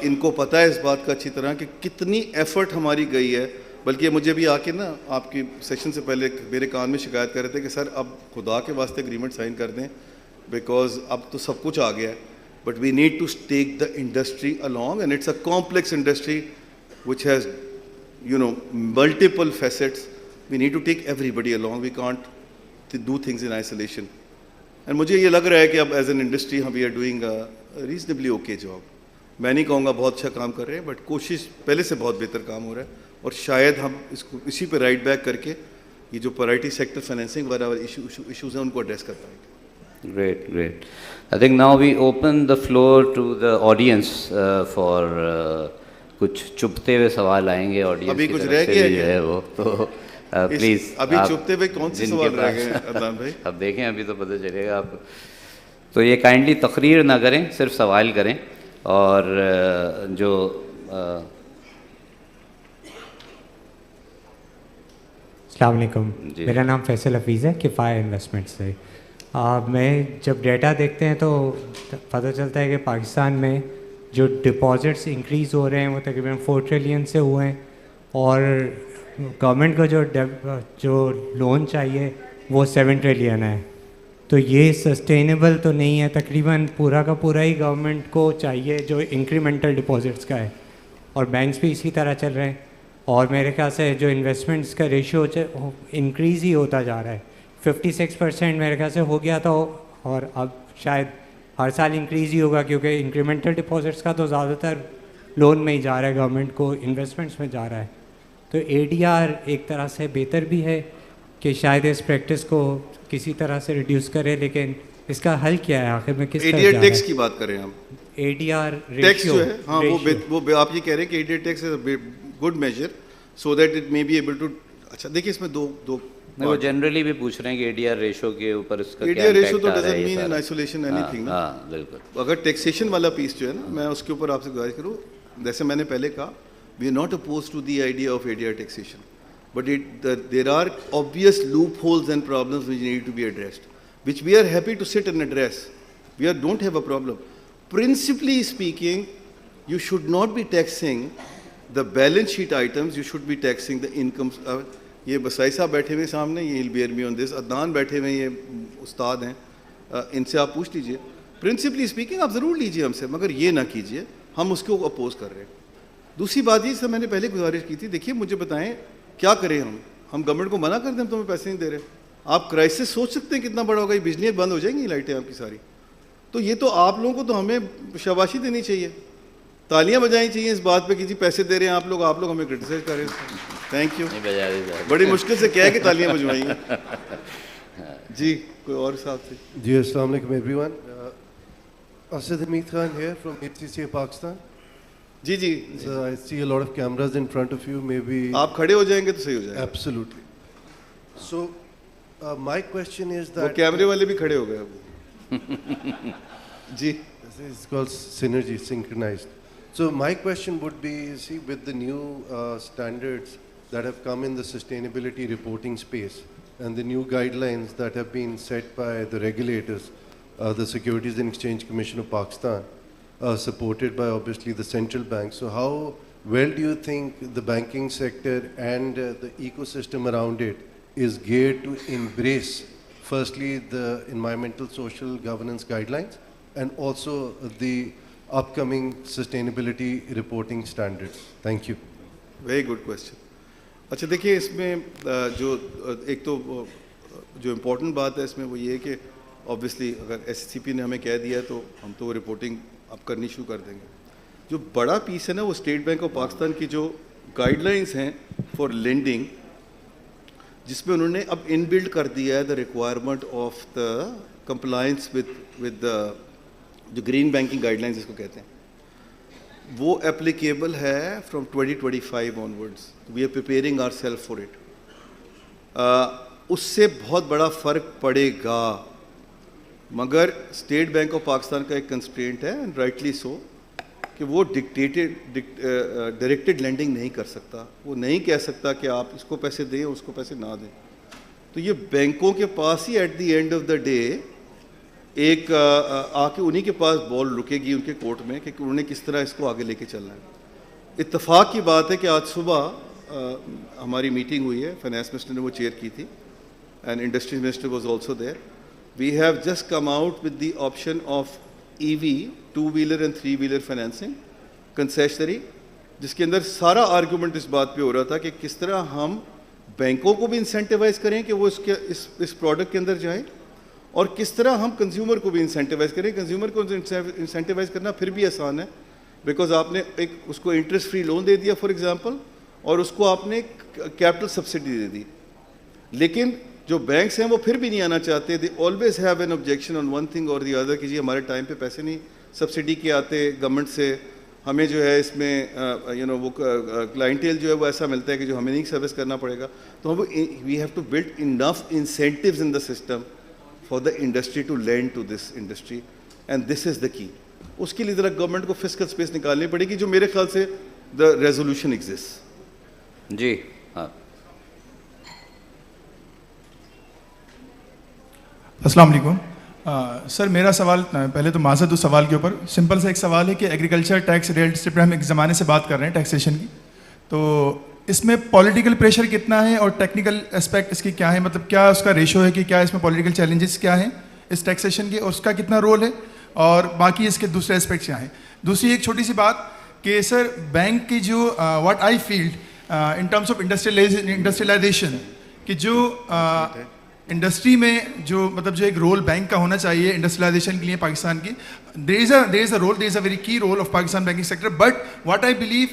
इनको पता है इस बात का अच्छी तरह कि कितनी एफर्ट हमारी गई है. बल्कि मुझे भी आके ना आपकी सेशन से पहले मेरे कान में शिकायत कर रहे थे कि सर अब खुदा के वास्ते एग्रीमेंट साइन कर दें, बिकॉज अब तो सब कुछ आ गया है, but we need to take the industry along, and it's a complex industry which has multiple facets. We need to take everybody along. We can't do things in isolation. And मुझे ये लग रहा है कि अब as an industry we are doing a reasonably okay job. मैं नहीं कहूँगा बहुत अच्छा काम कर रहे हैं, but कोशिश पहले से बहुत बेहतर काम हो रहा है, और शायद हम इसको इसी पे राइट बैक करके ये जो प्रायोरिटी सेक्टर फाइनेंसिंग वाला इश्यूज हैं उनको एड्रेस कर पाएंगे. Great, great. I think now we open the floor to the audience for कुछ चुपते हुए सवाल आएंगे ऑडियंस की तरफ से भी जो है वो, तो प्लीज़ अभी चुपते हुए कौन से सवाल रह गए अदनान भाई? अब देखें, अभी तो पता चलेगा आप। तो ये काइंडली तकरीर ना करें, सिर्फ सवाल करें। और जो अस्सलाम वालेकुम, मेरा नाम फैसल हफीज़ है किफ़ाया इन्वेस्टमेंट से। मैं जब डेटा देखते हैं तो पता चलता है कि पाकिस्तान में जो डिपॉजिट्स इंक्रीज़ हो रहे हैं वो तकरीबन 4 ट्रिलियन से हुए हैं, और गवर्नमेंट को जो लोन चाहिए वो 7 ट्रिलियन है। तो ये सस्टेनेबल तो नहीं है। तकरीबन पूरा का पूरा ही गवर्नमेंट को चाहिए जो इंक्रीमेंटल डिपॉजिट्स का है, और बैंक्स भी इसी तरह चल रहे हैं। और मेरे ख्याल से जो इन्वेस्टमेंट्स का रेशियो इंक्रीज़ ही होता जा रहा है। 56% मेरे ख्याल से हो गया था, और अब शायद हर साल इंक्रीज़ ही होगा, क्योंकि इंक्रीमेंटल डिपॉजिट्स का तो ज़्यादातर लोन में ही जा रहा है, गवर्नमेंट को इन्वेस्टमेंट्स में जा रहा है। तो ADR एक तरह से बेहतर भी है कि शायद इस प्रैक्टिस को किसी तरह से रिड्यूस करे, लेकिन इसका हल क्या है आखिर में? किस ADR टैक्स की बात करें हम? ADR टैक्स जो है, हाँ, वो आप ये कह रहे हैं कि ADR tax is good measure so that it may be able to. अच्छा देखिए, इसमें दो नहीं, वो जनरली भी पूछ रहे हैं कि ADR रेशो के ऊपर इसका क्या ADR रेशो इम्पैक्ट तो आ रहा है? Doesn't mean in isolation anything. हाँ बिल्कुल। अगर टैक्सेशन वाला पीस जो है ना, मैं उसके ऊपर आपसे गुजारिश करूँ, जैसे मैंने पहले कहा, we are not oppose to the idea of ADR taxation, but there are obvious loopholes and problems which need to be addressed, which we are happy to sit and address. We don't have a problem. Principally speaking, you should not be taxing the balance sheet items, you should be taxing the incomes. ये बसाई साहब बैठे हुए सामने, ये he'll bear me on this, Adnan बैठे हुए, ये उस्ताद हैं, इनसे आप पूछ लीजिए। प्रिंसिपली स्पीकिंग आप ज़रूर लीजिए हमसे, मगर ये ना कीजिए, हम उसको अपोज कर रहे हैं। दूसरी बात ये सर, मैंने पहले गुजारिश की थी, देखिए मुझे बताएं क्या करें हम गवर्नमेंट को मना कर दें, हम तुम्हें पैसे नहीं दे रहे। आप क्राइसिस सोच सकते हैं कितना बड़ा होगा, ये बिजली बंद हो जाएंगी लाइटें आपकी सारी। तो ये तो आप लोगों को तो हमें शाबाशी देनी चाहिए, तालियां बजानी चाहिए इस बात पे कि जी पैसे दे रहे हैं आप लोग हमें क्रिटिसाइज कर रहे हैं। थैंक यू, बड़ी मुश्किल से क्या है कि तालियां बजवाएंगे। जी कोई और साहब थे? जी अस्सलाम वालेकुम everyone, Asad Hameed Khan here from HCCA Pakistan. जी जी, I see a lot of cameras in front of you, maybe आप खड़े हो जाएंगे तो सही हो जाएगा। Absolutely. So my question is that, वो कैमरे वाले भी खड़े हो गए अब। जी, this is called synergy, synchronized. So my question would be, see, with the new standards that have come in the sustainability reporting space and the new guidelines that have been set by the regulators, the Securities and Exchange Commission of Pakistan, supported by obviously the central bank. So how well do you think the banking sector and the ecosystem around it is geared to embrace, firstly, the environmental social governance guidelines and also the upcoming sustainability reporting standards? Thank you. Very good question. अच्छा देखिए, इसमें जो एक तो जो important बात है इसमें वो ये है कि ऑब्वियसली अगर SCP ने हमें कह दिया है तो हम तो रिपोर्टिंग अब करनी शुरू कर देंगे। जो बड़ा पीस है ना, वो स्टेट बैंक ऑफ पाकिस्तान की जो गाइडलाइंस हैं फॉर लेंडिंग, जिसमें उन्होंने अब इनबिल्ड कर दिया है the requirement of the compliance with the जो ग्रीन बैंकिंग गाइडलाइंस जिसको कहते हैं, वो एप्लीकेबल है from 2025 onwards. We are preparing ourself for it. उससे बहुत बड़ा फ़र्क पड़ेगा, मगर स्टेट बैंक ऑफ पाकिस्तान का एक कंस्ट्रेंट है, एंड राइटली सो, कि वो डायरेक्टेड लेंडिंग नहीं कर सकता। वो नहीं कह सकता कि आप इसको पैसे दें उसको पैसे ना दें। तो ये बैंकों के पास ही at the end of the day एक आके उन्हीं के पास बॉल रुकेगी उनके कोर्ट में कि उन्होंने किस तरह इसको आगे लेके चलना है। इत्तेफाक की बात है कि आज सुबह हमारी मीटिंग हुई है, फाइनेंस मिनिस्टर ने वो चेयर की थी, and industry minister was also there. We have just come out with the option of EV 2-wheeler and 3-wheeler financing concessionary, जिसके अंदर सारा आर्गूमेंट इस बात पे हो रहा था कि किस तरह हम बैंकों को भी इंसेंटिवाइज करें कि वो इस प्रोडक्ट के अंदर जाएं, और किस तरह हम कंज्यूमर को भी इंसेंटिवाइज करें। कंज्यूमर को इंसेंटिवाइज करना फिर भी आसान है, बिकॉज आपने एक उसको इंटरेस्ट फ्री लोन दे दिया फॉर एग्जांपल, और उसको आपने कैपिटल सब्सिडी दे दी। लेकिन जो बैंक्स हैं वो फिर भी नहीं आना चाहते। They always have an objection on one thing और दी अदर कि जी हमारे टाइम पे पैसे नहीं सब्सिडी के आते गवर्नमेंट से, हमें जो है इसमें वो क्लाइंटेल जो है वो ऐसा मिलता है कि जो हमें नहीं सर्विस करना पड़ेगा, तो हम we have to build enough incentives in the system for the industry to land to this industry, and this is the key. उसके लिए ज़रा गवर्नमेंट को फिस्कल स्पेस निकालनी पड़ेगी, जो मेरे ख्याल से द रेजोल्यूशन एग्जिस्ट। जी हाँ। अस्सलाम वालेकुम। सर मेरा सवाल, पहले तो माज़रत उस सवाल के ऊपर, सिंपल सा एक सवाल है कि एग्रीकल्चर टैक्स रियल एस्टेट पर हम एक ज़माने से बात कर रहे हैं टैक्सेशन की, तो इसमें पॉलिटिकल प्रेशर कितना है और टेक्निकल एस्पेक्ट इसकी क्या है, मतलब क्या उसका रेशो है कि क्या इसमें पॉलिटिकल चैलेंजेस क्या हैं इस टैक्सेशन के और उसका कितना रोल है, और बाकी इसके दूसरे एस्पेक्ट्स क्या हैं। दूसरी एक छोटी सी बात कि सर बैंक की जो what I field in terms of industrialization कि जो इंडस्ट्री में जो मतलब जो एक रोल बैंक का होना चाहिए इंडस्ट्रियलाइजेशन के लिए पाकिस्तान की, there is a role, there is a very key role of Pakistan banking sector, but what I believe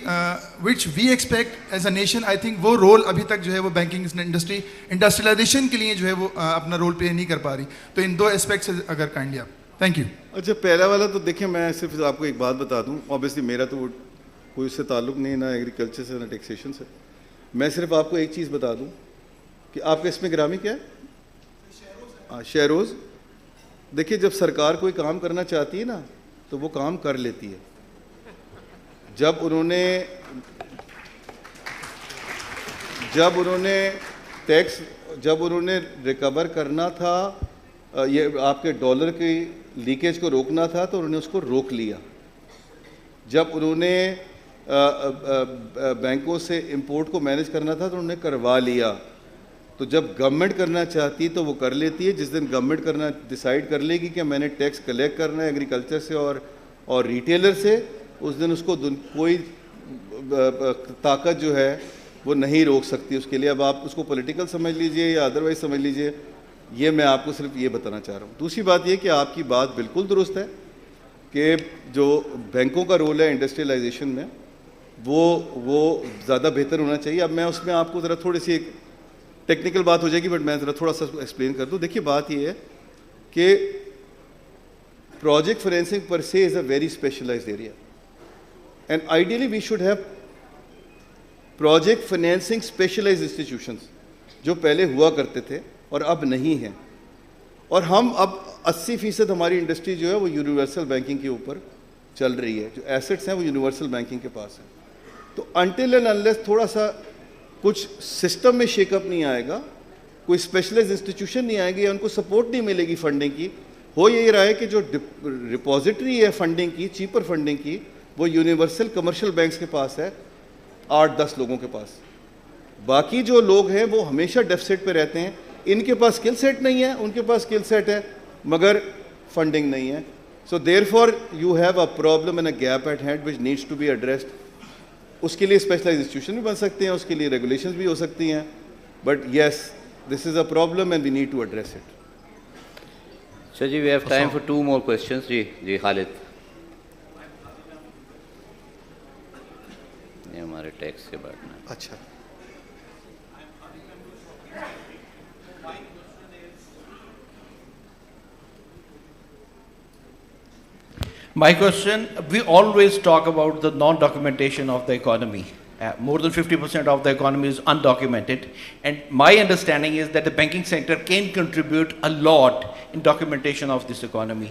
which we expect as a nation, I think वो रोल अभी तक जो है वो बैंकिंग इंडस्ट्री इंडस्ट्रियलाइजेशन के लिए जो है वो अपना रोल प्ले नहीं कर पा रही। तो इन दो एस्पेक्ट्स अगर काइंडली आप, थैंक यू। अच्छा, पहला वाला तो देखिए, मैं सिर्फ आपको एक बात बता दूं, ऑब्वियसली मेरा तो कोई उससे ताल्लुक नहीं, ना एग्रीकल्चर से ना टैक्सेशन से। मैं सिर्फ आपको एक चीज़ बता दूं कि आपका इसमें ग्रामी क्या है, शेयरोज। देखिए, जब सरकार कोई काम करना चाहती है ना तो वो काम कर लेती है। जब उन्होंने रिकवर करना था, ये आपके डॉलर की लीकेज को रोकना था, तो उन्होंने उसको रोक लिया। जब उन्होंने बैंकों से इंपोर्ट को मैनेज करना था तो उन्होंने करवा लिया। तो जब गवर्नमेंट करना चाहती तो वो कर लेती है। जिस दिन गवर्नमेंट करना डिसाइड कर लेगी कि मैंने टैक्स कलेक्ट करना है एग्रीकल्चर से और रिटेलर से, उस दिन उसको कोई ताकत जो है वो नहीं रोक सकती उसके लिए। अब आप उसको पॉलिटिकल समझ लीजिए या अदरवाइज समझ लीजिए, ये मैं आपको सिर्फ ये बताना चाह रहा हूँ। दूसरी बात ये कि आपकी बात बिल्कुल दुरुस्त है कि जो बैंकों का रोल है इंडस्ट्रियलाइजेशन में वो ज़्यादा बेहतर होना चाहिए। अब मैं उसमें आपको ज़रा थोड़ी सी एक टेक्निकल बात हो जाएगी, बट मैं ज़रा थोड़ा सा एक्सप्लेन कर दूँ। देखिए, बात ये है कि project financing per se is a very specialized area, and ideally we should have project financing specialized institutions, जो पहले हुआ करते थे और अब नहीं हैं। और हम अब 80% हमारी इंडस्ट्री जो है वो यूनिवर्सल बैंकिंग के ऊपर चल रही है। जो एसेट्स हैं वो यूनिवर्सल बैंकिंग के पास हैं। तो अनटिल एंड अनलेस थोड़ा सा कुछ सिस्टम में शेकअप नहीं आएगा, कोई स्पेशलाइज्ड इंस्टीट्यूशन नहीं आएगी या उनको सपोर्ट नहीं मिलेगी फंडिंग की, हो यही रहा है कि जो रिपोजिटरी है फंडिंग की, चीपर फंडिंग की, वो यूनिवर्सल कमर्शियल बैंक्स के पास है, 8-10 लोगों के पास। बाकी जो लोग हैं वो हमेशा डेफिसिट पे रहते हैं। इनके पास स्किल सेट नहीं है, उनके पास स्किल सेट है मगर फंडिंग नहीं है। So therefore you have a problem and a gap at hand which needs to be addressed. उसके लिए स्पेशलाइज्ड इंस्टीट्यूशन भी बन सकते हैं, उसके लिए रेगुलेशंस भी हो सकती हैं, but yes this is a problem and we need to address it. Sir जी, we have time for 2 more questions। जी खालिद, ये हमारे टैक्स के बाद में। अच्छा, My question, we always talk about the non-documentation of the economy. More than 50% of the economy is undocumented. And my understanding is that the banking sector can contribute a lot in documentation of this economy.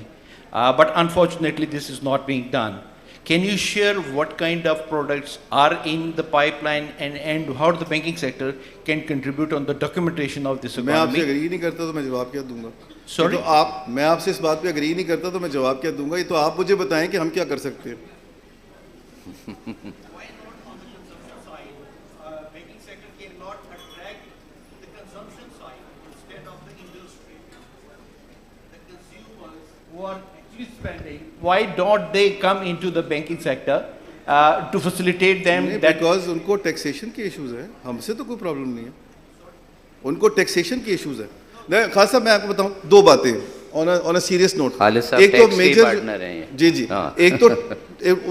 But unfortunately, this is not being done. Can you share what kind of products are in the pipeline and how the banking sector can contribute on the documentation of this economy? मैं आपसे agree नहीं करता तो मैं जवाब क्या दूंगा? Sorry? तो मैं आपसे इस बात पे एग्री नहीं करता तो मैं जवाब क्या दूंगा? ये तो आप मुझे बताएं कि हम क्या कर सकते हैं। Why don't they come into the banking sector to facilitate them? Because उनको टैक्सेशन के इश्यूज है, हमसे तो कोई प्रॉब्लम नहीं है, उनको टैक्सेशन के इश्यूज है। खास साहब मैं आपको बताऊं 2 बातें ऑन अ सीरियस नोट। एक तो मेजर जी एक तो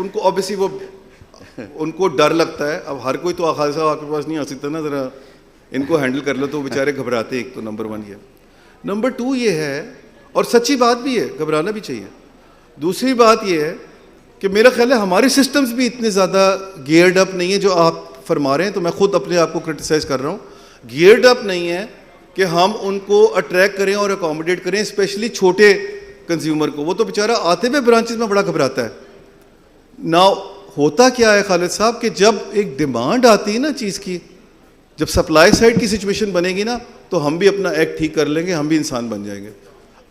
उनको ऑब्वियसली वो उनको डर लगता है। अब हर कोई तो खालिद साहब आपके पास नहीं आ सकता ना, ज़रा इनको हैंडल कर लो, तो बेचारे घबराते हैं। एक तो नंबर 1 ये, नंबर 2 ये है, और सच्ची बात भी है, घबराना भी चाहिए। दूसरी बात ये है कि मेरा ख्याल है हमारे सिस्टम्स भी इतने ज़्यादा गियर्ड अप नहीं है जो आप फरमा रहे हैं, तो मैं खुद अपने आप को क्रिटिसाइज़ कर रहा हूँ, गियर्ड अप नहीं है कि हम उनको अट्रैक्ट करें और अकोमोडेट करें, स्पेशली छोटे कंज्यूमर को। वो तो बेचारा आते हुए ब्रांचेस में बड़ा घबराता है। ना होता क्या है खालिद साहब कि जब एक डिमांड आती है ना चीज़ की, जब सप्लाई साइड की सिचुएशन बनेगी ना, तो हम भी अपना एक्ट ठीक कर लेंगे, हम भी इंसान बन जाएंगे।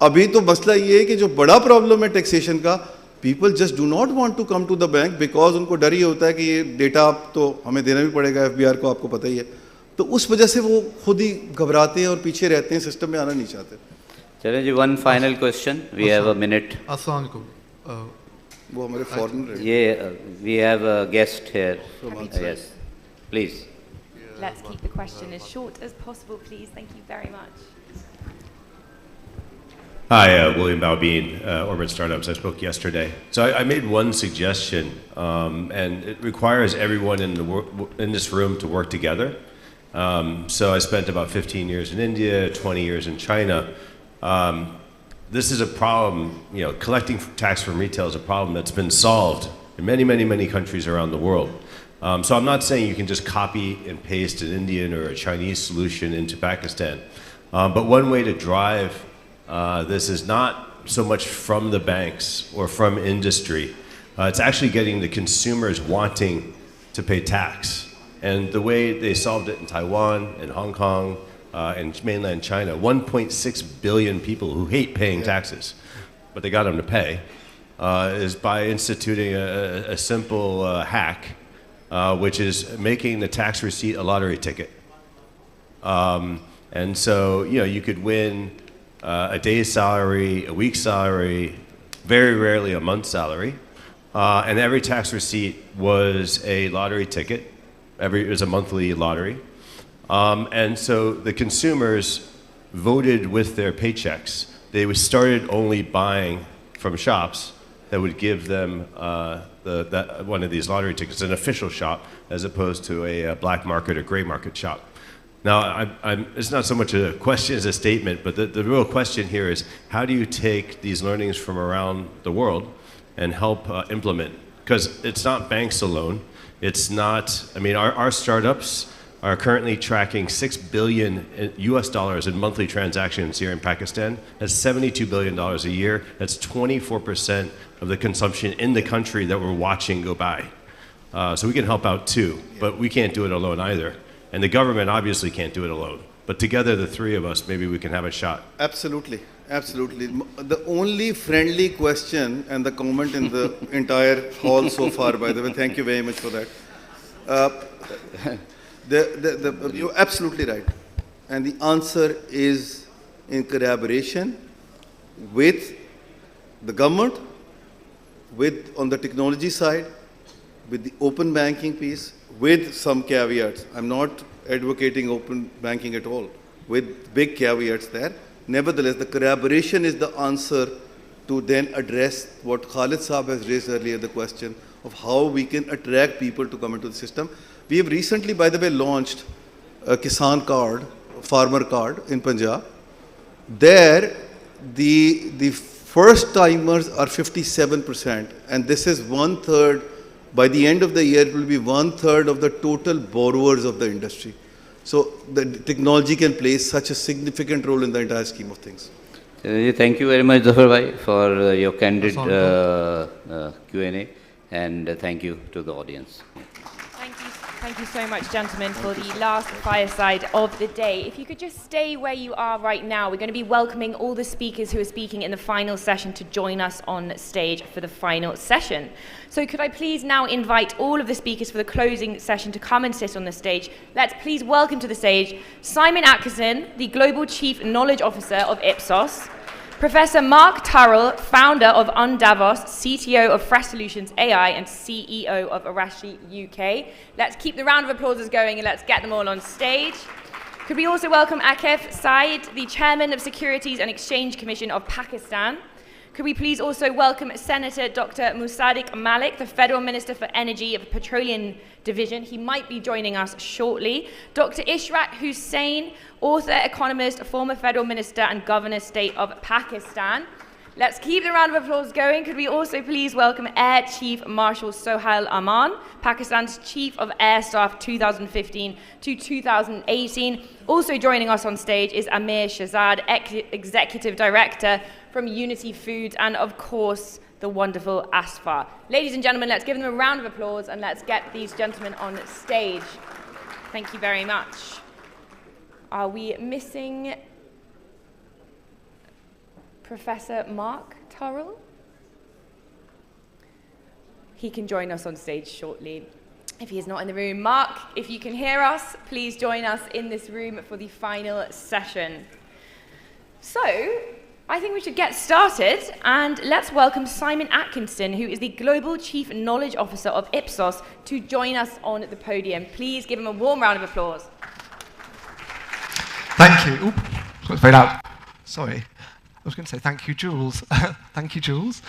अभी तो मसला ये है कि जो बड़ा प्रॉब्लम है टैक्सेशन का, people just do not want to come to the bank because उनको डर ये होता है कि ये डेटा आप तो हमें देना भी पड़ेगा FBR को, आपको पता ही है। तो उस वजह से वो खुद ही घबराते हैं और पीछे रहते हैं, सिस्टम में आना नहीं चाहते। चलें जी, one final question, we have a minute. अस्सलाम वालेकुम। वो हमारे फॉरेनर ये we have a guest here, yes please. Let's keep the question as short as possible, please. Thank you very much. Hi, William Baubeen, Orbit Startups. I spoke yesterday. So I made one suggestion, and it requires everyone in this room to work together. So I spent about 15 years in India, 20 years in China. This is a problem, you know, collecting tax from retail is a problem that's been solved in many, many, many countries around the world. So I'm not saying you can just copy and paste an Indian or a Chinese solution into Pakistan. But one way to drive this is not so much from the banks or from industry. It's actually getting the consumers wanting to pay tax. And the way they solved it in Taiwan and Hong Kong and mainland China, 1.6 billion people who hate paying taxes, but they got them to pay, is by instituting a simple hack, which is making the tax receipt a lottery ticket. And so, you know, you could win a day's salary, a week's salary, very rarely a month's salary, and every tax receipt was a lottery ticket. It was a monthly lottery. And so the consumers voted with their paychecks. They started only buying from shops that would give them one of these lottery tickets, an official shop, as opposed to a black market or gray market shop. Now, it's not so much a question as a statement, but the real question here is, how do you take these learnings from around the world and help implement? Because it's not banks alone. It's not, I mean, our startups are currently tracking $6 billion US in monthly transactions here in Pakistan. That's $72 billion a year. That's 24% of the consumption in the country that we're watching go by. So we can help out too, but we can't do it alone either. And the government obviously can't do it alone. But together, the three of us, maybe we can have a shot. Absolutely, absolutely. The only friendly question and the comment in the entire hall so far, by the way, thank you very much for that. You're absolutely right. And the answer is in collaboration with the government, on the technology side, with the open banking piece, with some caveats. I'm not advocating open banking at all, with big caveats there. Nevertheless, the collaboration is the answer to then address what Khalid Saab has raised earlier, the question of how we can attract people to come into the system. We have recently, by the way, launched a Kisan card, farmer card in Punjab. There, the first timers are 57%, and this is 1/3. By the end of the year, it will be 1/3 of the total borrowers of the industry. So the technology can play such a significant role in the entire scheme of things. Thank you very much, Zafar Bhai, for your candid Q&A, and thank you to the audience. Thank you so much, gentlemen, for the last fireside of the day. If you could just stay where you are right now, we're going to be welcoming all the speakers who are speaking in the final session to join us on stage for the final session. So could I please now invite all of the speakers for the closing session to come and sit on the stage. Let's please welcome to the stage Simon Atkinson, the Global Chief Knowledge Officer of Ipsos, Professor Mark Turrell, founder of Undavos, CTO of Fresh Solutions AI and CEO of Arashi UK. Let's keep the round of applause going and let's get them all on stage. Could we also welcome Akif Said, the Chairman of Securities and Exchange Commission of Pakistan. Could we please also welcome Senator Dr. Musaddiq Malik, the Federal Minister for Energy of the Petroleum Division. He might be joining us shortly. Dr. Ishrat Hussain, author, economist, former Federal Minister and Governor State of Pakistan. Let's keep the round of applause going. Could we also please welcome Air Chief Marshal Sohail Aman, Pakistan's Chief of Air Staff 2015 to 2018. Also joining us on stage is Amir Shahzad, Executive Director from Unity Foods, and of course, the wonderful Asfar. Ladies and gentlemen, let's give them a round of applause and let's get these gentlemen on stage. Thank you very much. Are we missing Professor Mark Turrell? He can join us on stage shortly if he is not in the room. Mark, if you can hear us, please join us in this room for the final session. So, I think we should get started, and let's welcome Simon Atkinson, who is the Global Chief Knowledge Officer of Ipsos, to join us on the podium. Please give him a warm round of applause. Thank you. Ooh, it's very loud. Sorry. I was going to say thank you, Jules. Thank you, Jules.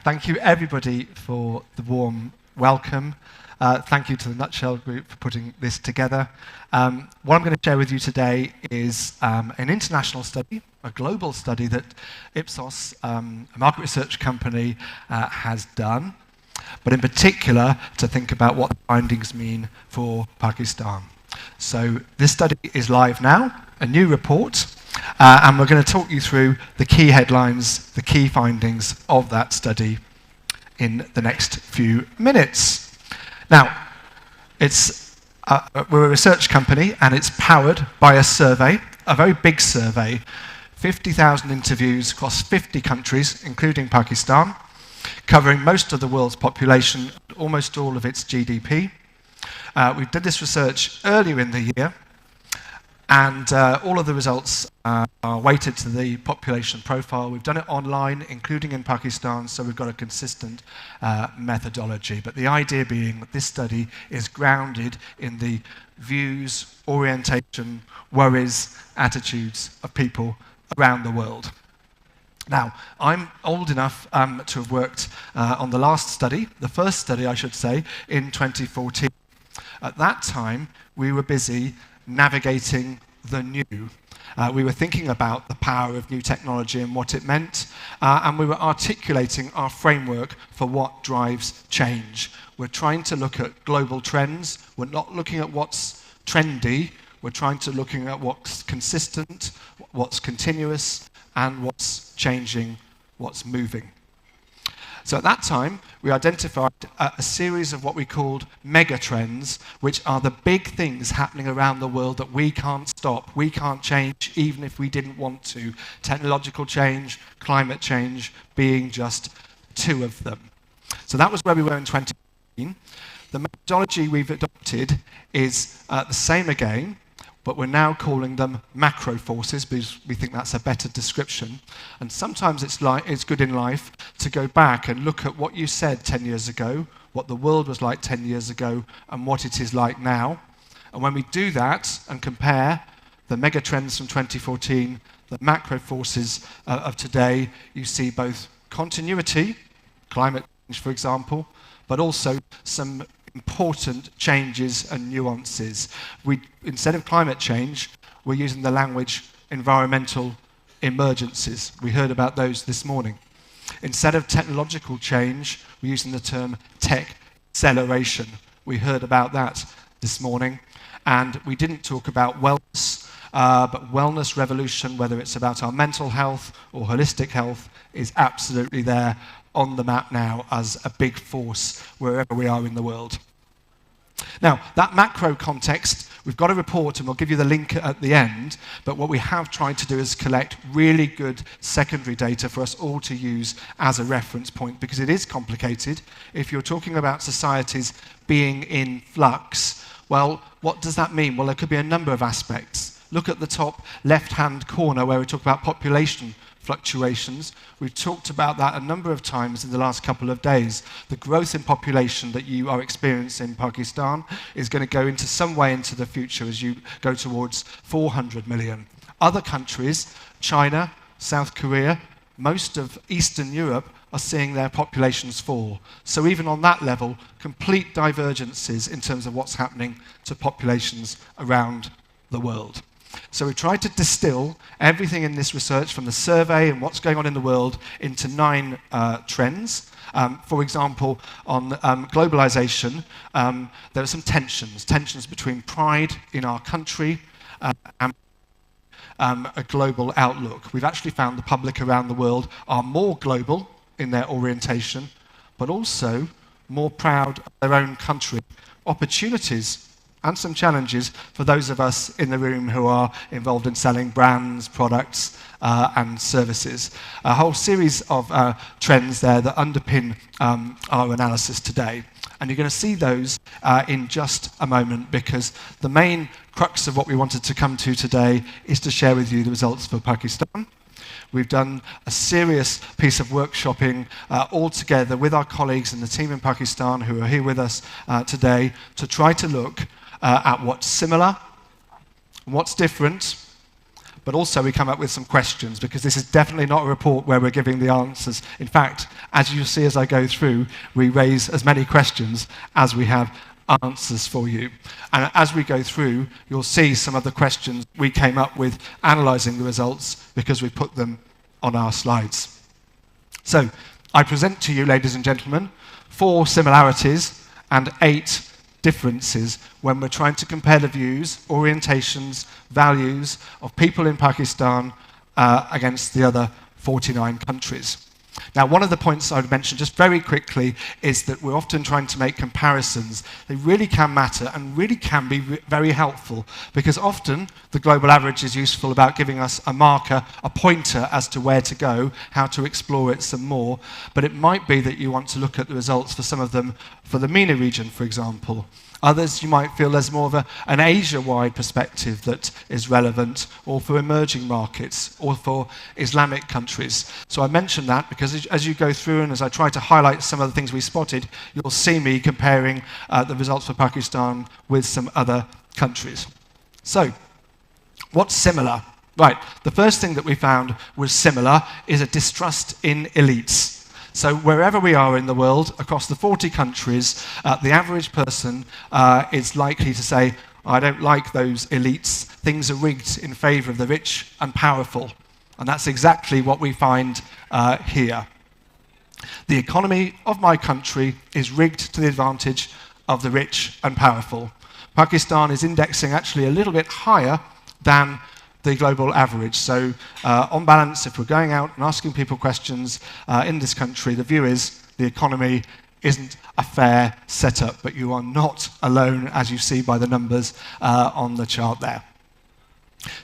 Thank you, everybody, for the warm welcome. Thank you to the Nutshell Group for putting this together. What I'm going to share with you today is an international study, a global study that Ipsos, a market research company, has done, but in particular to think about what the findings mean for Pakistan. So this study is live now, a new report, and we're going to talk you through the key headlines, the key findings of that study in the next few minutes. Now, we're a research company, and it's powered by a survey, a very big survey, 50,000 interviews across 50 countries, including Pakistan, covering most of the world's population, almost all of its GDP. We did this research earlier in the year, and all of the results are weighted to the population profile. We've done it online, including in Pakistan, so we've got a consistent methodology. But the idea being that this study is grounded in the views, orientation, worries, attitudes of people around the world. Now, I'm old enough to have worked on the last study, the first study, I should say, in 2014. At that time, we were busy navigating the new. We were thinking about the power of new technology and what it meant, and we were articulating our framework for what drives change. We're trying to look at global trends. We're not looking at what's trendy. We're trying to look at what's consistent, what's continuous, and what's changing, what's moving. So at that time, we identified a series of what we called mega trends, which are the big things happening around the world that we can't stop, we can't change, even if we didn't want to. Technological change, climate change being just two of them. So that was where we were in 2015. The methodology we've adopted is the same again, but we're now calling them macro forces because we think that's a better description. And sometimes it's good in life to go back and look at what you said 10 years ago, what the world was like 10 years ago, and what it is like now. And when we do that and compare the mega trends from 2014, the macro forces of today, you see both continuity, climate change, for example, but also some important changes and nuances. Instead of climate change, we're using the language environmental emergencies. We heard about those this morning. Instead of technological change, we're using the term tech acceleration. We heard about that this morning. And we didn't talk about wellness, but wellness revolution, whether it's about our mental health or holistic health, is absolutely there on the map now as a big force wherever we are in the world. Now, that macro context, we've got a report and we'll give you the link at the end, but what we have tried to do is collect really good secondary data for us all to use as a reference point, because it is complicated. If you're talking about societies being in flux, well, what does that mean? Well, there could be a number of aspects. Look at the top left-hand corner where we talk about population fluctuations. We've talked about that a number of times in the last couple of days. The growth in population that you are experiencing in Pakistan is going to go into some way into the future as you go towards 400 million. Other countries, China, South Korea, most of Eastern Europe are seeing their populations fall. So even on that level, complete divergences in terms of what's happening to populations around the world. So we tried to distill everything in this research from the survey and what's going on in the world into 9 trends. For example, on globalization, there are some tensions between pride in our country and a global outlook. We've actually found the public around the world are more global in their orientation, but also more proud of their own country. Opportunities and some challenges for those of us in the room who are involved in selling brands, products, and services. A whole series of trends there that underpin our analysis today. And you're going to see those in just a moment, because the main crux of what we wanted to come to today is to share with you the results for Pakistan. We've done a serious piece of workshopping all together with our colleagues and the team in Pakistan who are here with us today to try to look at what's similar, what's different, but also we come up with some questions, because this is definitely not a report where we're giving the answers. In fact, as you'll see as I go through, we raise as many questions as we have answers for you. And as we go through, you'll see some of the questions we came up with analysing the results, because we put them on our slides. So, I present to you, ladies and gentlemen, 4 similarities and 8 differences when we're trying to compare the views, orientations, values of people in Pakistan against the other 49 countries. Now, one of the points I would mention just very quickly is that we're often trying to make comparisons. They really can matter and really can be very helpful, because often the global average is useful about giving us a marker, a pointer as to where to go, how to explore it some more. But it might be that you want to look at the results for some of them for the MENA region, for example. Others, you might feel there's more of an Asia-wide perspective that is relevant, or for emerging markets, or for Islamic countries. So I mention that because as you go through and as I try to highlight some of the things we spotted, you'll see me comparing the results for Pakistan with some other countries. So, what's similar? Right, the first thing that we found was similar is a distrust in elites. So wherever we are in the world, across the 40 countries, the average person is likely to say, I don't like those elites. Things are rigged in favour of the rich and powerful. And that's exactly what we find here. The economy of my country is rigged to the advantage of the rich and powerful. Pakistan is indexing actually a little bit higher than the global average. So on balance, if we're going out and asking people questions in this country, the view is the economy isn't a fair setup, but you are not alone, as you see by the numbers on the chart there.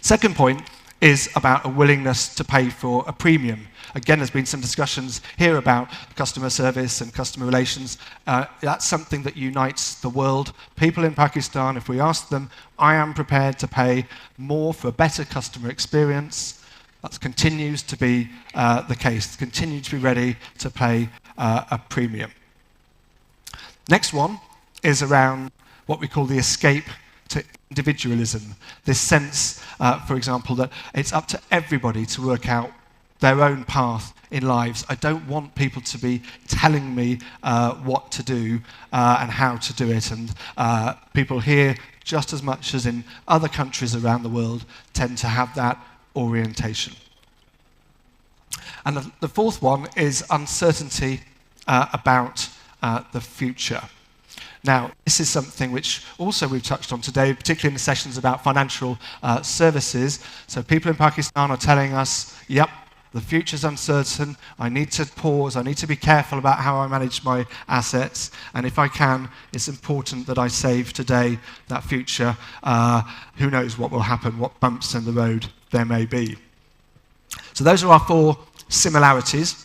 Second point is about a willingness to pay for a premium. Again, there's been some discussions here about customer service and customer relations. That's something that unites the world. People in Pakistan, if we ask them, I am prepared to pay more for a better customer experience. That continues to be the case, continue to be ready to pay a premium. Next one is around what we call the escape to individualism. This sense, for example, that it's up to everybody to work out their own path in lives. I don't want people to be telling me what to do and how to do it. And people here, just as much as in other countries around the world, tend to have that orientation. And the fourth one is uncertainty about the future. Now, this is something which also we've touched on today, particularly in the sessions about financial services. So people in Pakistan are telling us, yep, the future's uncertain, I need to pause, I need to be careful about how I manage my assets, and if I can, it's important that I save today that future. Who knows what will happen, what bumps in the road there may be. So those are our 4 similarities,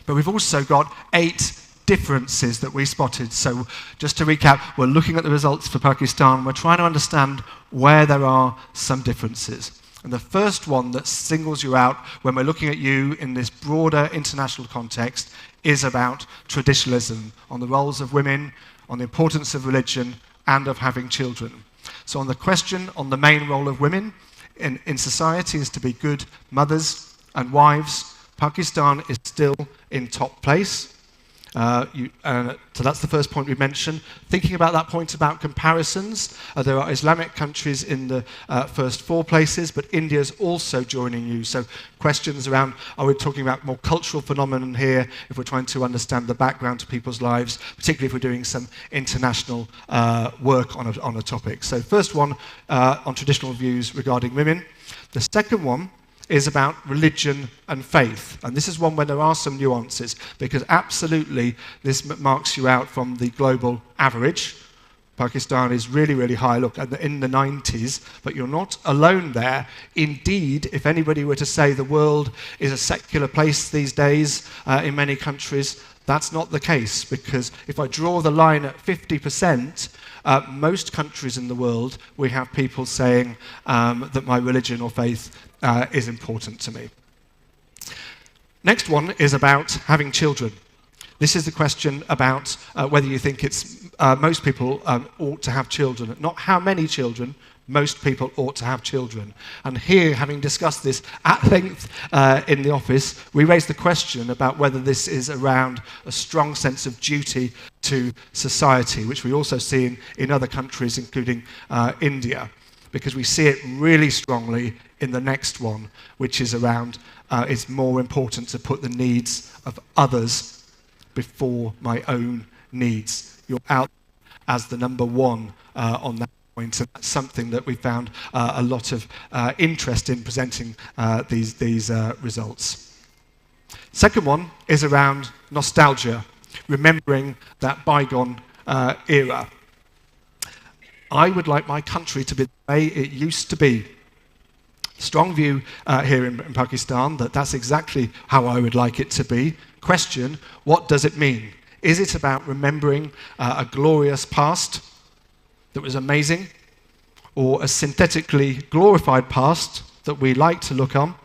but we've also got 8 differences that we spotted. So just to recap, we're looking at the results for Pakistan, we're trying to understand where there are some differences. And the first one that singles you out when we're looking at you in this broader international context is about traditionalism, on the roles of women, on the importance of religion, and of having children. So on the question on the main role of women in society is to be good mothers and wives, Pakistan is still in top place. So that's the first point we mentioned. Thinking about that point about comparisons, there are Islamic countries in the first 4 places, but India's also joining you. So questions around, are we talking about more cultural phenomenon here, if we're trying to understand the background to people's lives, particularly if we're doing some international work on a topic. So first one on traditional views regarding women. The second one is about religion and faith. And this is one where there are some nuances, because absolutely this marks you out from the global average. Pakistan is really, really high, look, in the 90s, but you're not alone there. Indeed, if anybody were to say the world is a secular place these days in many countries, that's not the case, because if I draw the line at 50%, most countries in the world, we have people saying that my religion or faith is important to me. Next one is about having children. This is the question about whether you think it's most people ought to have children. Not how many children, most people ought to have children. And here, having discussed this at length in the office, we raised the question about whether this is around a strong sense of duty to society, which we also see in other countries, including India, because we see it really strongly in the next one, which is around it's more important to put the needs of others before my own needs. You're out as the number one on that point, and that's something that we found a lot of interest in presenting these results. Second one is around nostalgia, remembering that bygone era. I would like my country to be the way it used to be. Strong view here in Pakistan that that's exactly how I would like it to be. Question, what does it mean? Is it about remembering a glorious past that was amazing, or a synthetically glorified past that we like to look on?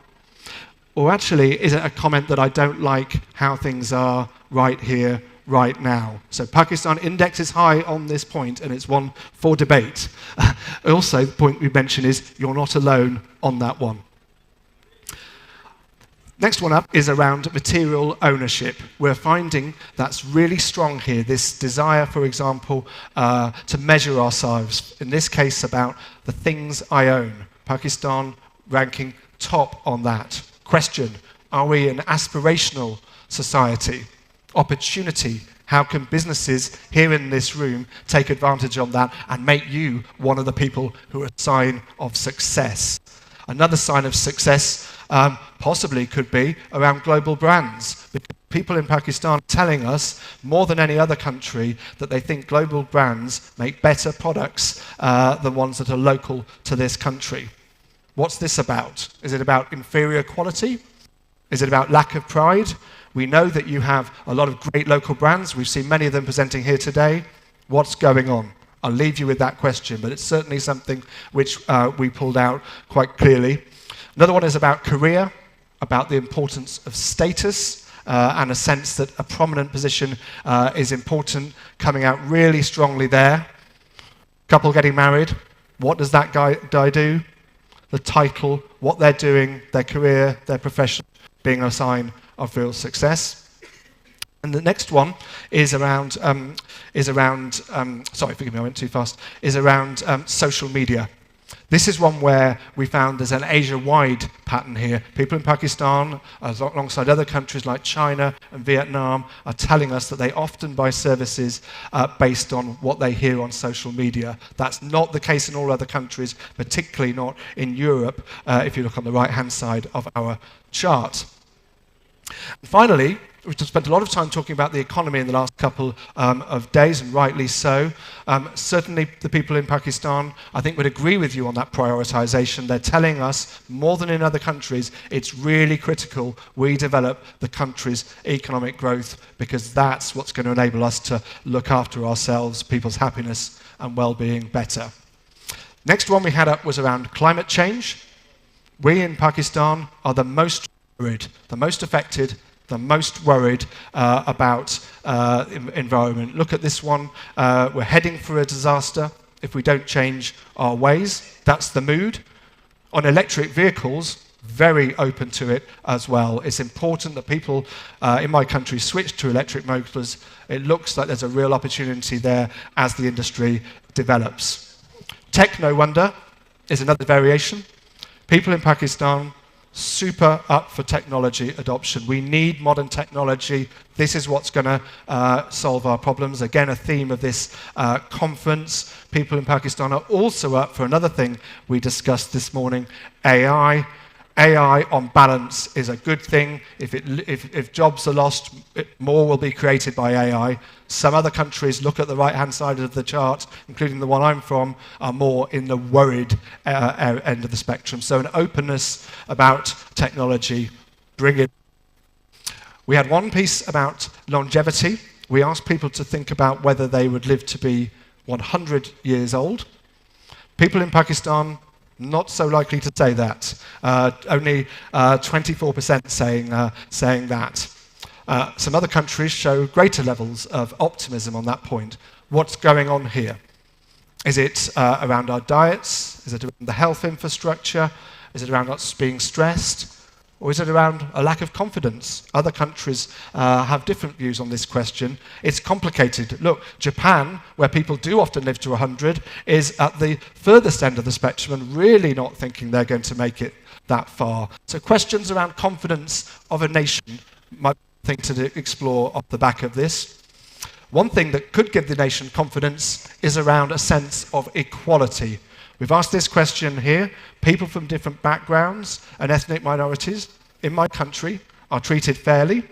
Or actually, is it a comment that I don't like how things are right here, right now? So Pakistan index is high on this point, and it's one for debate. Also, the point we mentioned is you're not alone on that one. Next one up is around material ownership. We're finding that's really strong here, this desire, for example, to measure ourselves, in this case about the things I own. Pakistan ranking top on that. Question, are we an aspirational society? Opportunity, how can businesses here in this room take advantage of that and make you one of the people who are a sign of success? Another sign of success possibly could be around global brands. People in Pakistan are telling us more than any other country that they think global brands make better products than ones that are local to this country. What's this about? Is it about inferior quality? Is it about lack of pride? We know that you have a lot of great local brands. We've seen many of them presenting here today. What's going on? I'll leave you with that question, but it's certainly something which we pulled out quite clearly. Another one is about career, about the importance of status, and a sense that a prominent position is important, coming out really strongly there. Couple getting married, what does that guy do? The title, what they're doing, their career, their profession, being a sign of real success. And the next one is around, sorry, forgive me, I went too fast, is around social media. This is one where we found there's an Asia-wide pattern here. People in Pakistan, alongside other countries like China and Vietnam, are telling us that they often buy services based on what they hear on social media. That's not the case in all other countries, particularly not in Europe, if you look on the right-hand side of our chart. And finally, we've spent a lot of time talking about the economy in the last couple of days, and rightly so. Certainly the people in Pakistan, I think, would agree with you on that prioritization. They're telling us, more than in other countries, it's really critical we develop the country's economic growth, because that's what's going to enable us to look after ourselves, people's happiness and well-being better. Next one we had up was around climate change. We in Pakistan are the most worried, the most affected, the most worried about environment. Look at this one. We're heading for a disaster if we don't change our ways. That's the mood. On electric vehicles, very open to it as well. It's important that people in my country switch to electric motors. It looks like there's a real opportunity there as the industry develops. Tech, no wonder, is another variation. People in Pakistan, super up for technology adoption. We need modern technology. This is what's going to solve our problems. Again, a theme of this conference. People in Pakistan are also up for another thing we discussed this morning, AI. AI, on balance, is a good thing. If jobs are lost, more will be created by AI. Some other countries, look at the right-hand side of the chart, including the one I'm from, are more in the worried end of the spectrum. So an openness about technology, bring it. We had one piece about longevity. We asked people to think about whether they would live to be 100 years old. People in Pakistan, not so likely to say that. Only 24% saying that. Some other countries show greater levels of optimism on that point. What's going on here? Is it around our diets? Is it around the health infrastructure? Is it around us being stressed? Or is it around a lack of confidence? Other countries have different views on this question. It's complicated. Look, Japan, where people do often live to 100, is at the furthest end of the spectrum and really not thinking they're going to make it that far. So questions around confidence of a nation might be a thing to explore off the back of this. One thing that could give the nation confidence is around a sense of equality. We've asked this question here. People from different backgrounds and ethnic minorities in my country are treated fairly.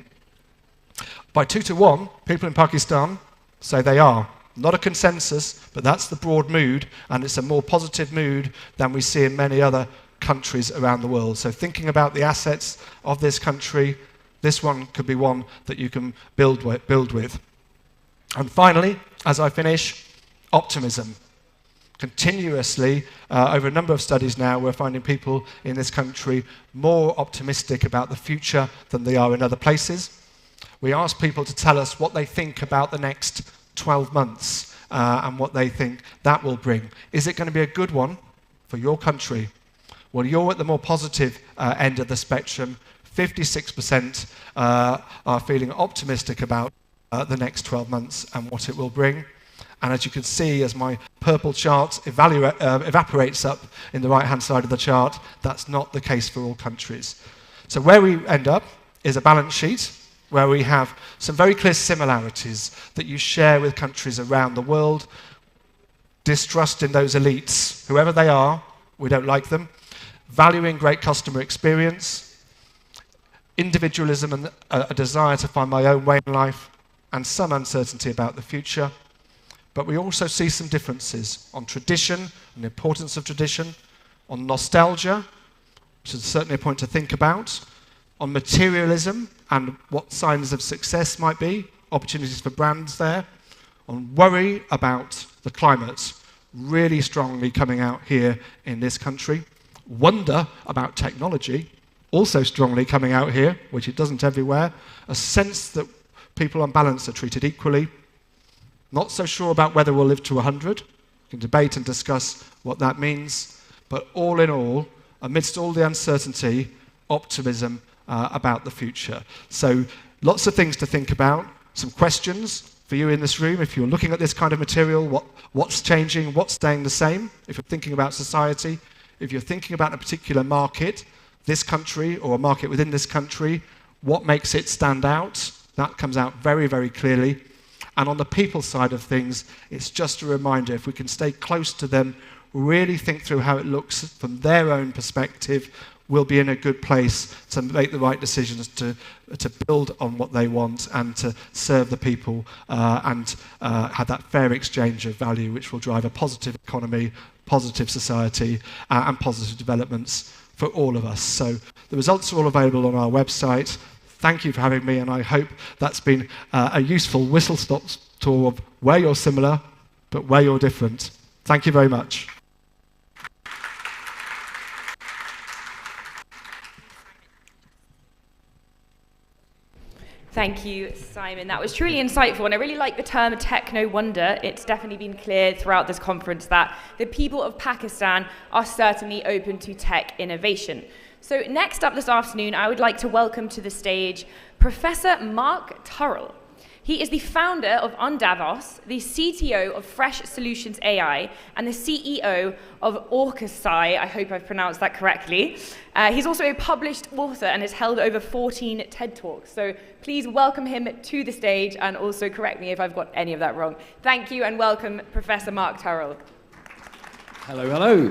By 2 to 1, people in Pakistan say they are. Not a consensus, but that's the broad mood, and it's a more positive mood than we see in many other countries around the world. So thinking about the assets of this country, this one could be one that you can build with. And finally, as I finish, optimism. Continuously, over a number of studies now, we're finding people in this country more optimistic about the future than they are in other places. We ask people to tell us what they think about the next 12 months and what they think that will bring. Is it going to be a good one for your country? Well, you're at the more positive end of the spectrum. 56% are feeling optimistic about the next 12 months and what it will bring. And as you can see, as my purple chart evaporates up in the right-hand side of the chart, that's not the case for all countries. So where we end up is a balance sheet where we have some very clear similarities that you share with countries around the world. Distrust in those elites, whoever they are, we don't like them. Valuing great customer experience, individualism and a desire to find my own way in life, and some uncertainty about the future. But we also see some differences on tradition and the importance of tradition, on nostalgia, which is certainly a point to think about, on materialism and what signs of success might be, opportunities for brands there, on worry about the climate, really strongly coming out here in this country, wonder about technology, also strongly coming out here, which it doesn't everywhere, a sense that people on balance are treated equally. Not so sure about whether we'll live to 100. We can debate and discuss what that means. But all in all, amidst all the uncertainty, optimism about the future. So lots of things to think about. Some questions for you in this room. If you're looking at this kind of material, what's changing, what's staying the same? If you're thinking about society, if you're thinking about a particular market, this country or a market within this country, what makes it stand out? That comes out very, very clearly. And on the people side of things, it's just a reminder, if we can stay close to them, really think through how it looks from their own perspective, we'll be in a good place to make the right decisions to build on what they want and to serve the people and have that fair exchange of value, which will drive a positive economy, positive society, and positive developments for all of us. So the results are all available on our website. Thank you for having me, and I hope that's been a useful whistle-stop tour of where you're similar, but where you're different. Thank you very much. Thank you, Simon. That was truly insightful, and I really like the term techno wonder. It's definitely been clear throughout this conference that the people of Pakistan are certainly open to tech innovation. So next up this afternoon, I would like to welcome to the stage Professor Mark Turrell. He is the founder of Undavos, the CTO of Fresh Solutions AI, and the CEO of Orcusci. I hope I've pronounced that correctly. He's also a published author and has held over 14 TED Talks. So please welcome him to the stage and also correct me if I've got any of that wrong. Thank you and welcome Professor Mark Turrell. Hello, hello.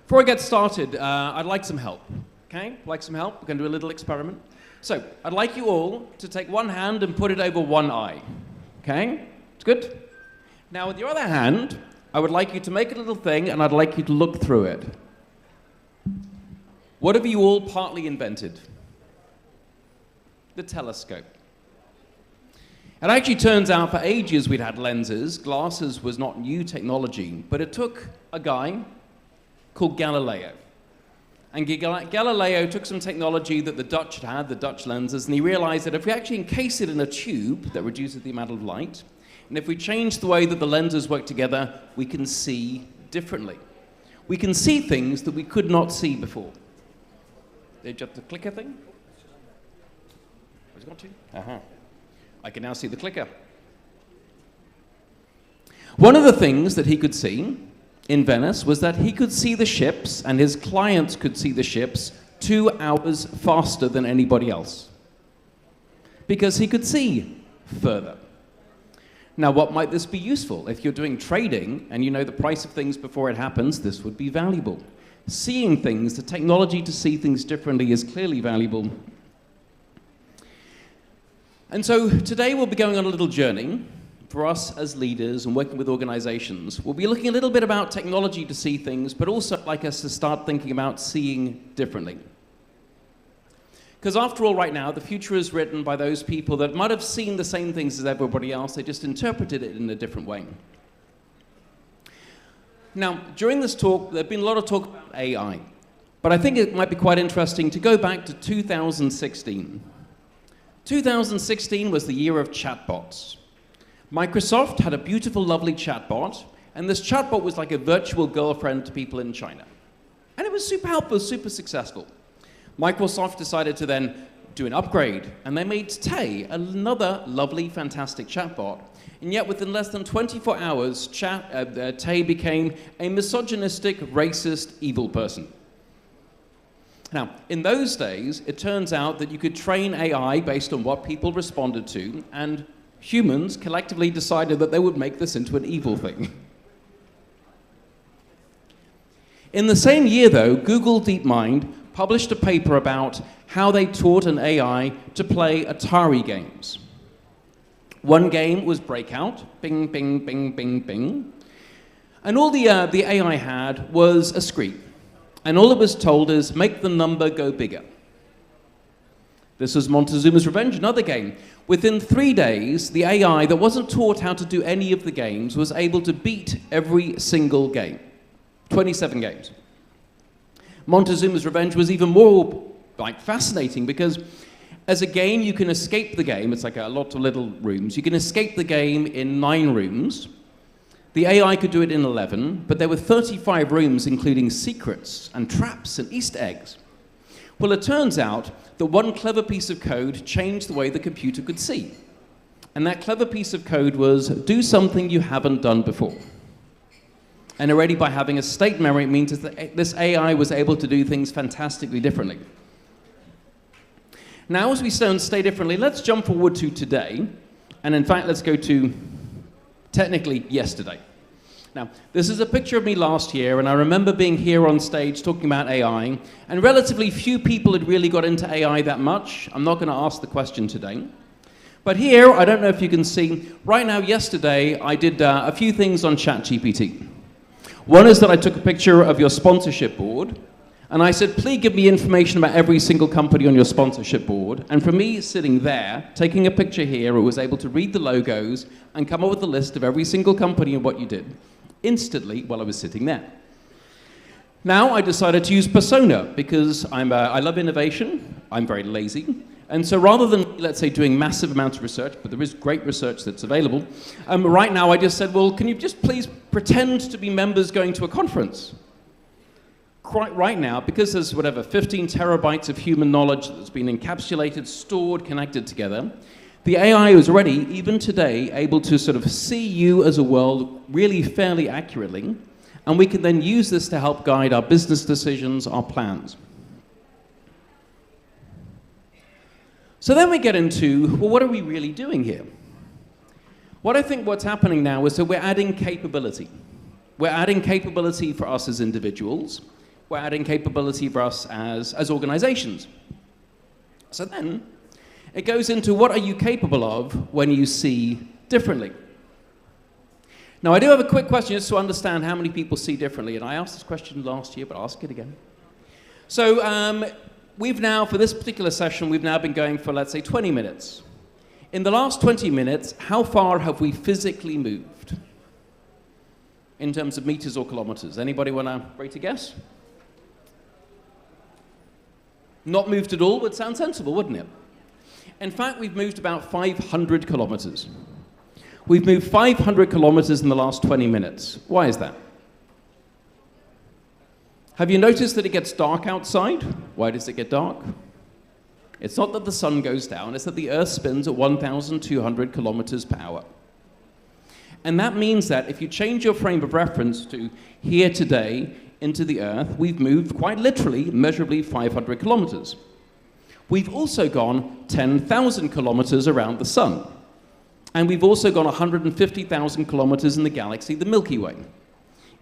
Before I get started, I'd like some help. Okay, like some help? We're going to do a little experiment. So, I'd like you all to take one hand and put it over one eye. Okay? It's good? Now, with your other hand, I would like you to make a little thing, and I'd like you to look through it. What have you all partly invented? The telescope. It actually turns out for ages we'd had lenses. Glasses was not new technology, but it took a guy called Galileo. And Galileo took some technology that the Dutch had, the Dutch lenses, and he realized that if we actually encase it in a tube that reduces the amount of light, and if we change the way that the lenses work together, we can see differently. We can see things that we could not see before. Did you have the clicker thing? Where's it got to? Uh-huh. I can now see the clicker. One of the things that he could see in Venice was that he could see the ships, and his clients could see the ships 2 hours faster than anybody else, because he could see further. Now, what might this be useful? If you're doing trading and you know the price of things before it happens, this would be valuable. Seeing things, the technology to see things differently is clearly valuable. And so today we'll be going on a little journey. For us as leaders and working with organizations, we'll be looking a little bit about technology to see things, but also I'd like us to start thinking about seeing differently. Because after all, right now, the future is written by those people that might have seen the same things as everybody else, they just interpreted it in a different way. Now, during this talk, there's been a lot of talk about AI, but I think it might be quite interesting to go back to 2016. 2016 was the year of chatbots. Microsoft had a beautiful, lovely chatbot, and this chatbot was like a virtual girlfriend to people in China. And it was super helpful, super successful. Microsoft decided to then do an upgrade, and they made Tay, another lovely, fantastic chatbot. And yet, within less than 24 hours, Tay became a misogynistic, racist, evil person. Now, in those days, it turns out that you could train AI based on what people responded to, and humans collectively decided that they would make this into an evil thing. In the same year, though, Google DeepMind published a paper about how they taught an AI to play Atari games. One game was Breakout, bing, bing, bing, bing, bing. And all the AI had was a screen. And all it was told is, make the number go bigger. This was Montezuma's Revenge, another game. Within 3 days, the AI that wasn't taught how to do any of the games was able to beat every single game. 27 games. Montezuma's Revenge was even more fascinating because as a game, you can escape the game. It's like a lot of little rooms. You can escape the game in 9 rooms. The AI could do it in 11, but there were 35 rooms, including secrets and traps and Easter eggs. Well, it turns out that one clever piece of code changed the way the computer could see. And that clever piece of code was, do something you haven't done before. And already by having a state memory, it means that this AI was able to do things fantastically differently. Now, as we stay differently, let's jump forward to today. And in fact, let's go to, technically, yesterday. Now, this is a picture of me last year, and I remember being here on stage talking about AI, and relatively few people had really got into AI that much. I'm not going to ask the question today. But here, I don't know if you can see, right now, yesterday, I did a few things on ChatGPT. One is that I took a picture of your sponsorship board, and I said, please give me information about every single company on your sponsorship board. And for me, sitting there, taking a picture here, it was able to read the logos and come up with a list of every single company and what you did, instantly while I was sitting there. Now I decided to use persona because I love innovation, I'm very lazy, And so rather than, let's say, doing massive amounts of research, but there is great research that's available, right now I just said, well, can you just please pretend to be members going to a conference? Right now, because there's whatever, 15 terabytes of human knowledge that's been encapsulated, stored, connected together, the AI is already, even today, able to sort of see you as a world really fairly accurately, and we can then use this to help guide our business decisions, our plans. So then we get into, well, what are we really doing here? What I think what's happening now is that we're adding capability. We're adding capability for us as individuals. We're adding capability for us as organizations. So then it goes into what are you capable of when you see differently? Now, I do have a quick question just to understand how many people see differently. And I asked this question last year, but I'll ask it again. So we've now, for this particular session, we've now been going for, let's say, 20 minutes. In the last 20 minutes, how far have we physically moved in terms of meters or kilometers? Anybody want to rate a guess? Not moved at all would sound sensible, wouldn't it? In fact, we've moved about 500 kilometers. We've moved 500 kilometers in the last 20 minutes. Why is that? Have you noticed that it gets dark outside? Why does it get dark? It's not that the sun goes down, it's that the Earth spins at 1,200 kilometers per hour. And that means that if you change your frame of reference to here today into the Earth, we've moved quite literally, measurably 500 kilometers. We've also gone 10,000 kilometers around the sun. And we've also gone 150,000 kilometers in the galaxy, the Milky Way.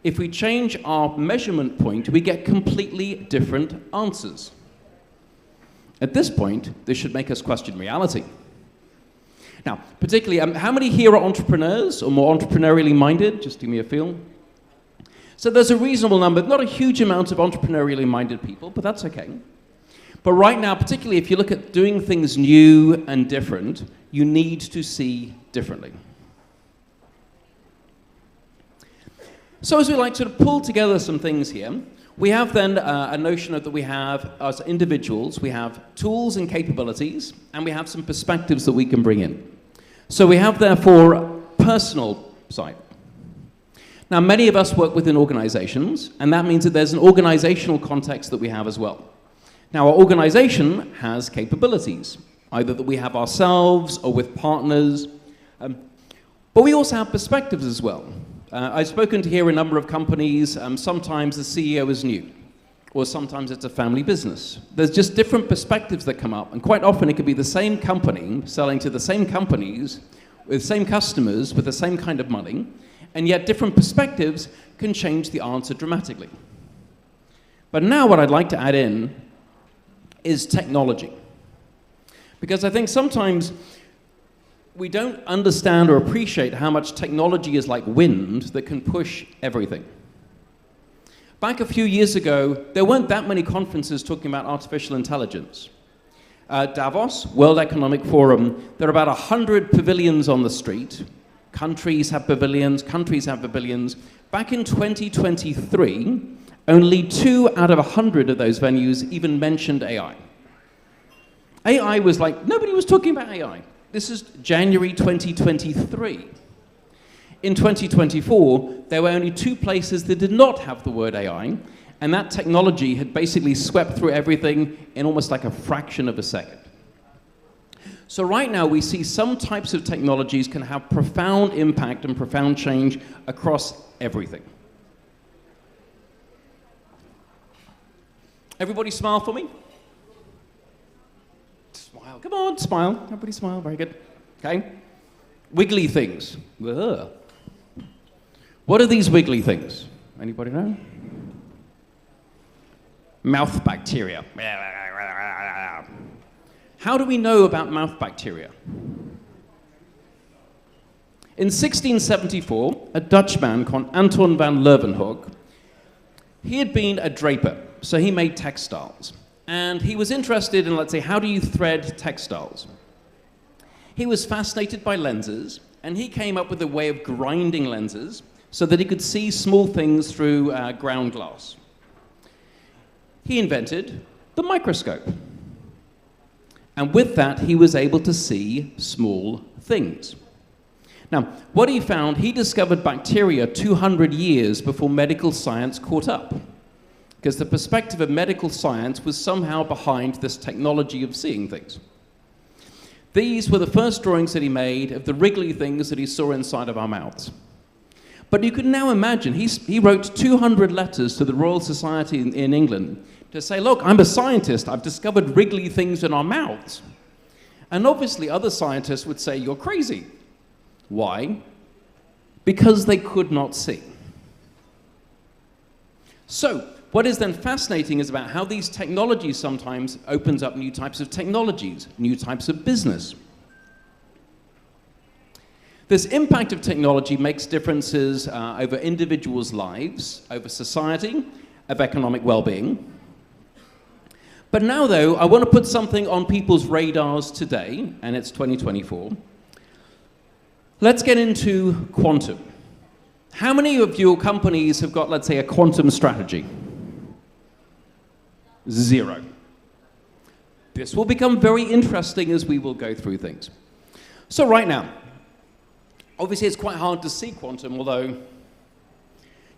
If we change our measurement point, we get completely different answers. At this point, this should make us question reality. Now, particularly, how many here are entrepreneurs or more entrepreneurially minded? Just give me a feel. So there's a reasonable number, not a huge amount of entrepreneurially minded people, but that's okay. But right now, particularly if you look at doing things new and different, you need to see differently. So as we like to pull together some things here, we have then a notion of that we have, as individuals, we have tools and capabilities, and we have some perspectives that we can bring in. So we have, therefore, personal side. Now, many of us work within organizations, and that means that there's an organizational context that we have as well. Now, our organization has capabilities, either that we have ourselves or with partners, but we also have perspectives as well. I've spoken to here a number of companies. Sometimes the CEO is new, or sometimes it's a family business. There's just different perspectives that come up, and quite often it could be the same company selling to the same companies, with the same customers, with the same kind of money, and yet different perspectives can change the answer dramatically. But now what I'd like to add in is technology. Because I think sometimes we don't understand or appreciate how much technology is like wind that can push everything. Back a few years ago, there weren't that many conferences talking about artificial intelligence. Davos, World Economic Forum, there are about 100 pavilions on the street. Countries have pavilions, countries have pavilions. Back in 2023, only 2 out of 100 of those venues even mentioned AI. AI was like, nobody was talking about AI. This is January 2023. In 2024, there were only 2 places that did not have the word AI, and that technology had basically swept through everything in almost like a fraction of a second. So right now, we see some types of technologies can have profound impact and profound change across everything. Everybody smile for me. Smile, come on, smile. Everybody smile, very good. Okay. Wiggly things. Ugh. What are these wiggly things? Anybody know? Mouth bacteria. How do we know about mouth bacteria? In 1674, a Dutchman called Anton van Leeuwenhoek, he had been a draper, so he made textiles. And he was interested in, let's say, how do you thread textiles? He was fascinated by lenses, and he came up with a way of grinding lenses so that he could see small things through ground glass. He invented the microscope. And with that, he was able to see small things. Now, what he found, he discovered bacteria 200 years before medical science caught up, because the perspective of medical science was somehow behind this technology of seeing things. These were the first drawings that he made of the wriggly things that he saw inside of our mouths. But you can now imagine, he wrote 200 letters to the Royal Society in England to say, look, I'm a scientist, I've discovered wriggly things in our mouths. And obviously other scientists would say, you're crazy. Why? Because they could not see. So, what is then fascinating is about how these technologies sometimes opens up new types of technologies, new types of business. This impact of technology makes differences over individuals' lives, over society, of economic well-being. But now, though, I want to put something on people's radars today, and it's 2024. Let's get into quantum. How many of your companies have got, let's say, a quantum strategy? 0. This will become very interesting as we will go through things. So right now, obviously it's quite hard to see quantum, although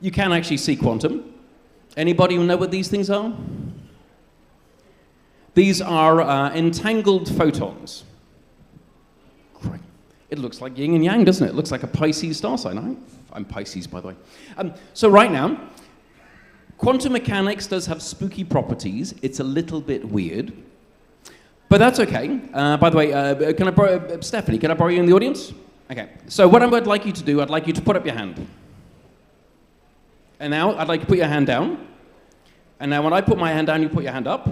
you can actually see quantum. Anybody know what these things are? These are entangled photons. Great. It looks like yin and yang, doesn't it? It looks like a Pisces star sign. I'm Pisces, by the way. So right now, quantum mechanics does have spooky properties. It's a little bit weird. But that's okay. By the way, can I borrow, Stephanie, can I borrow you in the audience? Okay. So what I would like you to do, I'd like you to put up your hand. And now I'd like you to put your hand down. And now when I put my hand down, you put your hand up.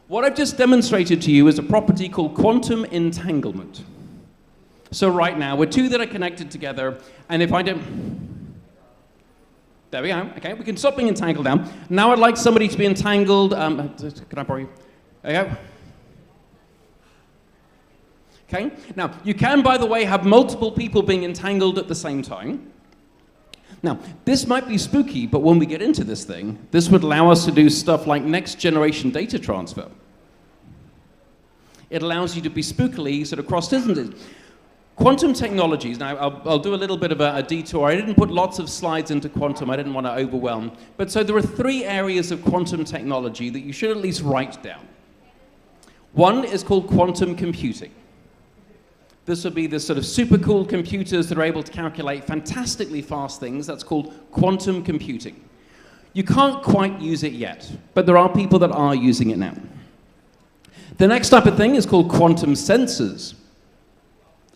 What I've just demonstrated to you is a property called quantum entanglement. So right now, we're two that are connected together, and if I don't... There we go. Okay, we can stop being entangled now. Now I'd like somebody to be entangled. Can I borrow you? There you go. Okay, now you can, by the way, have multiple people being entangled at the same time. Now, this might be spooky, but when we get into this thing, this would allow us to do stuff like next generation data transfer. It allows you to be spookily sort of cross distances. Quantum technologies, now I'll do a little bit of a detour. I didn't put lots of slides into quantum, I didn't want to overwhelm. But so there are 3 areas of quantum technology that you should at least write down. One is called quantum computing. This would be the sort of super cool computers that are able to calculate fantastically fast things. That's called quantum computing. You can't quite use it yet, but there are people that are using it now. The next type of thing is called quantum sensors.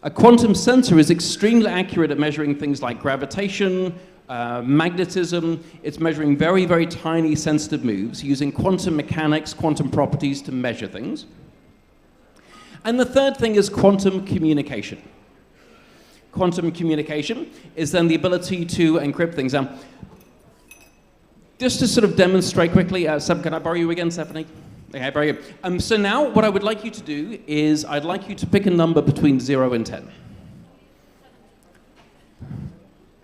A quantum sensor is extremely accurate at measuring things like gravitation, magnetism. It's measuring very, very tiny sensitive moves using quantum mechanics, quantum properties to measure things. And the third thing is quantum communication. Quantum communication is then the ability to encrypt things. Just to sort of demonstrate quickly, can I borrow you again, Stephanie? Okay, very good. So now what I would like you to do is I'd like you to pick a number between 0 and 10.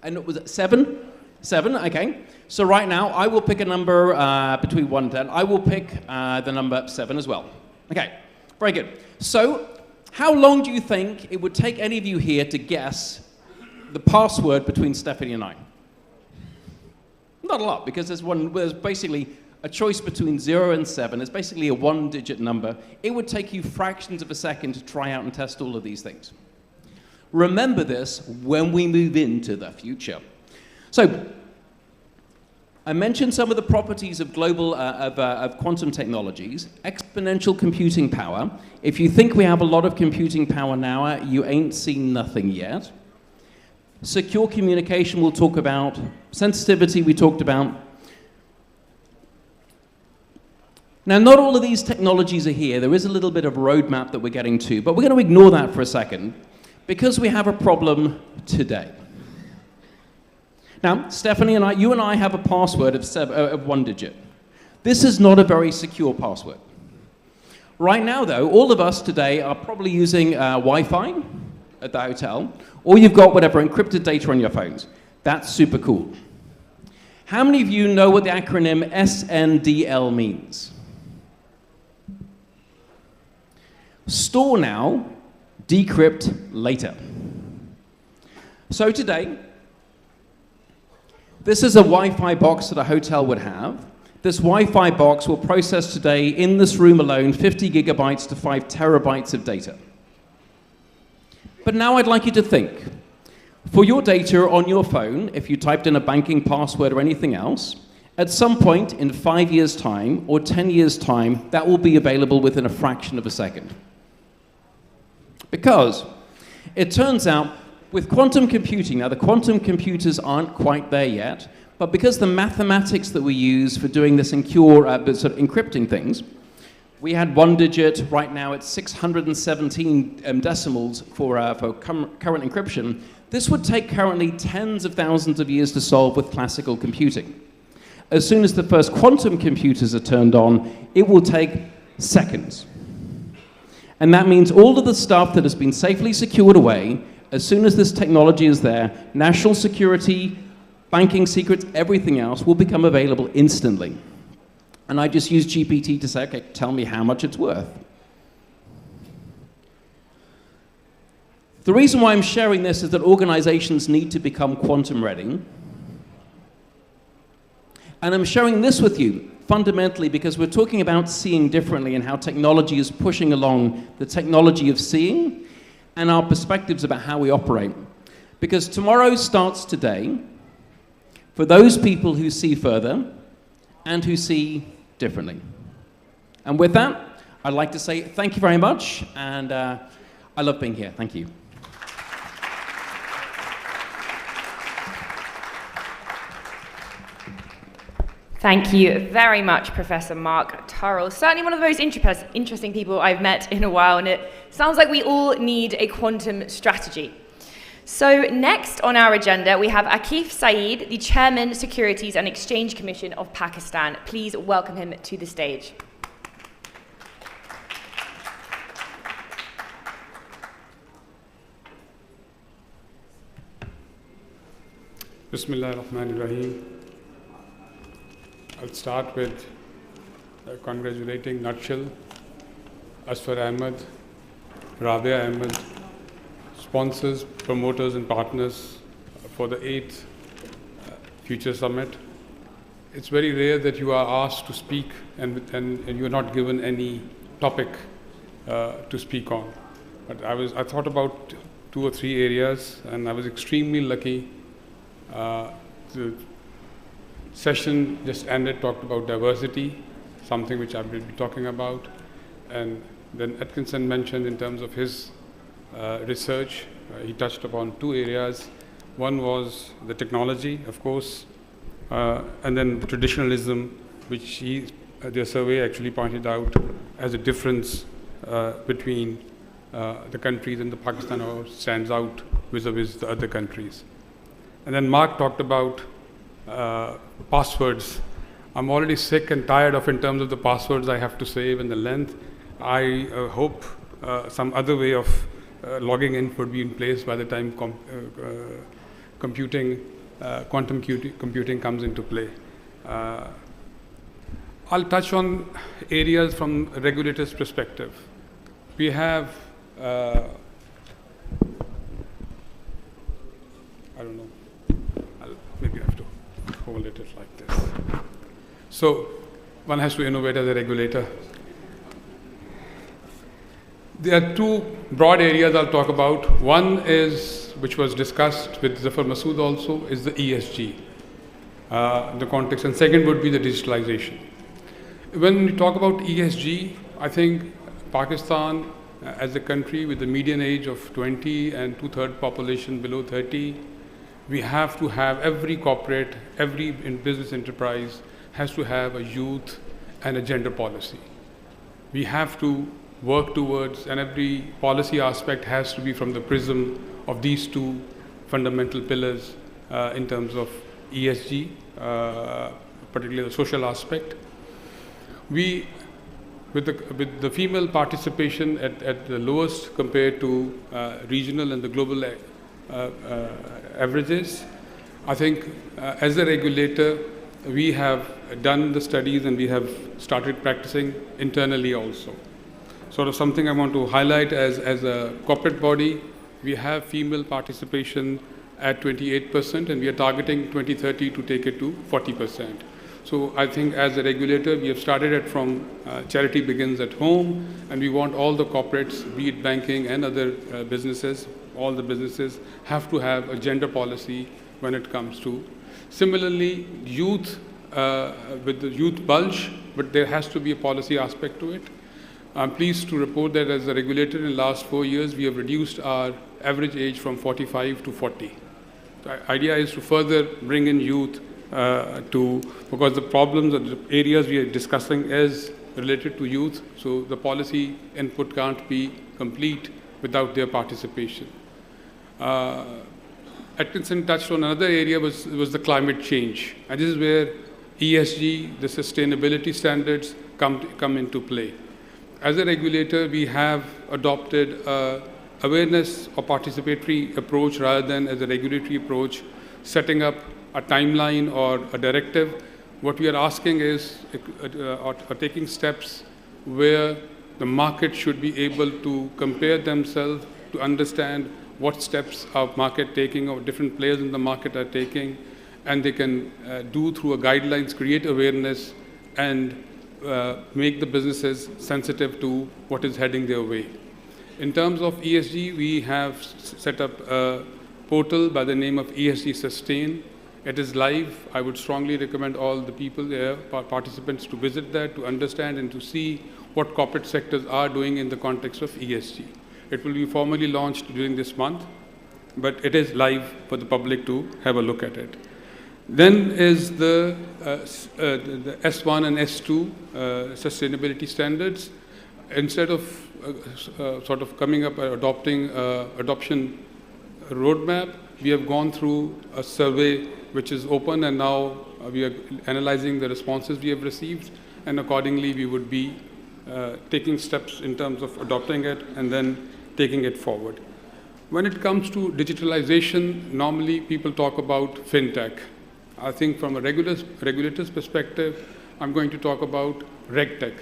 And it was 7? 7, okay. So right now I will pick a number between 1 and 10. I will pick the number 7 as well. Okay, very good. So how long do you think it would take any of you here to guess the password between Stephanie and I? Not a lot, because there's basically a choice between 0 and 7. It's basically a 1-digit number. It would take you fractions of a second to try out and test all of these things. Remember this when we move into the future. So I mentioned some of the properties of of quantum technologies. Exponential computing power. If you think we have a lot of computing power now, you ain't seen nothing yet. Secure communication we'll talk about. Sensitivity we talked about. Now, not all of these technologies are here. There is a little bit of a roadmap that we're getting to, but we're going to ignore that for a second because we have a problem today. Now, Stephanie and you and I have a password of 1 digit. This is not a very secure password. Right now, though, all of us today are probably using Wi-Fi at the hotel, or you've got whatever encrypted data on your phones. That's super cool. How many of you know what the acronym SNDL means? Store now, decrypt later. So today, this is a Wi-Fi box that a hotel would have. This Wi-Fi box will process today, in this room alone, 50 gigabytes to 5 terabytes of data. But now I'd like you to think. For your data on your phone, if you typed in a banking password or anything else, at some point in 5 years' time or 10 years' time, that will be available within a fraction of a second. Because it turns out with quantum computing, now the quantum computers aren't quite there yet, but because the mathematics that we use for doing this sort of encrypting things, we had 1 digit, right now it's 617 decimals for current encryption. This would take currently tens of thousands of years to solve with classical computing. As soon as the first quantum computers are turned on, it will take seconds. And that means all of the stuff that has been safely secured away, as soon as this technology is there, national security, banking secrets, everything else will become available instantly. And I just use GPT to say, okay, tell me how much it's worth. The reason why I'm sharing this is that organizations need to become quantum ready. And I'm sharing this with you fundamentally because we're talking about seeing differently and how technology is pushing along the technology of seeing and our perspectives about how we operate. Because tomorrow starts today for those people who see further and who see differently. And with that, I'd like to say thank you very much, and I love being here. Thank you. Thank you very much, Professor Mark Turrell. Certainly one of the most interesting people I've met in a while, and it sounds like we all need a quantum strategy. So next on our agenda, we have Akif Saeed, the Chairman, Securities and Exchange Commission of Pakistan. Please welcome him to the stage. Bismillah ar-Rahman ar-Rahim. I'll start with congratulating Nutshell, Asfar Ahmed, Rabia Ahmed, sponsors, promoters and partners for the 8th Future Summit. It's very rare that you are asked to speak and you're not given any topic to speak on. But I thought about 2 or 3 areas, and I was extremely lucky. The session just ended, talked about diversity, something which I will be talking about. And then Atkinson mentioned in terms of his research, he touched upon 2 areas. One was the technology, of course, and then the traditionalism, which the survey actually pointed out as a difference between the countries, and the Pakistan stands out vis-a-vis the other countries. And then Mark talked about passwords. I'm already sick and tired of, in terms of the passwords I have to save and the length. I hope some other way of logging in would be in place by the time quantum computing comes into play. I'll touch on areas from a regulator's perspective. We have, I don't know, maybe I have to hold it like this. So one has to innovate as a regulator. There are 2 broad areas I'll talk about. One is, which was discussed with Zafar Masood also, is the ESG, the context, and second would be the digitalization. When we talk about ESG, I think Pakistan as a country with a median age of 20 and 2/3 population below 30, we have to have every corporate, every business enterprise has to have a youth and a gender policy. We have to work towards, and every policy aspect has to be from the prism of these 2 fundamental pillars in terms of ESG, particularly the social aspect. We, with the female participation at the lowest compared to regional and the global averages, I think as a regulator, we have done the studies and we have started practicing internally also. sort of something I want to highlight as a corporate body. We have female participation at 28%, and we are targeting 2030 to take it to 40%. So I think as a regulator, we have started it from charity begins at home, and we want all the corporates, be it banking and other businesses, all the businesses have to have a gender policy when it comes to. Similarly, youth, with the youth bulge, but there has to be a policy aspect to it. I'm pleased to report that as a regulator in the last 4 years, we have reduced our average age from 45 to 40. The idea is to further bring in youth because the problems and the areas we are discussing is related to youth, so the policy input can't be complete without their participation. Atkinson touched on another area was the climate change, and this is where ESG, the sustainability standards come into play. As a regulator, we have adopted awareness or participatory approach rather than as a regulatory approach, setting up a timeline or a directive. What we are asking is, or taking steps where the market should be able to compare themselves to understand what steps are market taking or different players in the market are taking, and they can do through a guidelines, create awareness, and make the businesses sensitive to what is heading their way. In terms of ESG, we have set up a portal by the name of ESG Sustain. It is live. I would strongly recommend all the people there, participants, to visit that, to understand and to see what corporate sectors are doing in the context of ESG. It will be formally launched during this month, but it is live for the public to have a look at it. Then is the S1 and S2 sustainability standards. Instead of sort of coming up adopting adoption roadmap, we have gone through a survey which is open, and now we are analyzing the responses we have received, and accordingly we would be taking steps in terms of adopting it and then taking it forward. When it comes to digitalization, normally people talk about fintech. I think from a regulator's perspective, I'm going to talk about regtech.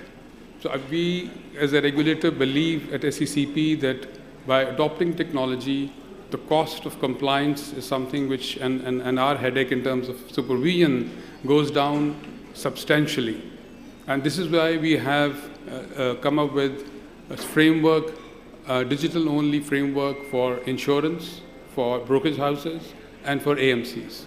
So we, as a regulator, believe at SECP that by adopting technology, the cost of compliance is something which, and our headache in terms of supervision goes down substantially. And this is why we have come up with a framework, a digital-only framework for insurance, for brokerage houses, and for AMCs.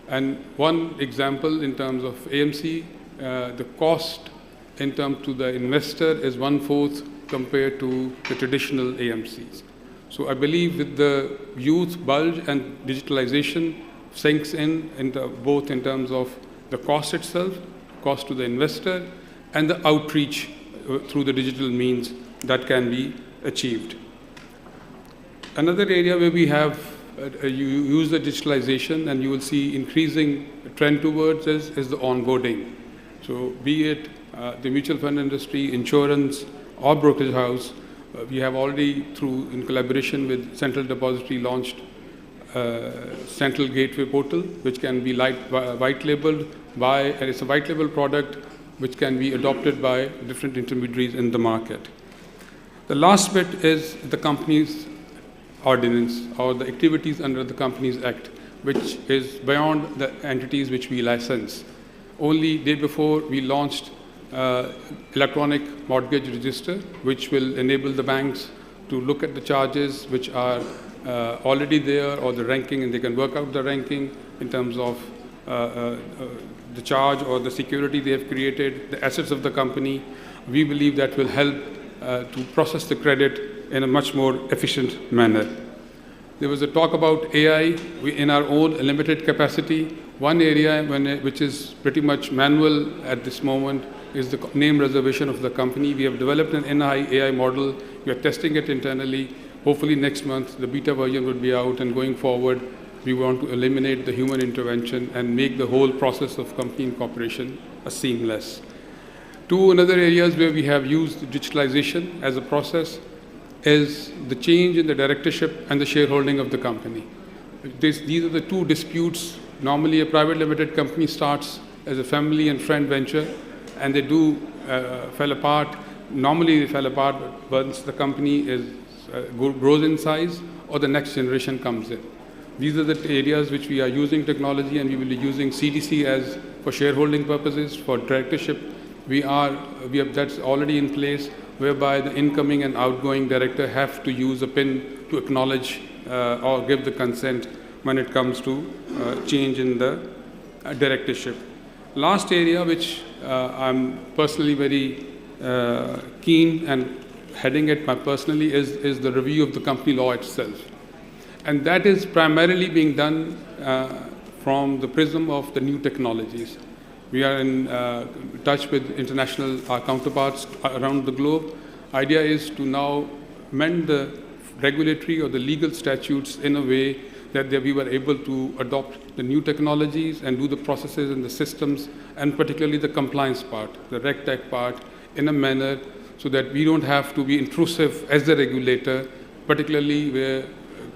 And one example in terms of AMC, the cost in terms to the investor is 1/4 compared to the traditional AMCs. So I believe with the youth bulge and digitalization sinks in both in terms of the cost itself, cost to the investor, and the outreach through the digital means that can be achieved. Another area where we have you use the digitalization and you will see increasing trend towards is the onboarding. So be it the mutual fund industry, insurance, or brokerage house, we have already in collaboration with Central Depository launched Central Gateway Portal, which can be white labeled and it's a white label product which can be adopted by different intermediaries in the market. The last bit is the company's ordinance or the activities under the Companies Act, which is beyond the entities which we license. Only day before we launched electronic mortgage register, which will enable the banks to look at the charges which are already there or the ranking, and they can work out the ranking in terms of the charge or the security they have created, the assets of the company. We believe that will help to process the credit in a much more efficient manner. There was a talk about AI. In our own limited capacity, one area which is pretty much manual at this moment is the name reservation of the company. We have developed an NI AI model. We are testing it internally. Hopefully next month the beta version will be out, and going forward we want to eliminate the human intervention and make the whole process of company incorporation seamless. Two another areas where we have used digitalization as a process is the change in the directorship and the shareholding of the company. These are the two disputes. Normally a private limited company starts as a family and friend venture, and they do fell apart normally they fell apart once the company grows in size or the next generation comes in. These are the areas which we are using technology, and we will be using CDC as for shareholding purposes, for directorship. That's already in place, whereby the incoming and outgoing director have to use a PIN to acknowledge or give the consent when it comes to change in the directorship. Last area which I'm personally very keen and heading it personally is the review of the company law itself. And that is primarily being done from the prism of the new technologies. We are in touch with international counterparts around the globe. Idea is to now mend the regulatory or the legal statutes in a way that we were able to adopt the new technologies and do the processes and the systems, and particularly the compliance part, the RegTech part, in a manner so that we don't have to be intrusive as a regulator, particularly where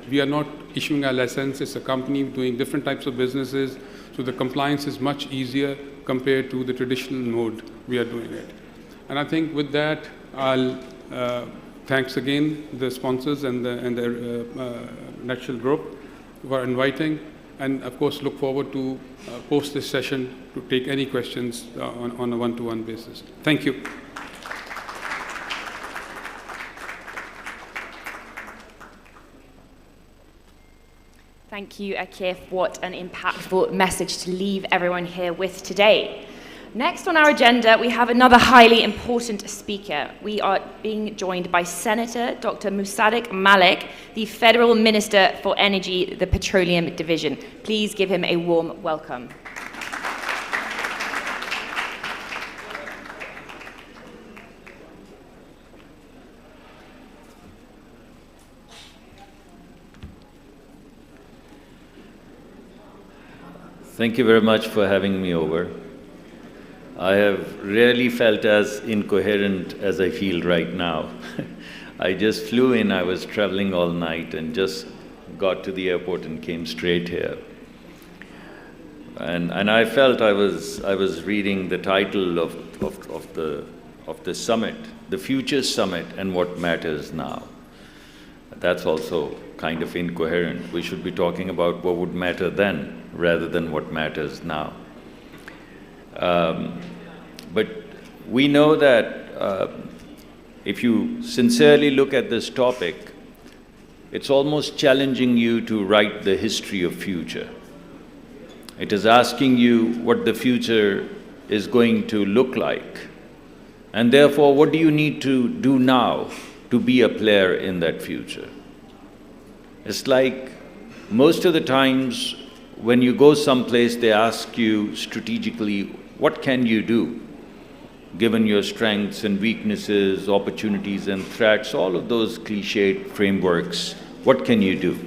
we are not issuing a license. It's a company doing different types of businesses, so the compliance is much easier compared to the traditional mode we are doing it. And I think with that, I'll thanks again the sponsors and the Nutshell Group for inviting, and of course look forward to post this session to take any questions on a one-to-one basis. Thank you. Thank you, Akif. What an impactful message to leave everyone here with today. Next on our agenda, we have another highly important speaker. We are being joined by Senator Dr. Musaddiq Malik, the Federal Minister for Energy, the Petroleum Division. Please give him a warm welcome. Thank you very much for having me over. I have rarely felt as incoherent as I feel right now. I just flew in, I was traveling all night and just got to the airport and came straight here. And I felt I was reading the title of the summit, the Future Summit and What Matters Now. That's also kind of incoherent. We should be talking about what would matter then rather than what matters now. But we know that if you sincerely look at this topic, it's almost challenging you to write the history of future. It is asking you what the future is going to look like. And therefore, what do you need to do now to be a player in that future? It's like most of the times when you go someplace, they ask you strategically, what can you do? Given your strengths and weaknesses, opportunities and threats, all of those cliched frameworks, what can you do?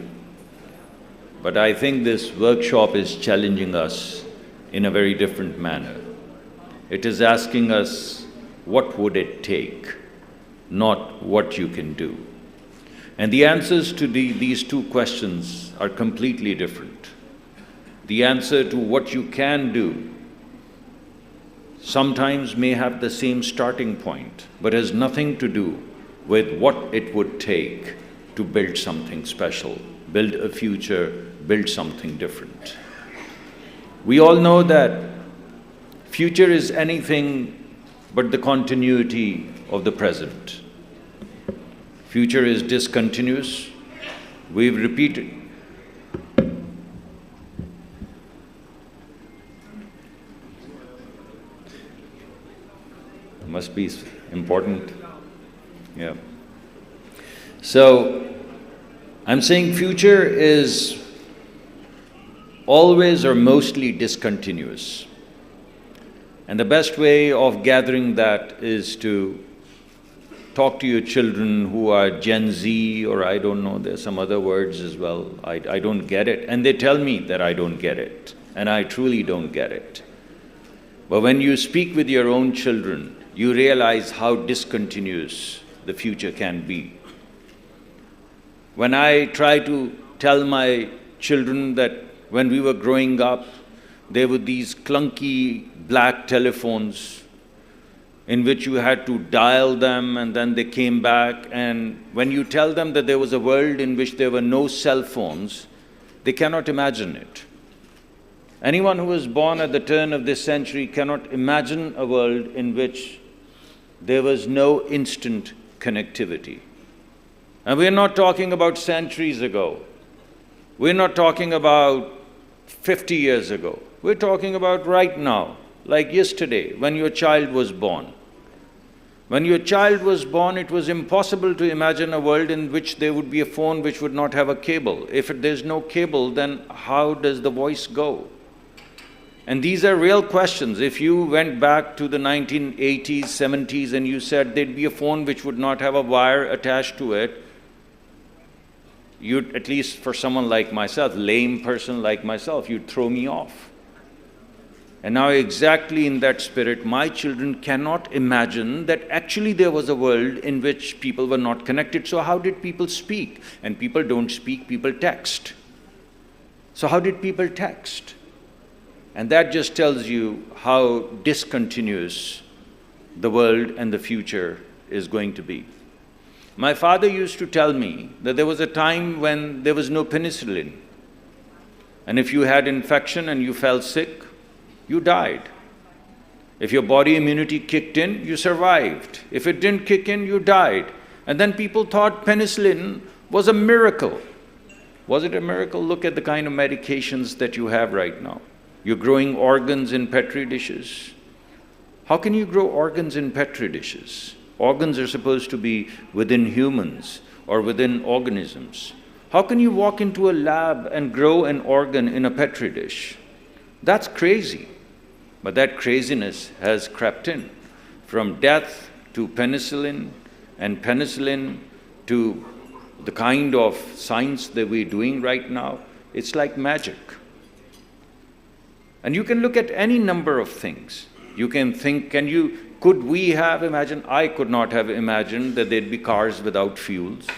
But I think this workshop is challenging us in a very different manner. It is asking us, what would it take, not what you can do. And the answers to these two questions are completely different. The answer to what you can do sometimes may have the same starting point, but has nothing to do with what it would take to build something special, build a future, build something different. We all know that future is anything but the continuity of the present. Future is discontinuous. We've repeated. Must be important. Yeah. So, I'm saying future is always or mostly discontinuous. And the best way of gathering that is to talk to your children who are Gen Z, or I don't know, there's some other words as well. I don't get it. And they tell me that I don't get it. And I truly don't get it. But when you speak with your own children, you realize how discontinuous the future can be. When I try to tell my children that when we were growing up, there were these clunky black telephones in which you had to dial them and then they came back, and when you tell them that there was a world in which there were no cell phones, they cannot imagine it. Anyone who was born at the turn of this century cannot imagine a world in which there was no instant connectivity. And we're not talking about centuries ago. We're not talking about 50 years ago. We're talking about right now, like yesterday, when your child was born. When your child was born, it was impossible to imagine a world in which there would be a phone which would not have a cable. If there's no cable, then how does the voice go? And these are real questions. If you went back to the 1980s, 70s, and you said there'd be a phone which would not have a wire attached to it, you'd, at least for someone like myself, lame person like myself, you'd throw me off. And now exactly in that spirit, my children cannot imagine that actually there was a world in which people were not connected. So how did people speak? And people don't speak, people text. So how did people text? And that just tells you how discontinuous the world and the future is going to be. My father used to tell me that there was a time when there was no penicillin. And if you had infection and you fell sick, you died. If your body immunity kicked in, you survived. If it didn't kick in, you died. And then people thought penicillin was a miracle. Was it a miracle? Look at the kind of medications that you have right now. You're growing organs in petri dishes. How can you grow organs in petri dishes? Organs are supposed to be within humans or within organisms. How can you walk into a lab and grow an organ in a petri dish? That's crazy. But that craziness has crept in. From death to penicillin, and penicillin to the kind of science that we're doing right now, it's like magic. And you can look at any number of things. You can think, could we have imagined? I could not have imagined that there'd be cars without fuels.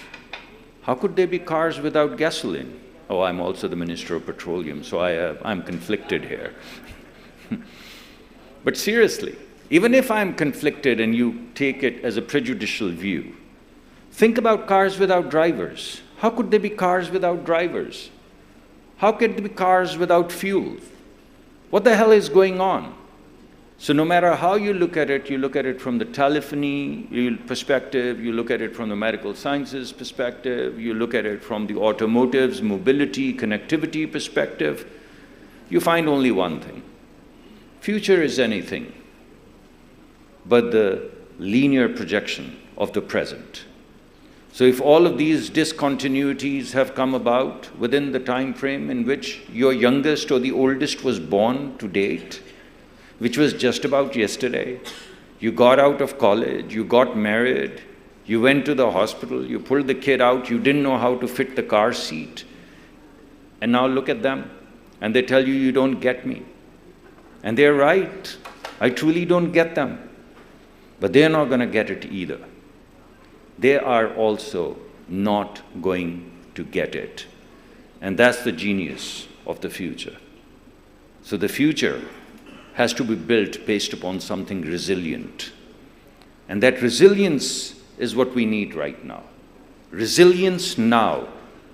How could there be cars without gasoline? Oh, I'm also the Minister of Petroleum, so I'm conflicted here. But seriously, even if I'm conflicted and you take it as a prejudicial view, think about cars without drivers. How could there be cars without drivers? How could there be cars without fuel? What the hell is going on? So no matter how you look at it from the telephony perspective, you look at it from the medical sciences perspective, you look at it from the automotives, mobility, connectivity perspective, you find only one thing. Future is anything but the linear projection of the present. So if all of these discontinuities have come about within the time frame in which your youngest or the oldest was born to date, which was just about yesterday, you got out of college, you got married, you went to the hospital, you pulled the kid out, you didn't know how to fit the car seat, and now look at them, and they tell you, you don't get me. And they're right, I truly don't get them. But they're not going to get it either. They are also not going to get it. And that's the genius of the future. So the future has to be built based upon something resilient. And that resilience is what we need right now. Resilience now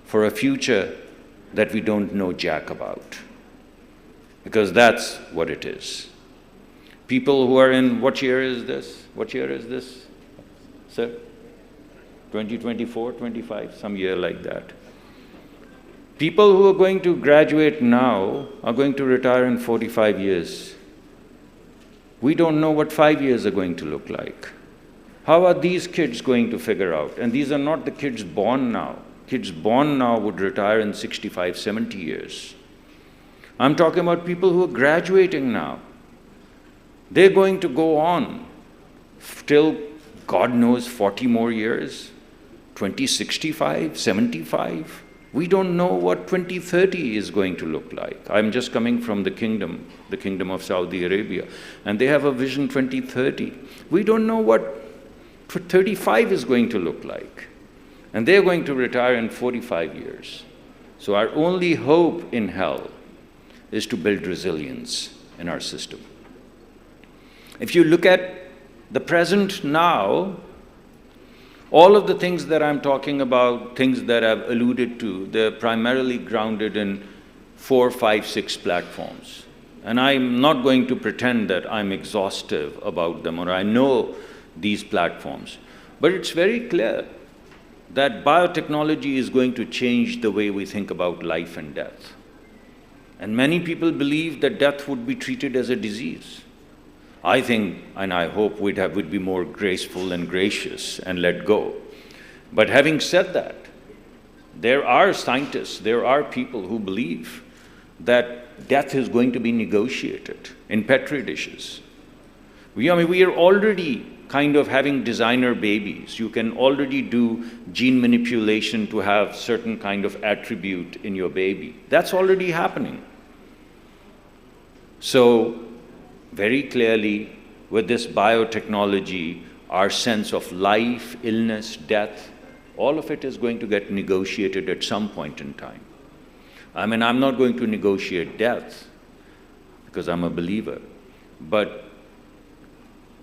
for a future that we don't know jack about. Because that's what it is. People who are in, what year is this? What year is this, sir? 2024, 25, some year like that. People who are going to graduate now are going to retire in 45 years. We don't know what 5 years are going to look like. How are these kids going to figure out? And these are not the kids born now. Kids born now would retire in 65, 70 years. I'm talking about people who are graduating now. They're going to go on till God knows 40 more years, 2065, 75. We don't know what 2030 is going to look like. I'm just coming from the kingdom of Saudi Arabia, and they have a vision 2030. We don't know what 35 is going to look like. And they're going to retire in 45 years. So our only hope in hell is to build resilience in our system. If you look at The present now, all of the things that I'm talking about, things that I've alluded to, they're primarily grounded in 4, 5, 6 platforms. And I'm not going to pretend that I'm exhaustive about them or I know these platforms. But it's very clear that biotechnology is going to change the way we think about life and death. And many people believe that death would be treated as a disease. I think, and I hope we'd be more graceful and gracious and let go. But having said that, there are scientists, there are people who believe that death is going to be negotiated in petri dishes. We are already kind of having designer babies. You can already do gene manipulation to have certain kind of attribute in your baby. That's already happening. So, very clearly, with this biotechnology, our sense of life, illness, death, all of it is going to get negotiated at some point in time. I mean, I'm not going to negotiate death because I'm a believer, but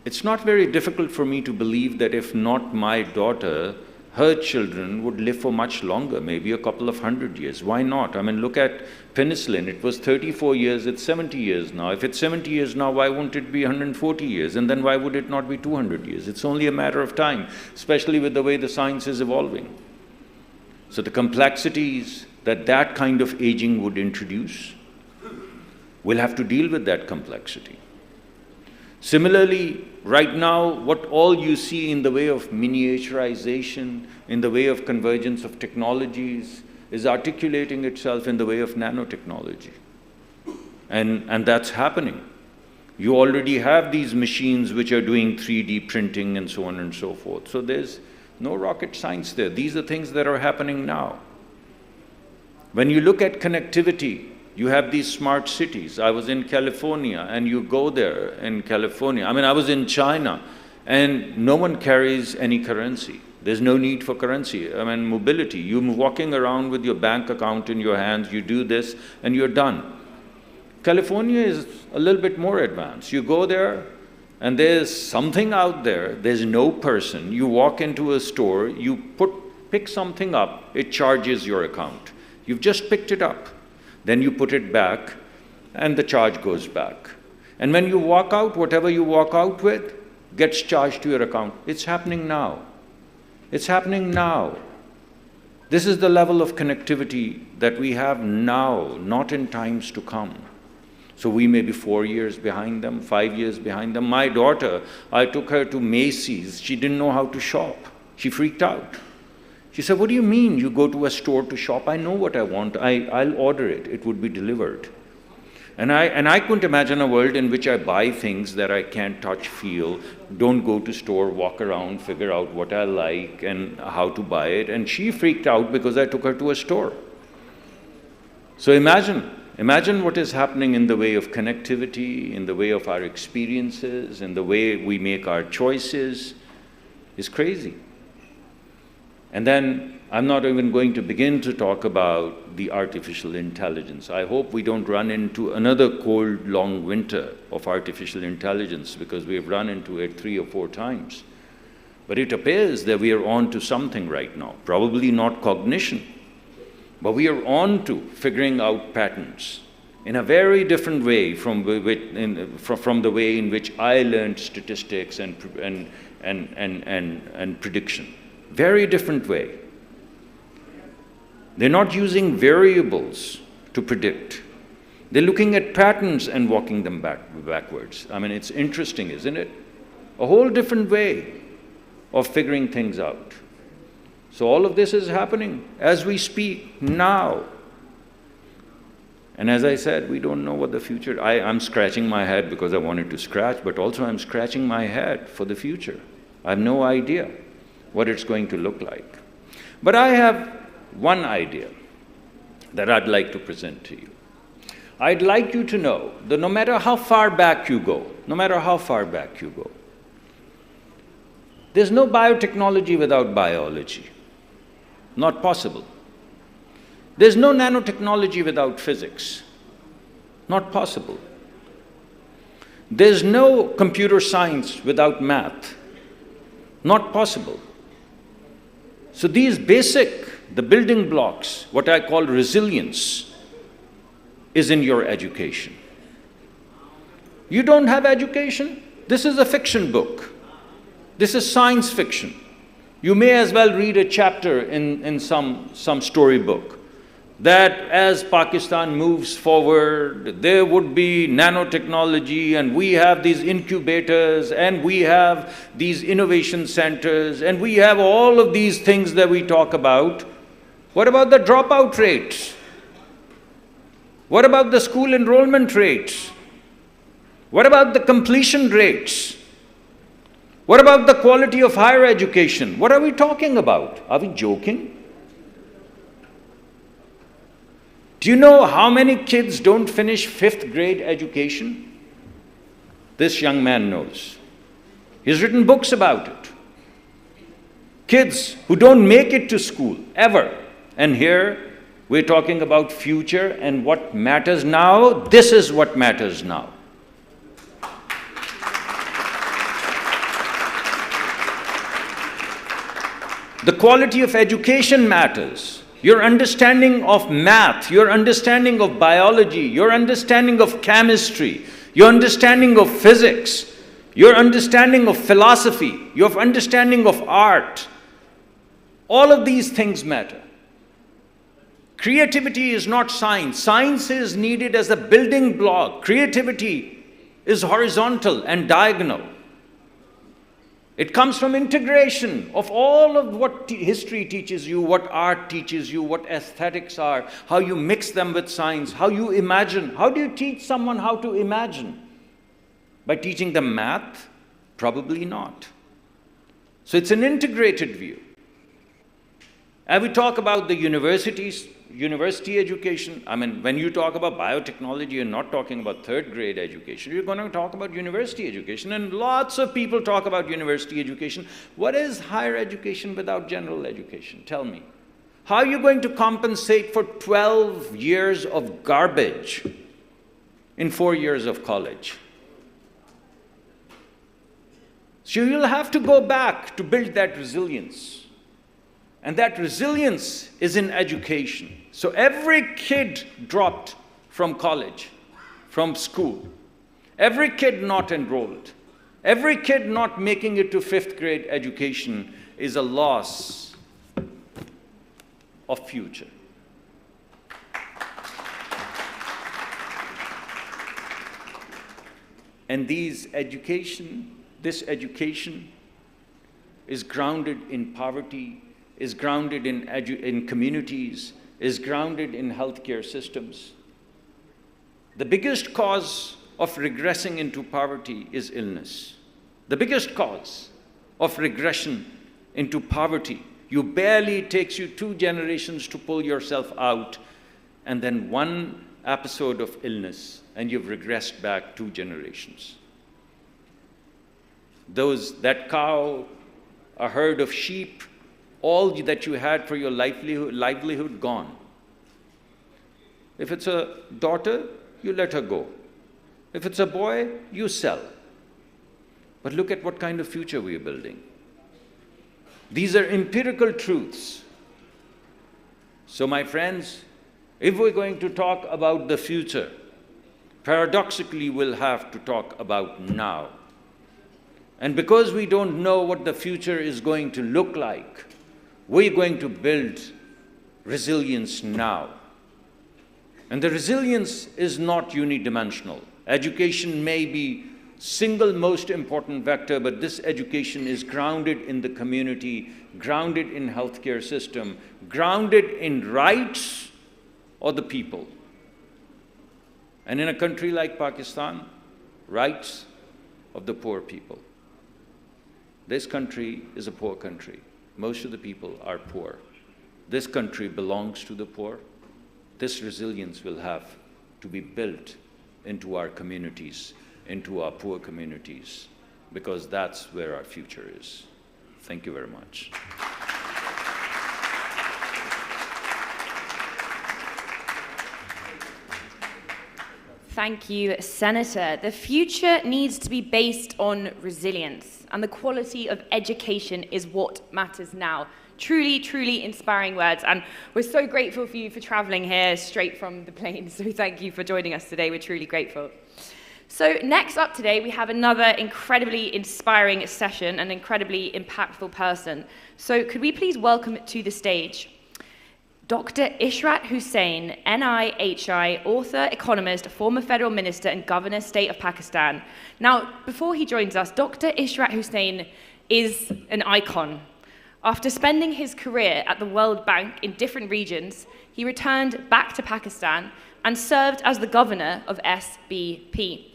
it's not very difficult for me to believe that if not my daughter, her children would live for much longer, maybe a couple of 100 years. Why not? I mean, look at penicillin. It was 34 years, it's 70 years now. If it's 70 years now, why wouldn't it be 140 years? And then why would it not be 200 years? It's only a matter of time, especially with the way the science is evolving. So the complexities that kind of aging would introduce, we'll have to deal with that complexity. Similarly, right now, what all you see in the way of miniaturization, in the way of convergence of technologies, is articulating itself in the way of nanotechnology. And that's happening. You already have these machines which are doing 3D printing and so on and so forth. So there's no rocket science there. These are things that are happening now. When you look at connectivity, you have these smart cities. I was in California, and you go there in California. I mean, I was in China, and no one carries any currency. There's no need for currency. I mean, mobility. You're walking around with your bank account in your hands, you do this, and you're done. California is a little bit more advanced. You go there, and there's something out there. There's no person. You walk into a store, you pick something up, it charges your account. You've just picked it up. Then you put it back, and the charge goes back. And when you walk out, whatever you walk out with gets charged to your account. It's happening now. It's happening now. This is the level of connectivity that we have now, not in times to come. So we may be 4 years behind them, 5 years behind them. My daughter, I took her to Macy's. She didn't know how to shop. She freaked out. She said, "What do you mean you go to a store to shop? I know what I want. I'll order it. It would be delivered." And I couldn't imagine a world in which I buy things that I can't touch, feel, don't go to store, walk around, figure out what I like and how to buy it. And she freaked out because I took her to a store. So imagine what is happening in the way of connectivity, in the way of our experiences, in the way we make our choices. It's crazy. And then I'm not even going to begin to talk about the artificial intelligence. I hope we don't run into another cold, long winter of artificial intelligence, because we've run into it 3 or 4 times. But it appears that we are on to something right now, probably not cognition, but we are on to figuring out patterns in a very different way from the way in which I learned statistics and prediction. Very different way. They're not using variables to predict. They're looking at patterns and walking them backwards. I mean, it's interesting, isn't it? A whole different way of figuring things out. So all of this is happening as we speak now. And as I said, we don't know what the future... I'm scratching my head because I wanted to scratch, but also I'm scratching my head for the future. I have no idea what it's going to look like. But I have one idea that I'd like to present to you. I'd like you to know that no matter how far back you go, there's no biotechnology without biology. Not possible. There's no nanotechnology without physics. Not possible. There's no computer science without math. Not possible. So these basic, the building blocks, what I call resilience, is in your education. You don't have education? This is a fiction book. This is science fiction. You may as well read a chapter in some storybook that as Pakistan moves forward, there would be nanotechnology, and we have these incubators, and we have these innovation centers, and we have all of these things that we talk about. What about the dropout rates? What about the school enrollment rates? What about the completion rates? What about the quality of higher education? What are we talking about? Are we joking? Do you know how many kids don't finish 5th grade education? This young man knows. He's written books about it. Kids who don't make it to school, ever. And here, we're talking about future and what matters now. This is what matters now. The quality of education matters. Your understanding of math, your understanding of biology, your understanding of chemistry, your understanding of physics, your understanding of philosophy, your understanding of art, all of these things matter. Creativity is not science. Science is needed as a building block. Creativity is horizontal and diagonal. It comes from integration of all of what history teaches you, what art teaches you, what aesthetics are, how you mix them with science, how you imagine. How do you teach someone how to imagine? By teaching them math? Probably not. So it's an integrated view. And we talk about the universities, university education. I mean, when you talk about biotechnology, you're not talking about 3rd grade education. You're going to talk about university education. And lots of people talk about university education. What is higher education without general education? Tell me. How are you going to compensate for 12 years of garbage in 4 years of college? So you'll have to go back to build that resilience. And that resilience is in education. So every kid dropped from college, from school, every kid not enrolled, every kid not making it to 5th grade education is a loss of future. And this education is grounded in poverty, is grounded in communities, is grounded in healthcare systems. The biggest cause of regressing into poverty is illness. The biggest cause of regression into poverty. It takes you 2 generations to pull yourself out, and then 1 episode of illness, and you've regressed back 2 generations. That cow, a herd of sheep, all that you had for your livelihood gone. If it's a daughter, you let her go. If it's a boy, you sell. But look at what kind of future we are building. These are empirical truths. So my friends, if we're going to talk about the future, paradoxically we'll have to talk about now. And because we don't know what the future is going to look like, we're going to build resilience now. And the resilience is not unidimensional. Education may be single most important vector, but this education is grounded in the community, grounded in healthcare system, grounded in rights of the people. And in a country like Pakistan, rights of the poor people. This country is a poor country. Most of the people are poor. This country belongs to the poor. This resilience will have to be built into our communities, into our poor communities, because that's where our future is. Thank you very much. Thank you, Senator. The future needs to be based on resilience, and the quality of education is what matters now. Truly, truly inspiring words, and we're so grateful for you for traveling here straight from the plane, so thank you for joining us today. We're truly grateful. So next up today, we have another incredibly inspiring session, an incredibly impactful person. So could we please welcome to the stage Dr. Ishrat Hussain, NIHI, author, economist, former federal minister, and governor state of Pakistan. Now, before he joins us, Dr. Ishrat Hussain is an icon. After spending his career at the World Bank in different regions, he returned back to Pakistan and served as the governor of SBP.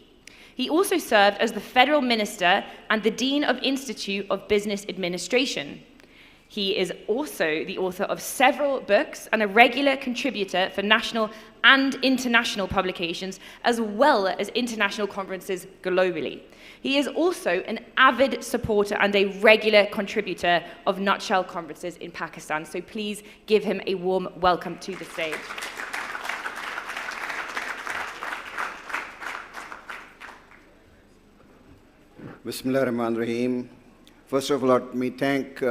He also served as the federal minister and the dean of Institute of Business Administration. He is also the author of several books and a regular contributor for national and international publications, as well as international conferences globally. He is also an avid supporter and a regular contributor of Nutshell conferences in Pakistan. So please give him a warm welcome to the stage. Bismillah ar-Rahman ar-Rahim. First of all, let me thank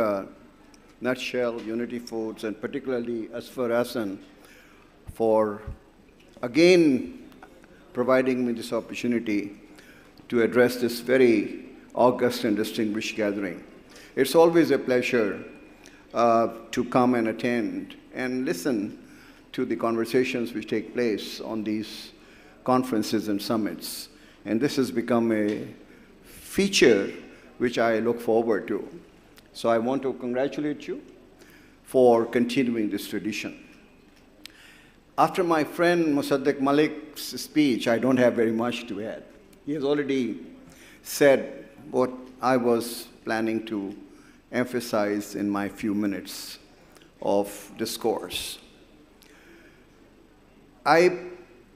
Nutshell, Unity Foods, and particularly Asfar Hassan for again providing me this opportunity to address this very august and distinguished gathering. It's always a pleasure to come and attend and listen to the conversations which take place on these conferences and summits. And this has become a feature which I look forward to. So I want to congratulate you for continuing this tradition. After my friend Musaddiq Malik's speech, I don't have very much to add. He has already said what I was planning to emphasize in my few minutes of discourse. I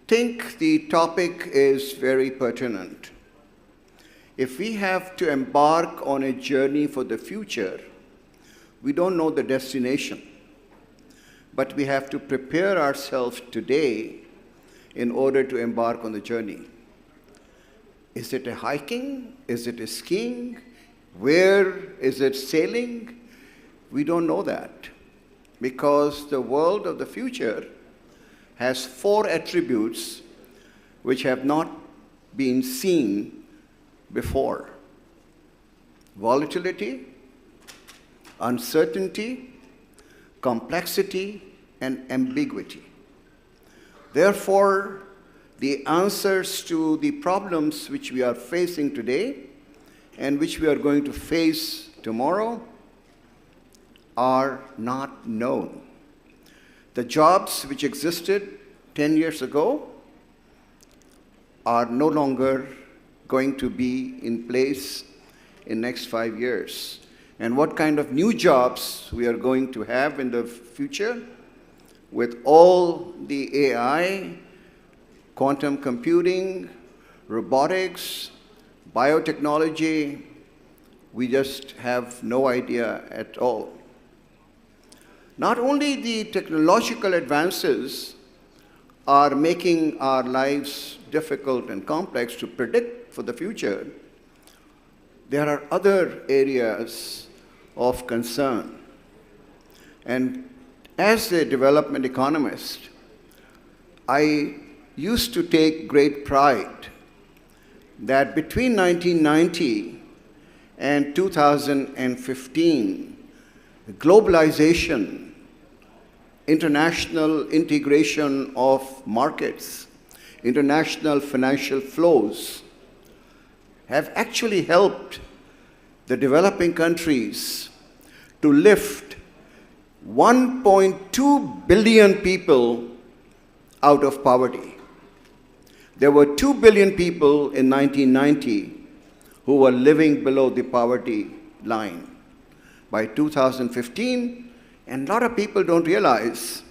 think the topic is very pertinent. If we have to embark on a journey for the future, we don't know the destination, but we have to prepare ourselves today in order to embark on the journey. Is it a hiking? Is it a skiing? Where is it sailing? We don't know that, because the world of the future has 4 attributes which have not been seen before: volatility, uncertainty, complexity, and ambiguity. Therefore, the answers to the problems which we are facing today and which we are going to face tomorrow are not known. The jobs which existed 10 years ago are no longer going to be in place in next 5 years. And what kind of new jobs we are going to have in the future with all the AI, quantum computing, robotics, biotechnology, we just have no idea at all. Not only the technological advances are making our lives difficult and complex to predict for the future, there are other areas of concern. And as a development economist, I used to take great pride that between 1990 and 2015, globalization, international integration of markets, international financial flows have actually helped the developing countries to lift 1.2 billion people out of poverty. There were 2 billion people in 1990 who were living below the poverty line. By 2015, and a lot of people don't realize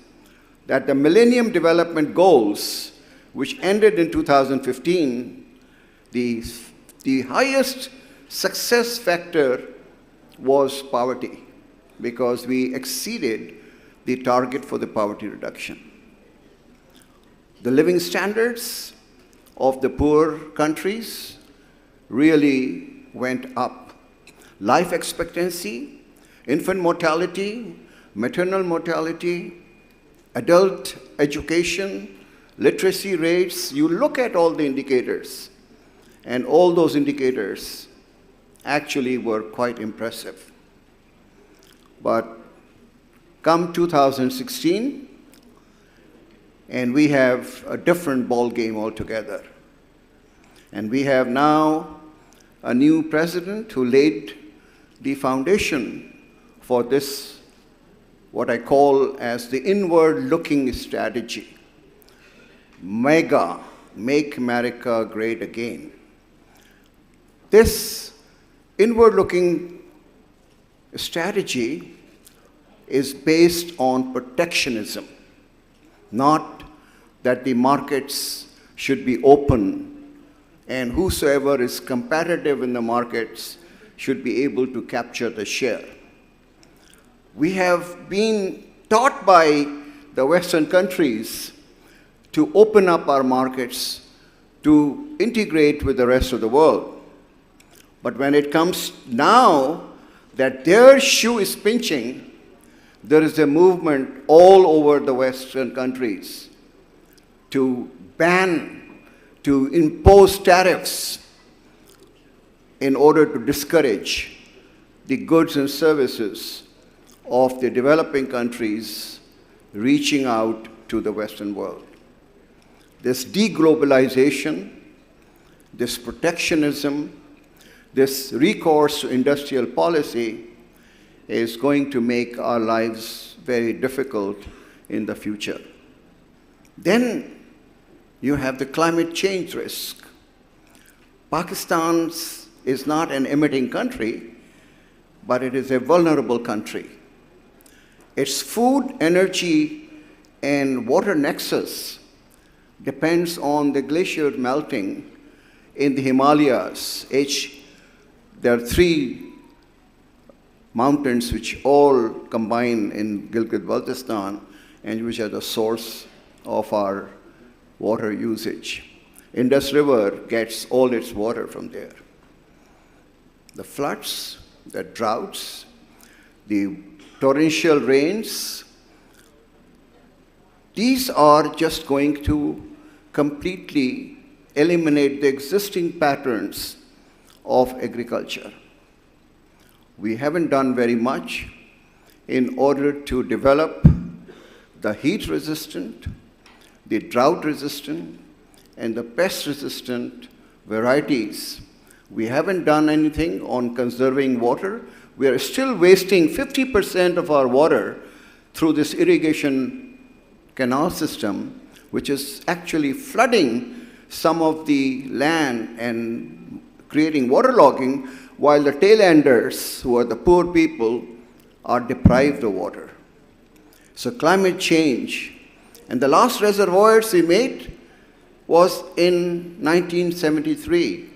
that the Millennium Development Goals, which ended in 2015, the highest success factor was poverty, because we exceeded the target for the poverty reduction. The living standards of the poor countries really went up. Life expectancy, infant mortality, maternal mortality, adult education, literacy rates, you look at all the indicators, and all those indicators actually were quite impressive. But come 2016, and we have a different ball game altogether. And we have now a new president who laid the foundation for this, what I call as the inward-looking strategy. MEGA, Make America Great Again. This inward-looking strategy is based on protectionism, not that the markets should be open and whosoever is competitive in the markets should be able to capture the share. We have been taught by the Western countries to open up our markets to integrate with the rest of the world. But when it comes now that their shoe is pinching, there is a movement all over the Western countries to ban, to impose tariffs in order to discourage the goods and services of the developing countries reaching out to the Western world. This deglobalization, this protectionism, this recourse to industrial policy is going to make our lives very difficult in the future. Then you have the climate change risk. Pakistan is not an emitting country, but it is a vulnerable country. Its food, energy, and water nexus depends on the glacier melting in the Himalayas. There are 3 mountains which all combine in Gilgit-Baltistan and which are the source of our water usage. Indus River gets all its water from there. The floods, the droughts, the torrential rains, these are just going to completely eliminate the existing patterns of agriculture. We haven't done very much in order to develop the heat-resistant, the drought-resistant, and the pest-resistant varieties. We haven't done anything on conserving water. We are still wasting 50% of our water through this irrigation canal system, which is actually flooding some of the land and creating waterlogging, while the tailenders, who are the poor people, are deprived of water. So climate change, and the last reservoirs we made was in 1973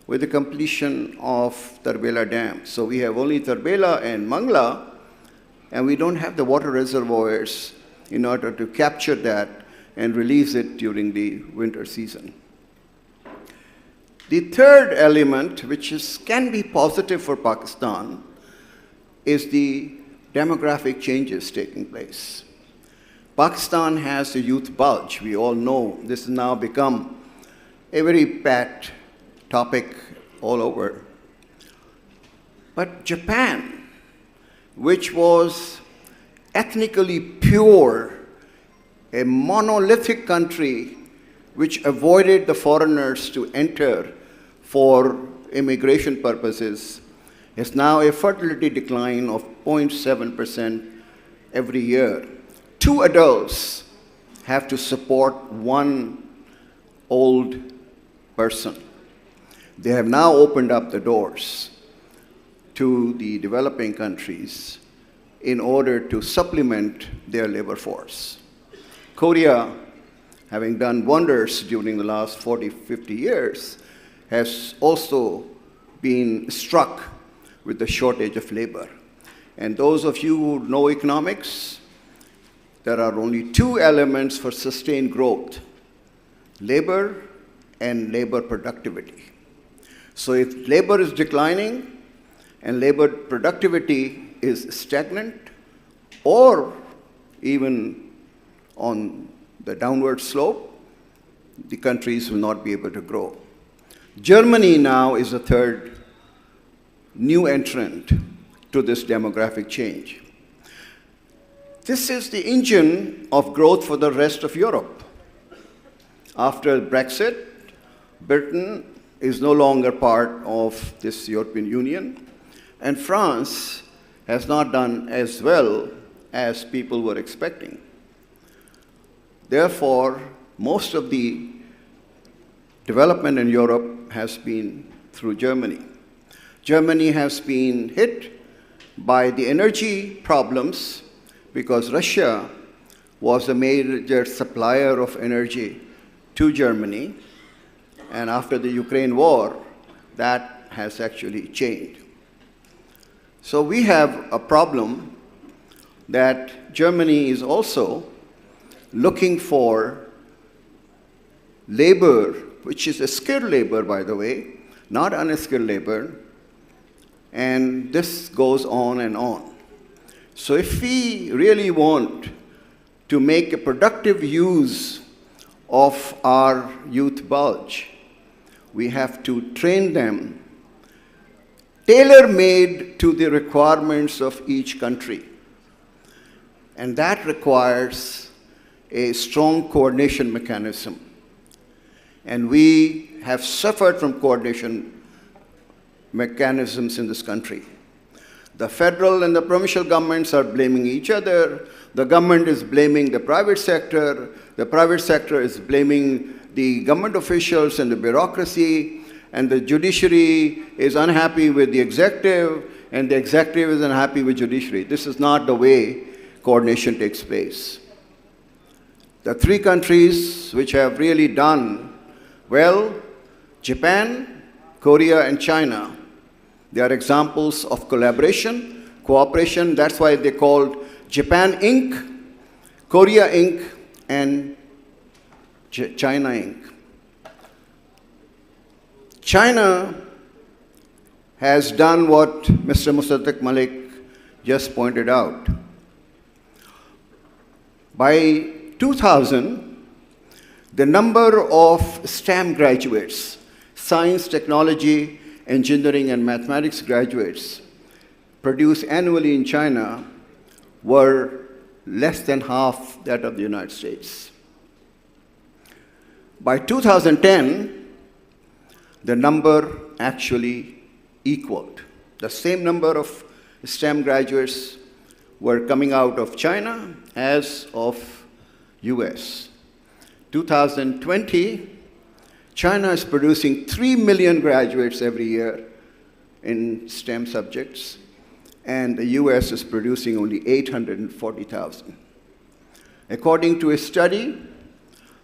with the completion of Tarbela Dam. So we have only Tarbela and Mangla, and we don't have the water reservoirs in order to capture that and release it during the winter season. The third element, which can be positive for Pakistan, is the demographic changes taking place. Pakistan has a youth bulge. We all know this has now become a very pat topic all over. But Japan, which was ethnically pure, a monolithic country which avoided the foreigners to enter for immigration purposes, is now a fertility decline of 0.7% every year. 2 adults have to support 1 old person. They have now opened up the doors to the developing countries in order to supplement their labor force. Korea, having done wonders during the last 40, 50 years, has also been struck with the shortage of labor. And those of you who know economics, there are only 2 elements for sustained growth: labor and labor productivity. So if labor is declining and labor productivity is stagnant or even on the downward slope, the countries will not be able to grow. Germany now is the third new entrant to this demographic change. This is the engine of growth for the rest of Europe. After Brexit, Britain is no longer part of this European Union, and France has not done as well as people were expecting. Therefore, most of the development in Europe has been through Germany. Germany has been hit by the energy problems because Russia was a major supplier of energy to Germany, and after the Ukraine war, that has actually changed. So we have a problem that Germany is also looking for labor, which is a skilled labor, by the way, not unskilled labor, and this goes on and on. So if we really want to make a productive use of our youth bulge, we have to train them tailor-made to the requirements of each country. And that requires a strong coordination mechanism. And we have suffered from coordination mechanisms in this country. The federal and the provincial governments are blaming each other. The government is blaming the private sector. The private sector is blaming the government officials and the bureaucracy. And the judiciary is unhappy with the executive, and the executive is unhappy with judiciary. This is not the way coordination takes place. The three countries which have really done well, Japan, Korea, and China, they are examples of collaboration, cooperation. That's why they called Japan Inc., Korea Inc., and China Inc. China has done what Mr. Musaddiq Malik just pointed out. By 2000, the number of STEM graduates, science, technology, engineering, and mathematics graduates produced annually in China were less than half that of the United States. By 2010, the number actually equaled. The same number of STEM graduates were coming out of China as of US. 2020, China is producing 3 million graduates every year in STEM subjects, and the US is producing only 840,000. According to a study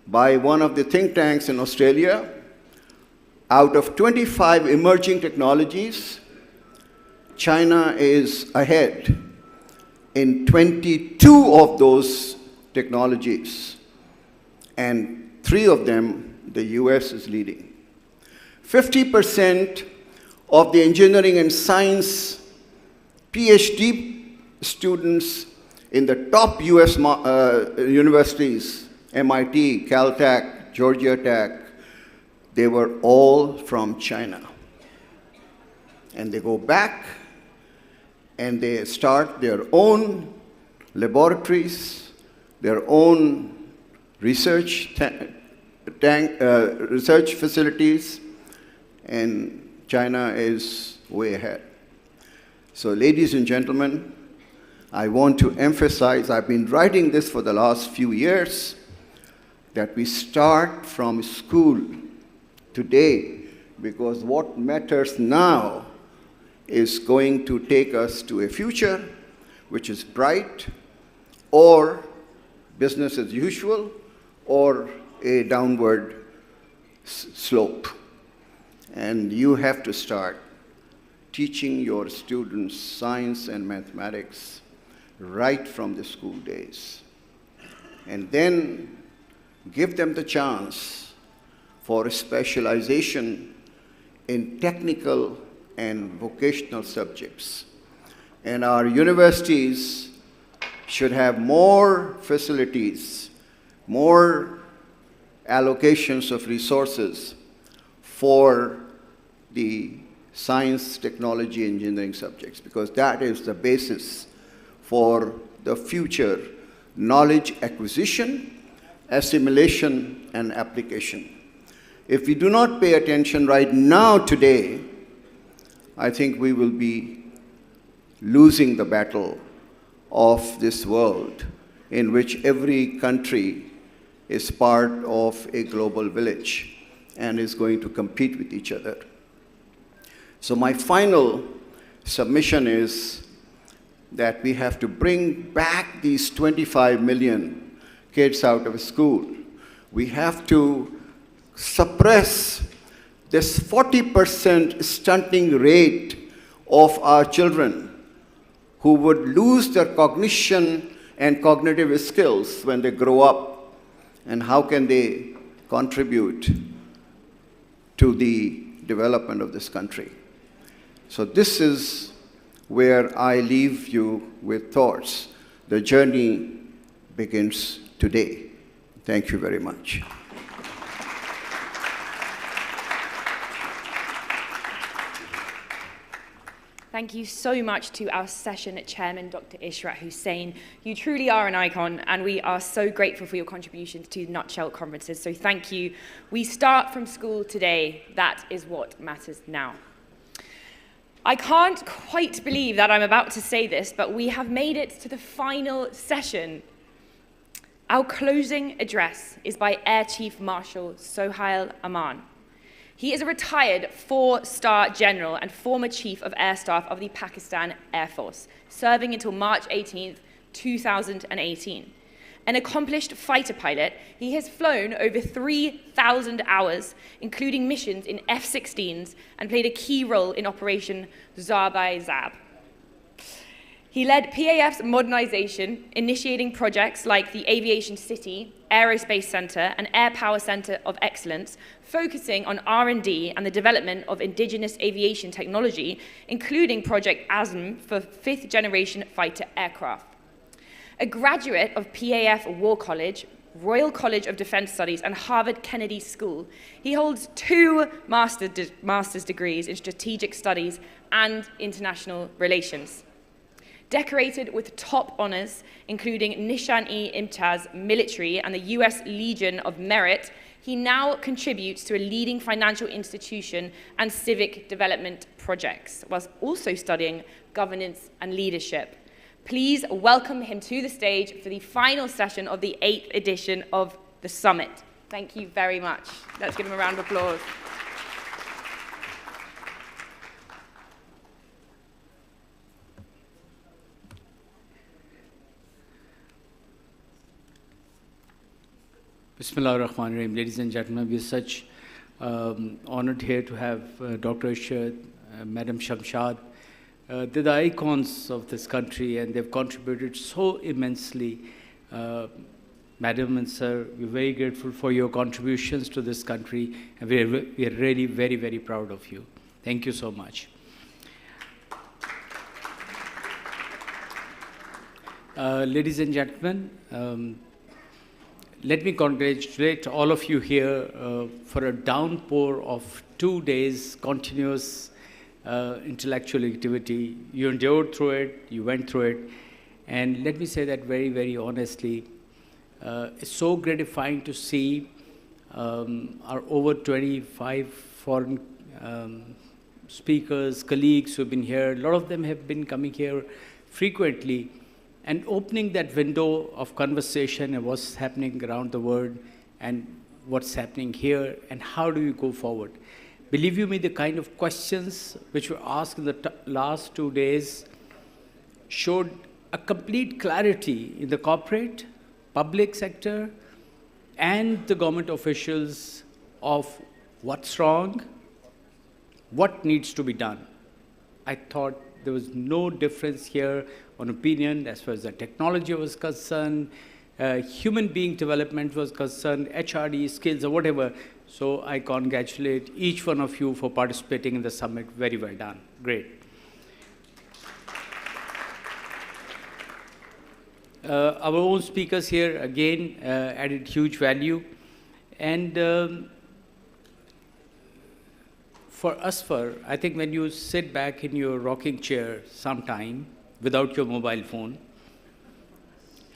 by one of the think tanks in Australia, out of 25 emerging technologies, China is ahead in 22 of those technologies, and 3 of them the US is leading. 50% of the engineering and science PhD students in the top US universities, MIT, Caltech, Georgia Tech, they were all from China. And they go back and they start their own laboratories, their own research facilities, and China is way ahead. So ladies and gentlemen, I want to emphasize, I've been writing this for the last few years, that we start from school today, because what matters now is going to take us to a future which is bright, or business as usual, or a downward slope. And you have to start teaching your students science and mathematics right from the school days. And then give them the chance for specialization in technical and vocational subjects. And our universities should have more facilities, more allocations of resources for the science, technology, engineering subjects, because that is the basis for the future knowledge acquisition, assimilation, and application. If we do not pay attention right now, today, I think we will be losing the battle of this world in which every country is part of a global village and is going to compete with each other. So my final submission is that we have to bring back these 25 million kids out of school. We have to suppress this 40% stunting rate of our children who would lose their cognition and cognitive skills when they grow up. And how can they contribute to the development of this country? So this is where I leave you with thoughts. The journey begins today. Thank you very much. Thank you so much to our session chairman, Dr. Ishrat Hussain. You truly are an icon, and we are so grateful for your contributions to Nutshell conferences, so thank you. We start from school today. That is what matters now. I can't quite believe that I'm about to say this, but we have made it to the final session. Our closing address is by Air Chief Marshal Sohail Aman. He is a retired 4-star general and former chief of air staff of the Pakistan Air Force, serving until March 18th, 2018. An accomplished fighter pilot, he has flown over 3,000 hours, including missions in F-16s, and played a key role in Operation Zarb-i-Zab. He led PAF's modernization, initiating projects like the Aviation City, Aerospace Center, and Air Power Center of Excellence, focusing on R&D and the development of indigenous aviation technology, including Project ASM for 5th-generation fighter aircraft. A graduate of PAF War College, Royal College of Defense Studies, and Harvard Kennedy School, he holds 2 master's degrees in strategic studies and international relations. Decorated with top honors, including Nishan-e-Imtaz Military and the US Legion of Merit, he now contributes to a leading financial institution and civic development projects, whilst also studying governance and leadership. Please welcome him to the stage for the final session of the 8th edition of the Summit. Thank you very much. Let's give him a round of applause. Bismillah ar-Rahman ar-Rahim. Ladies and gentlemen, we are such honored here to have Dr. Ishrat, Madam Shamshad. They're the icons of this country, and they've contributed so immensely. Madam and sir, we're very grateful for your contributions to this country, and we are really very, very proud of you. Thank you so much. Ladies and gentlemen, let me congratulate all of you here for a downpour of 2 days continuous intellectual activity. You endured through it, you went through it, and let me say that very, very honestly. It's so gratifying to see our over 25 foreign speakers, colleagues who have been here. A lot of them have been coming here frequently, and opening that window of conversation and what's happening around the world and what's happening here and how do we go forward. Believe you me, the kind of questions which were asked in the last 2 days showed a complete clarity in the corporate, public sector, and the government officials of what's wrong, what needs to be done. I thought there was no difference here on opinion as far as the technology was concerned, human being development was concerned, HRD skills or whatever. So I congratulate each one of you for participating in the summit. Very well done. Great. Our own speakers here, again, added huge value. And for Asfar, I think when you sit back in your rocking chair sometime without your mobile phone,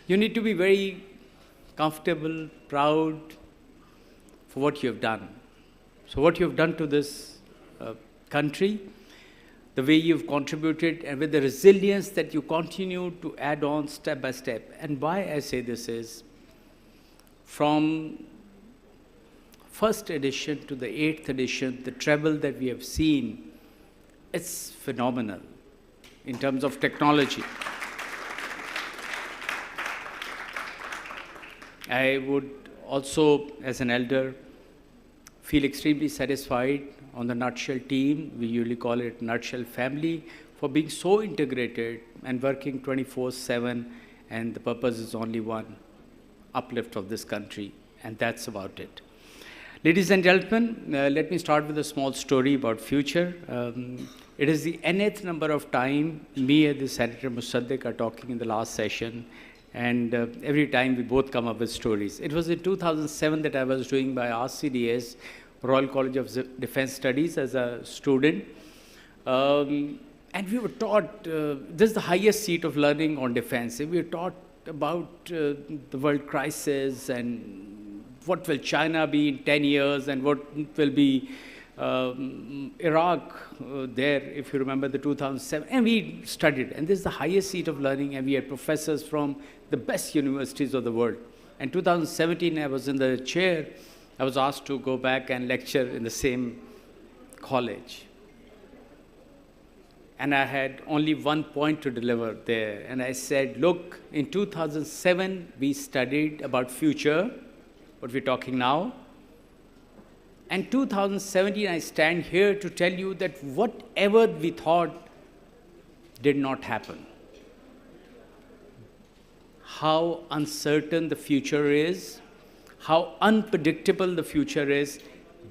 you need to be very comfortable, proud for what you have done. So what you have done to this country, the way you've contributed, and with the resilience that you continue to add on step by step. And why I say this is, from first edition to the 8th edition, the treble that we have seen, it's phenomenal in terms of technology. I would also, as an elder, feel extremely satisfied on the Nutshell team. We usually call it Nutshell family, for being so integrated and working 24/7, and the purpose is only one: uplift of this country, and that's about it. Ladies and gentlemen, let me start with a small story about future. It is the nth number of time me and the Senator Musaddiq are talking in the last session, and every time we both come up with stories. It was in 2007 that I was doing my RCDS, Royal College of Defense Studies, as a student. And we were taught, this is the highest seat of learning on defense. We were taught about the world crisis and what will China be in 10 years and what will be Iraq there, if you remember the 2007. And we studied, and this is the highest seat of learning, and we had professors from the best universities of the world. And 2017, I was in the chair. I was asked to go back and lecture in the same college. And I had only one point to deliver there. And I said, look, in 2007, we studied about future, what we're talking now. And 2017, I stand here to tell you that whatever we thought did not happen. How uncertain the future is, how unpredictable the future is,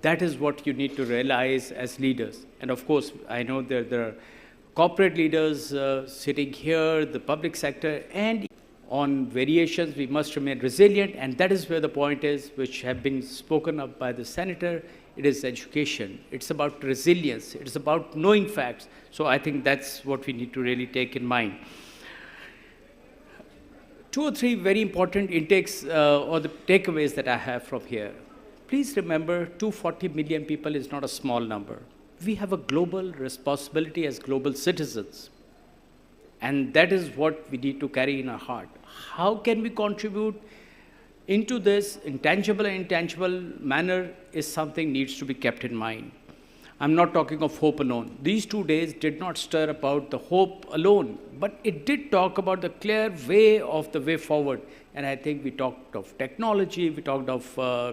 that is what you need to realize as leaders. And of course, I know there are corporate leaders sitting here, the public sector, and on variations, we must remain resilient, and that is where the point is, which have been spoken of by the Senator. It is education. It's about resilience. It's about knowing facts. So I think that's what we need to really take in mind. 2 or 3 very important intakes or the takeaways that I have from here. Please remember, 240 million people is not a small number. We have a global responsibility as global citizens. And that is what we need to carry in our heart. How can we contribute into this intangible and intangible manner is something needs to be kept in mind. I'm not talking of hope alone. These 2 days did not stir about the hope alone, but it did talk about the clear way of the way forward. And I think we talked of technology, we talked of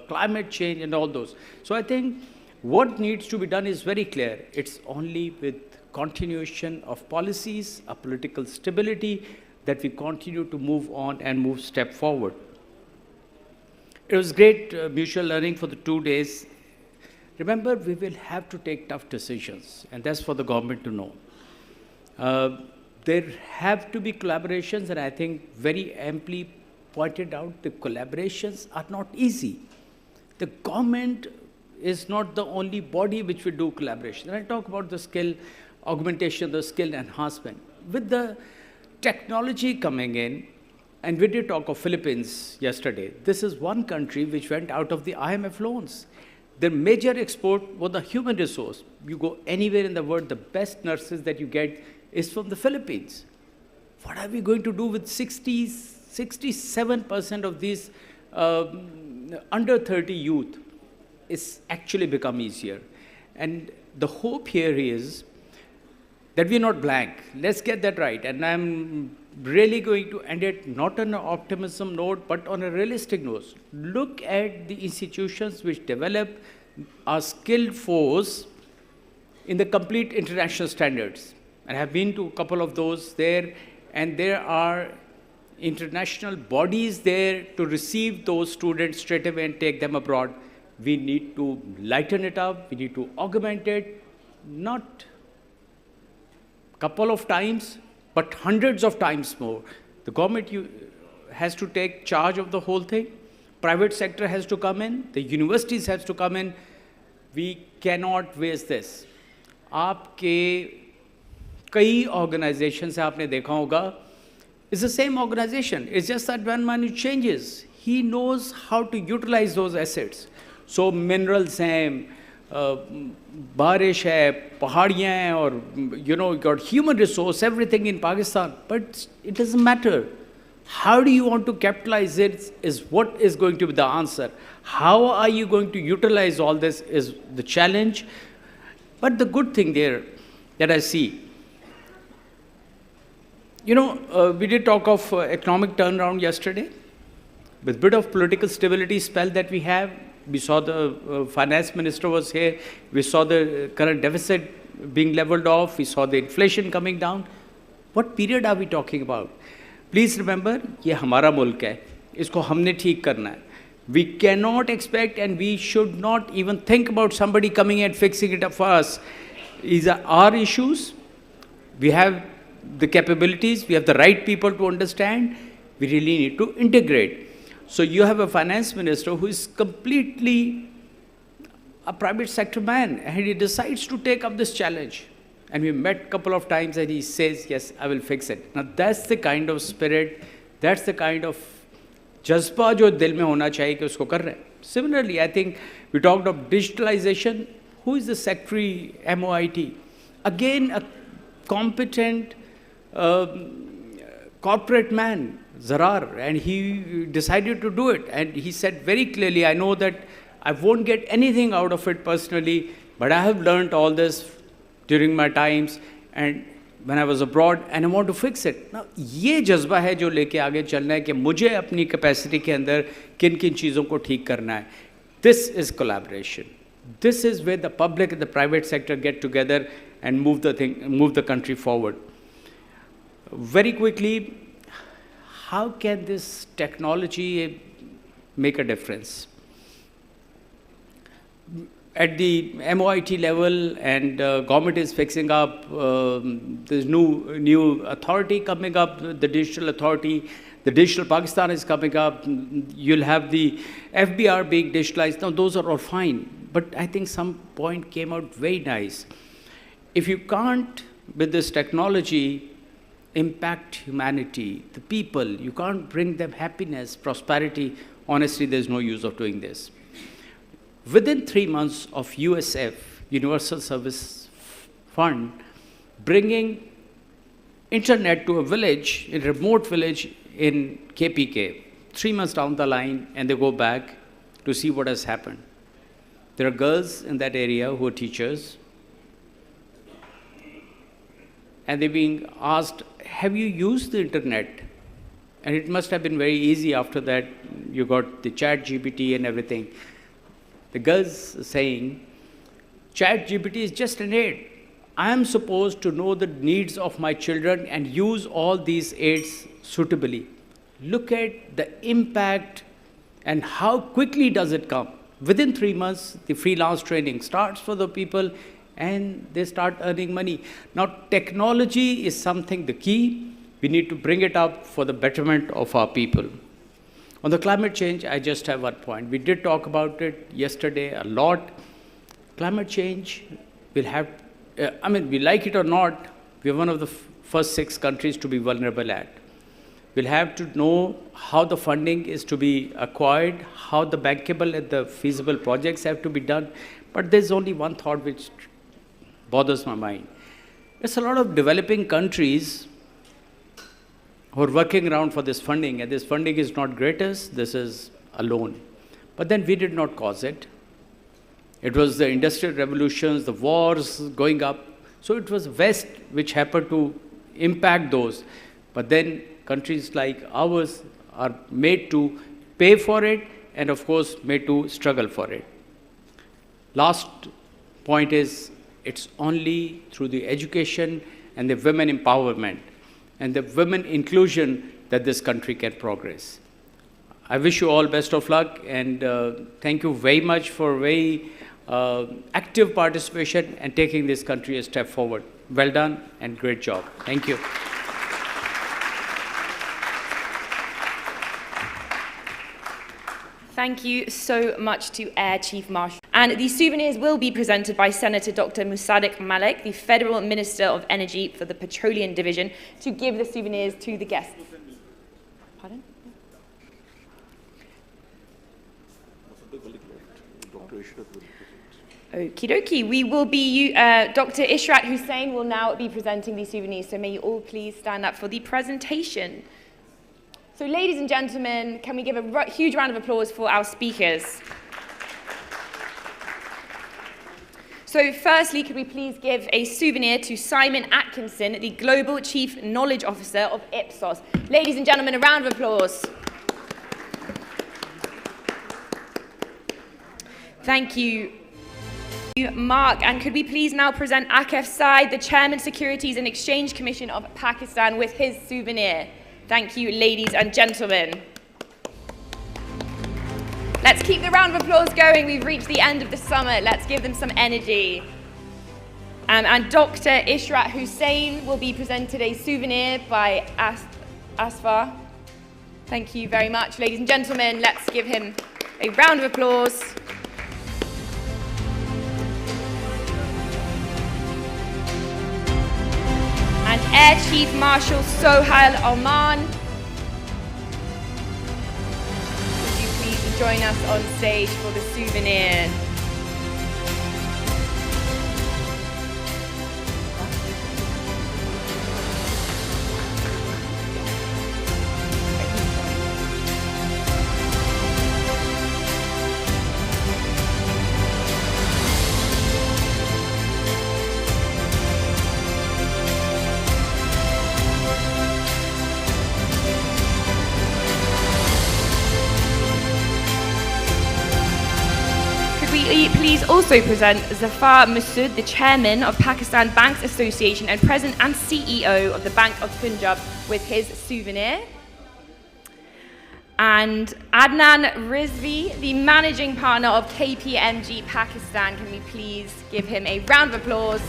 climate change and all those. So I think what needs to be done is very clear. It's only with continuation of policies, a political stability, that we continue to move on and move step forward. It was great mutual learning for the 2 days. Remember, we will have to take tough decisions, and that's for the government to know. There have to be collaborations, and I think very amply pointed out, the collaborations are not easy. The government is not the only body which will do collaboration. And I talk about the skill augmentation, the skill enhancement. With the technology coming in, and we did talk of Philippines yesterday. This is one country which went out of the IMF loans. Their major export was the human resource. You go anywhere in the world, the best nurses that you get is from the Philippines. What are we going to do with 67% of these under 30 youth? It's actually become easier. And the hope here is that we're not blank. Let's get that right. And I'm really going to end it not on an optimism note, but on a realistic note. Look at the institutions which develop our skilled force in the complete international standards. And I have been to a couple of those there, and there are international bodies there to receive those students straight away and take them abroad. We need to lighten it up. We need to augment it, not a couple of times, but hundreds of times more. The government has to take charge of the whole thing. Private sector has to come in. The universities have to come in. We cannot waste this. आपके कई organizations आपने देखा होगा, it's the same organization. It's just that when money changes, he knows how to utilize those assets. So minerals हैं, बारिश है, पहाड़ियाँ हैं, और you got human resource, everything in Pakistan. But it doesn't matter. How do you want to capitalize it is what is going to be the answer. How are you going to utilize all this is the challenge. But the good thing there that I see, we did talk of economic turnaround yesterday. With bit of political stability spell that we have, we saw the finance minister was here, we saw the current deficit being leveled off, we saw the inflation coming down. What period are we talking about? Please remember, ये हमारा मुल्क है, इसको हमने ठीक करना है. We cannot expect and we should not even think about somebody coming and fixing it up for us. These are our issues. We have the capabilities, we have the right people to understand. We really need to integrate. So you have a finance minister who is completely a private sector man, and he decides to take up this challenge. And we met a couple of times and he says, yes, I will fix it. Now that's the kind of spirit, that's the kind of jazba jo dil mein hona chahiye ki usko kar rahe. Similarly, I think we talked of digitalization. Who is the secretary, MOIT? Again, a competent corporate man, Zarar, and he decided to do it. And he said very clearly, I know that I won't get anything out of it personally, but I have learned all this during my times and when I was abroad, and I want to fix it. Now, ये जज्बा है जो लेके आगे चलना है कि मुझे अपनी capacity के अंदर किन-किन चीज़ों को ठीक करना है. This is collaboration. This is where the public and the private sector get together and move the country forward. Very quickly, how can this technology make a difference? At the MOIT level, and government is fixing up, there's new authority coming up, the digital authority, the digital Pakistan is coming up, you'll have the FBR being digitalized. Now those are all fine, but I think some point came out very nice. If you can't, with this technology, impact humanity, the people, you can't bring them happiness, prosperity, honestly, there's no use of doing this. Within 3 months of USF, Universal Service Fund, bringing internet to a village, a remote village in KPK, 3 months down the line, and they go back to see what has happened. There are girls in that area who are teachers, and they're being asked, have you used the internet? And it must have been very easy after that. You got the ChatGPT and everything. The girls saying, ChatGPT is just an aid. I am supposed to know the needs of my children and use all these aids suitably. Look at the impact and how quickly does it come. Within 3 months, the freelance training starts for the people and they start earning money. Now, technology is something, the key. We need to bring it up for the betterment of our people. On the climate change, I just have one point. We did talk about it yesterday a lot. Climate change will have, we like it or not, we're one of the first 6 countries to be vulnerable at. We'll have to know how the funding is to be acquired, how the bankable and the feasible projects have to be done. But there's only one thought which bothers my mind. There's a lot of developing countries who are working around for this funding, and this funding is not gratis, this is a loan. But then we did not cause it. It was the industrial revolutions, the wars going up. So it was West which happened to impact those. But then countries like ours are made to pay for it and of course made to struggle for it. Last point is, it's only through the education and the women empowerment and the women inclusion that this country can progress. I wish you all best of luck, and thank you very much for very active participation and taking this country a step forward. Well done and great job. Thank you. Thank you so much to Air Chief Marshal. And the souvenirs will be presented by Senator Dr. Musaddiq Malik, the Federal Minister of Energy for the Petroleum Division, to give the souvenirs to the guests. Pardon? Okie dokie. We will be, Dr. Ishrat Hussain will now be presenting these souvenirs, so may you all please stand up for the presentation. So ladies and gentlemen, can we give a huge round of applause for our speakers? So firstly, could we please give a souvenir to Simon Atkinson, the Global Chief Knowledge Officer of Ipsos. Ladies and gentlemen, a round of applause. Thank you, Mark. And could we please now present Akif Said, the Chairman, Securities and Exchange Commission of Pakistan, with his souvenir. Thank you, ladies and gentlemen. Let's keep the round of applause going. We've reached the end of the summit. Let's give them some energy. And Dr. Ishrat Hussain will be presented a souvenir by Asfar. Thank you very much, ladies and gentlemen. Let's give him a round of applause. And Air Chief Marshal Sohail Oman, would you please join us on stage for the souvenir? Please also present Zafar Masood, the Chairman of Pakistan Banks Association and President and CEO of the Bank of Punjab, with his souvenir. And Adnan Rizvi, the Managing Partner of KPMG Pakistan. Can we please give him a round of applause?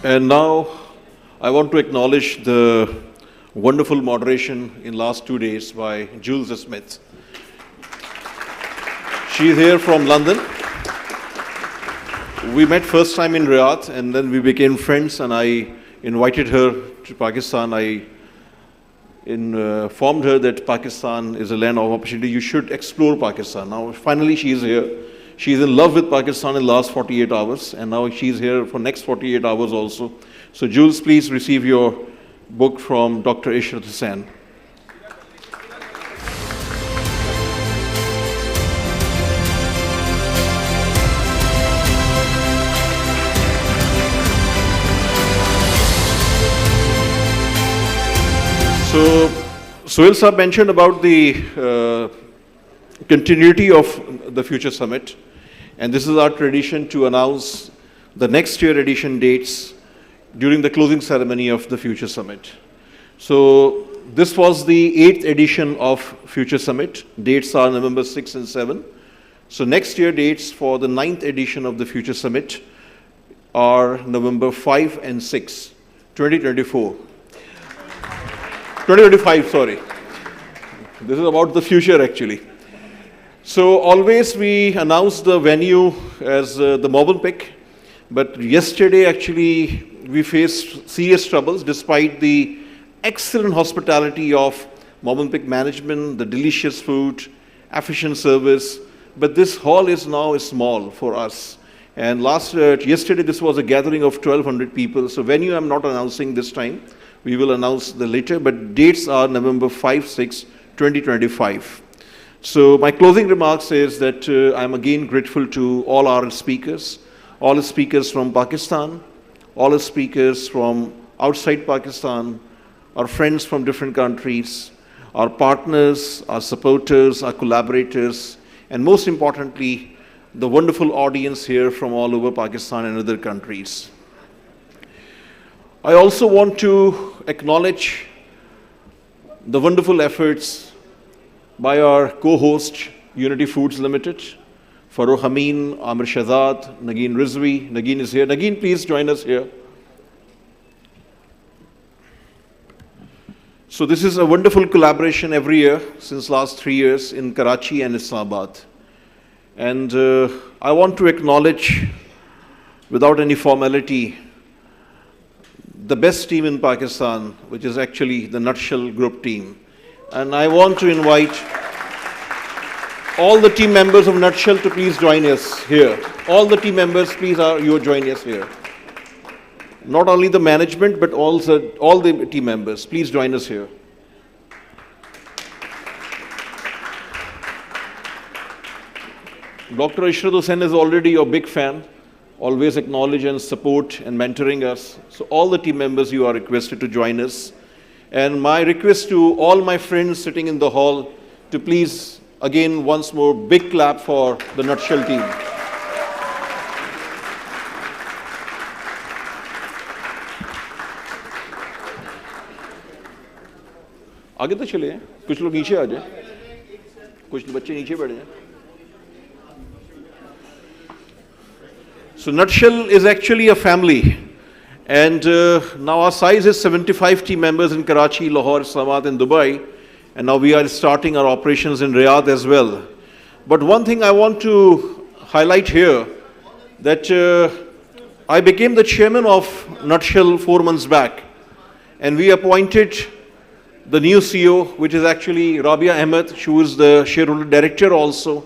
And now I want to acknowledge the wonderful moderation in last 2 days by Jules Smith. She's here from London. We met first time in Riyadh and then we became friends, and I invited her to Pakistan. I informed her that Pakistan is a land of opportunity. You should explore Pakistan. Now finally she is here. She's in love with Pakistan in the last 48 hours, and now she's here for next 48 hours also. So Jules, please receive your book from Dr. Ishrat Hussain. So Sohail Saab mentioned about the continuity of the Future Summit, and this is our tradition to announce the next year edition dates during the closing ceremony of the Future Summit. So this was the 8th edition of Future Summit. Dates are November 6 and 7. So next year dates for the 9th edition of the Future Summit are November 5 and 6, 2024. 2025, sorry. This is about the future actually. So always we announce the venue as the Movenpick, but yesterday actually we faced serious troubles despite the excellent hospitality of Movenpick management, the delicious food, efficient service, but this hall is now small for us. And yesterday this was a gathering of 1,200 people, so venue I'm not announcing this time. We will announce the later, but dates are November 5, 6, 2025. So my closing remarks is that I'm again grateful to all our speakers, all the speakers from Pakistan, all the speakers from outside Pakistan, our friends from different countries, our partners, our supporters, our collaborators, and most importantly, the wonderful audience here from all over Pakistan and other countries. I also want to acknowledge the wonderful efforts by our co-host, Unity Foods Limited, Farooq Hameen, Amir Shahzad, Nagin Rizvi. Nagin is here. Nagin, please join us here. So this is a wonderful collaboration every year since last 3 years in Karachi and Islamabad. And I want to acknowledge, without any formality, the best team in Pakistan, which is actually the Nutshell Group team. And I want to invite all the team members of Nutshell to please join us here. All the team members, please, you join us here. Not only the management, but also all the team members. Please join us here. Dr. Ishrat Hussain is already your big fan, always acknowledge and support and mentoring us. So all the team members, you are requested to join us. And my request to all my friends sitting in the hall to please, again, once more, big clap for the Nutshell team. आगे तो चले हैं, कुछ लोग नीचे आ जाएं, कुछ बच्चे नीचे बैठ जाएं. So Nutshell is actually a family, and now our size is 75 team members in Karachi, Lahore, Islamabad and Dubai, and now we are starting our operations in Riyadh as well. But one thing I want to highlight here, that I became the chairman of Nutshell 4 months back, and we appointed the new CEO, which is actually Rabia Ahmed, who is the shareholder director also.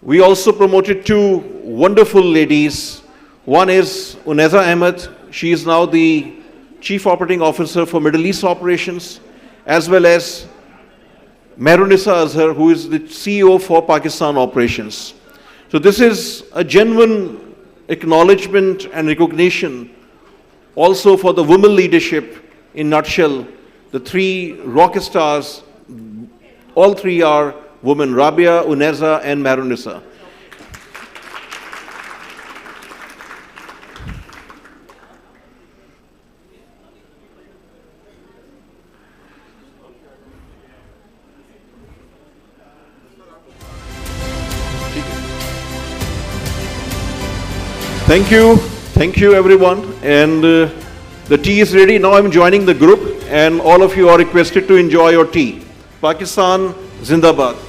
We also promoted 2 wonderful ladies. One is Uneza Ahmed. She is now the Chief Operating Officer for Middle East Operations, as well as Mehrunisa Azhar, who is the CEO for Pakistan Operations. So this is a genuine acknowledgement and recognition also for the women leadership in Nutshell. The 3 rock stars, all 3 are women, Rabia, Uneza and Mehrunisa. Thank you everyone, and the tea is ready. Now I'm joining the group, and all of you are requested to enjoy your tea. Pakistan Zindabad.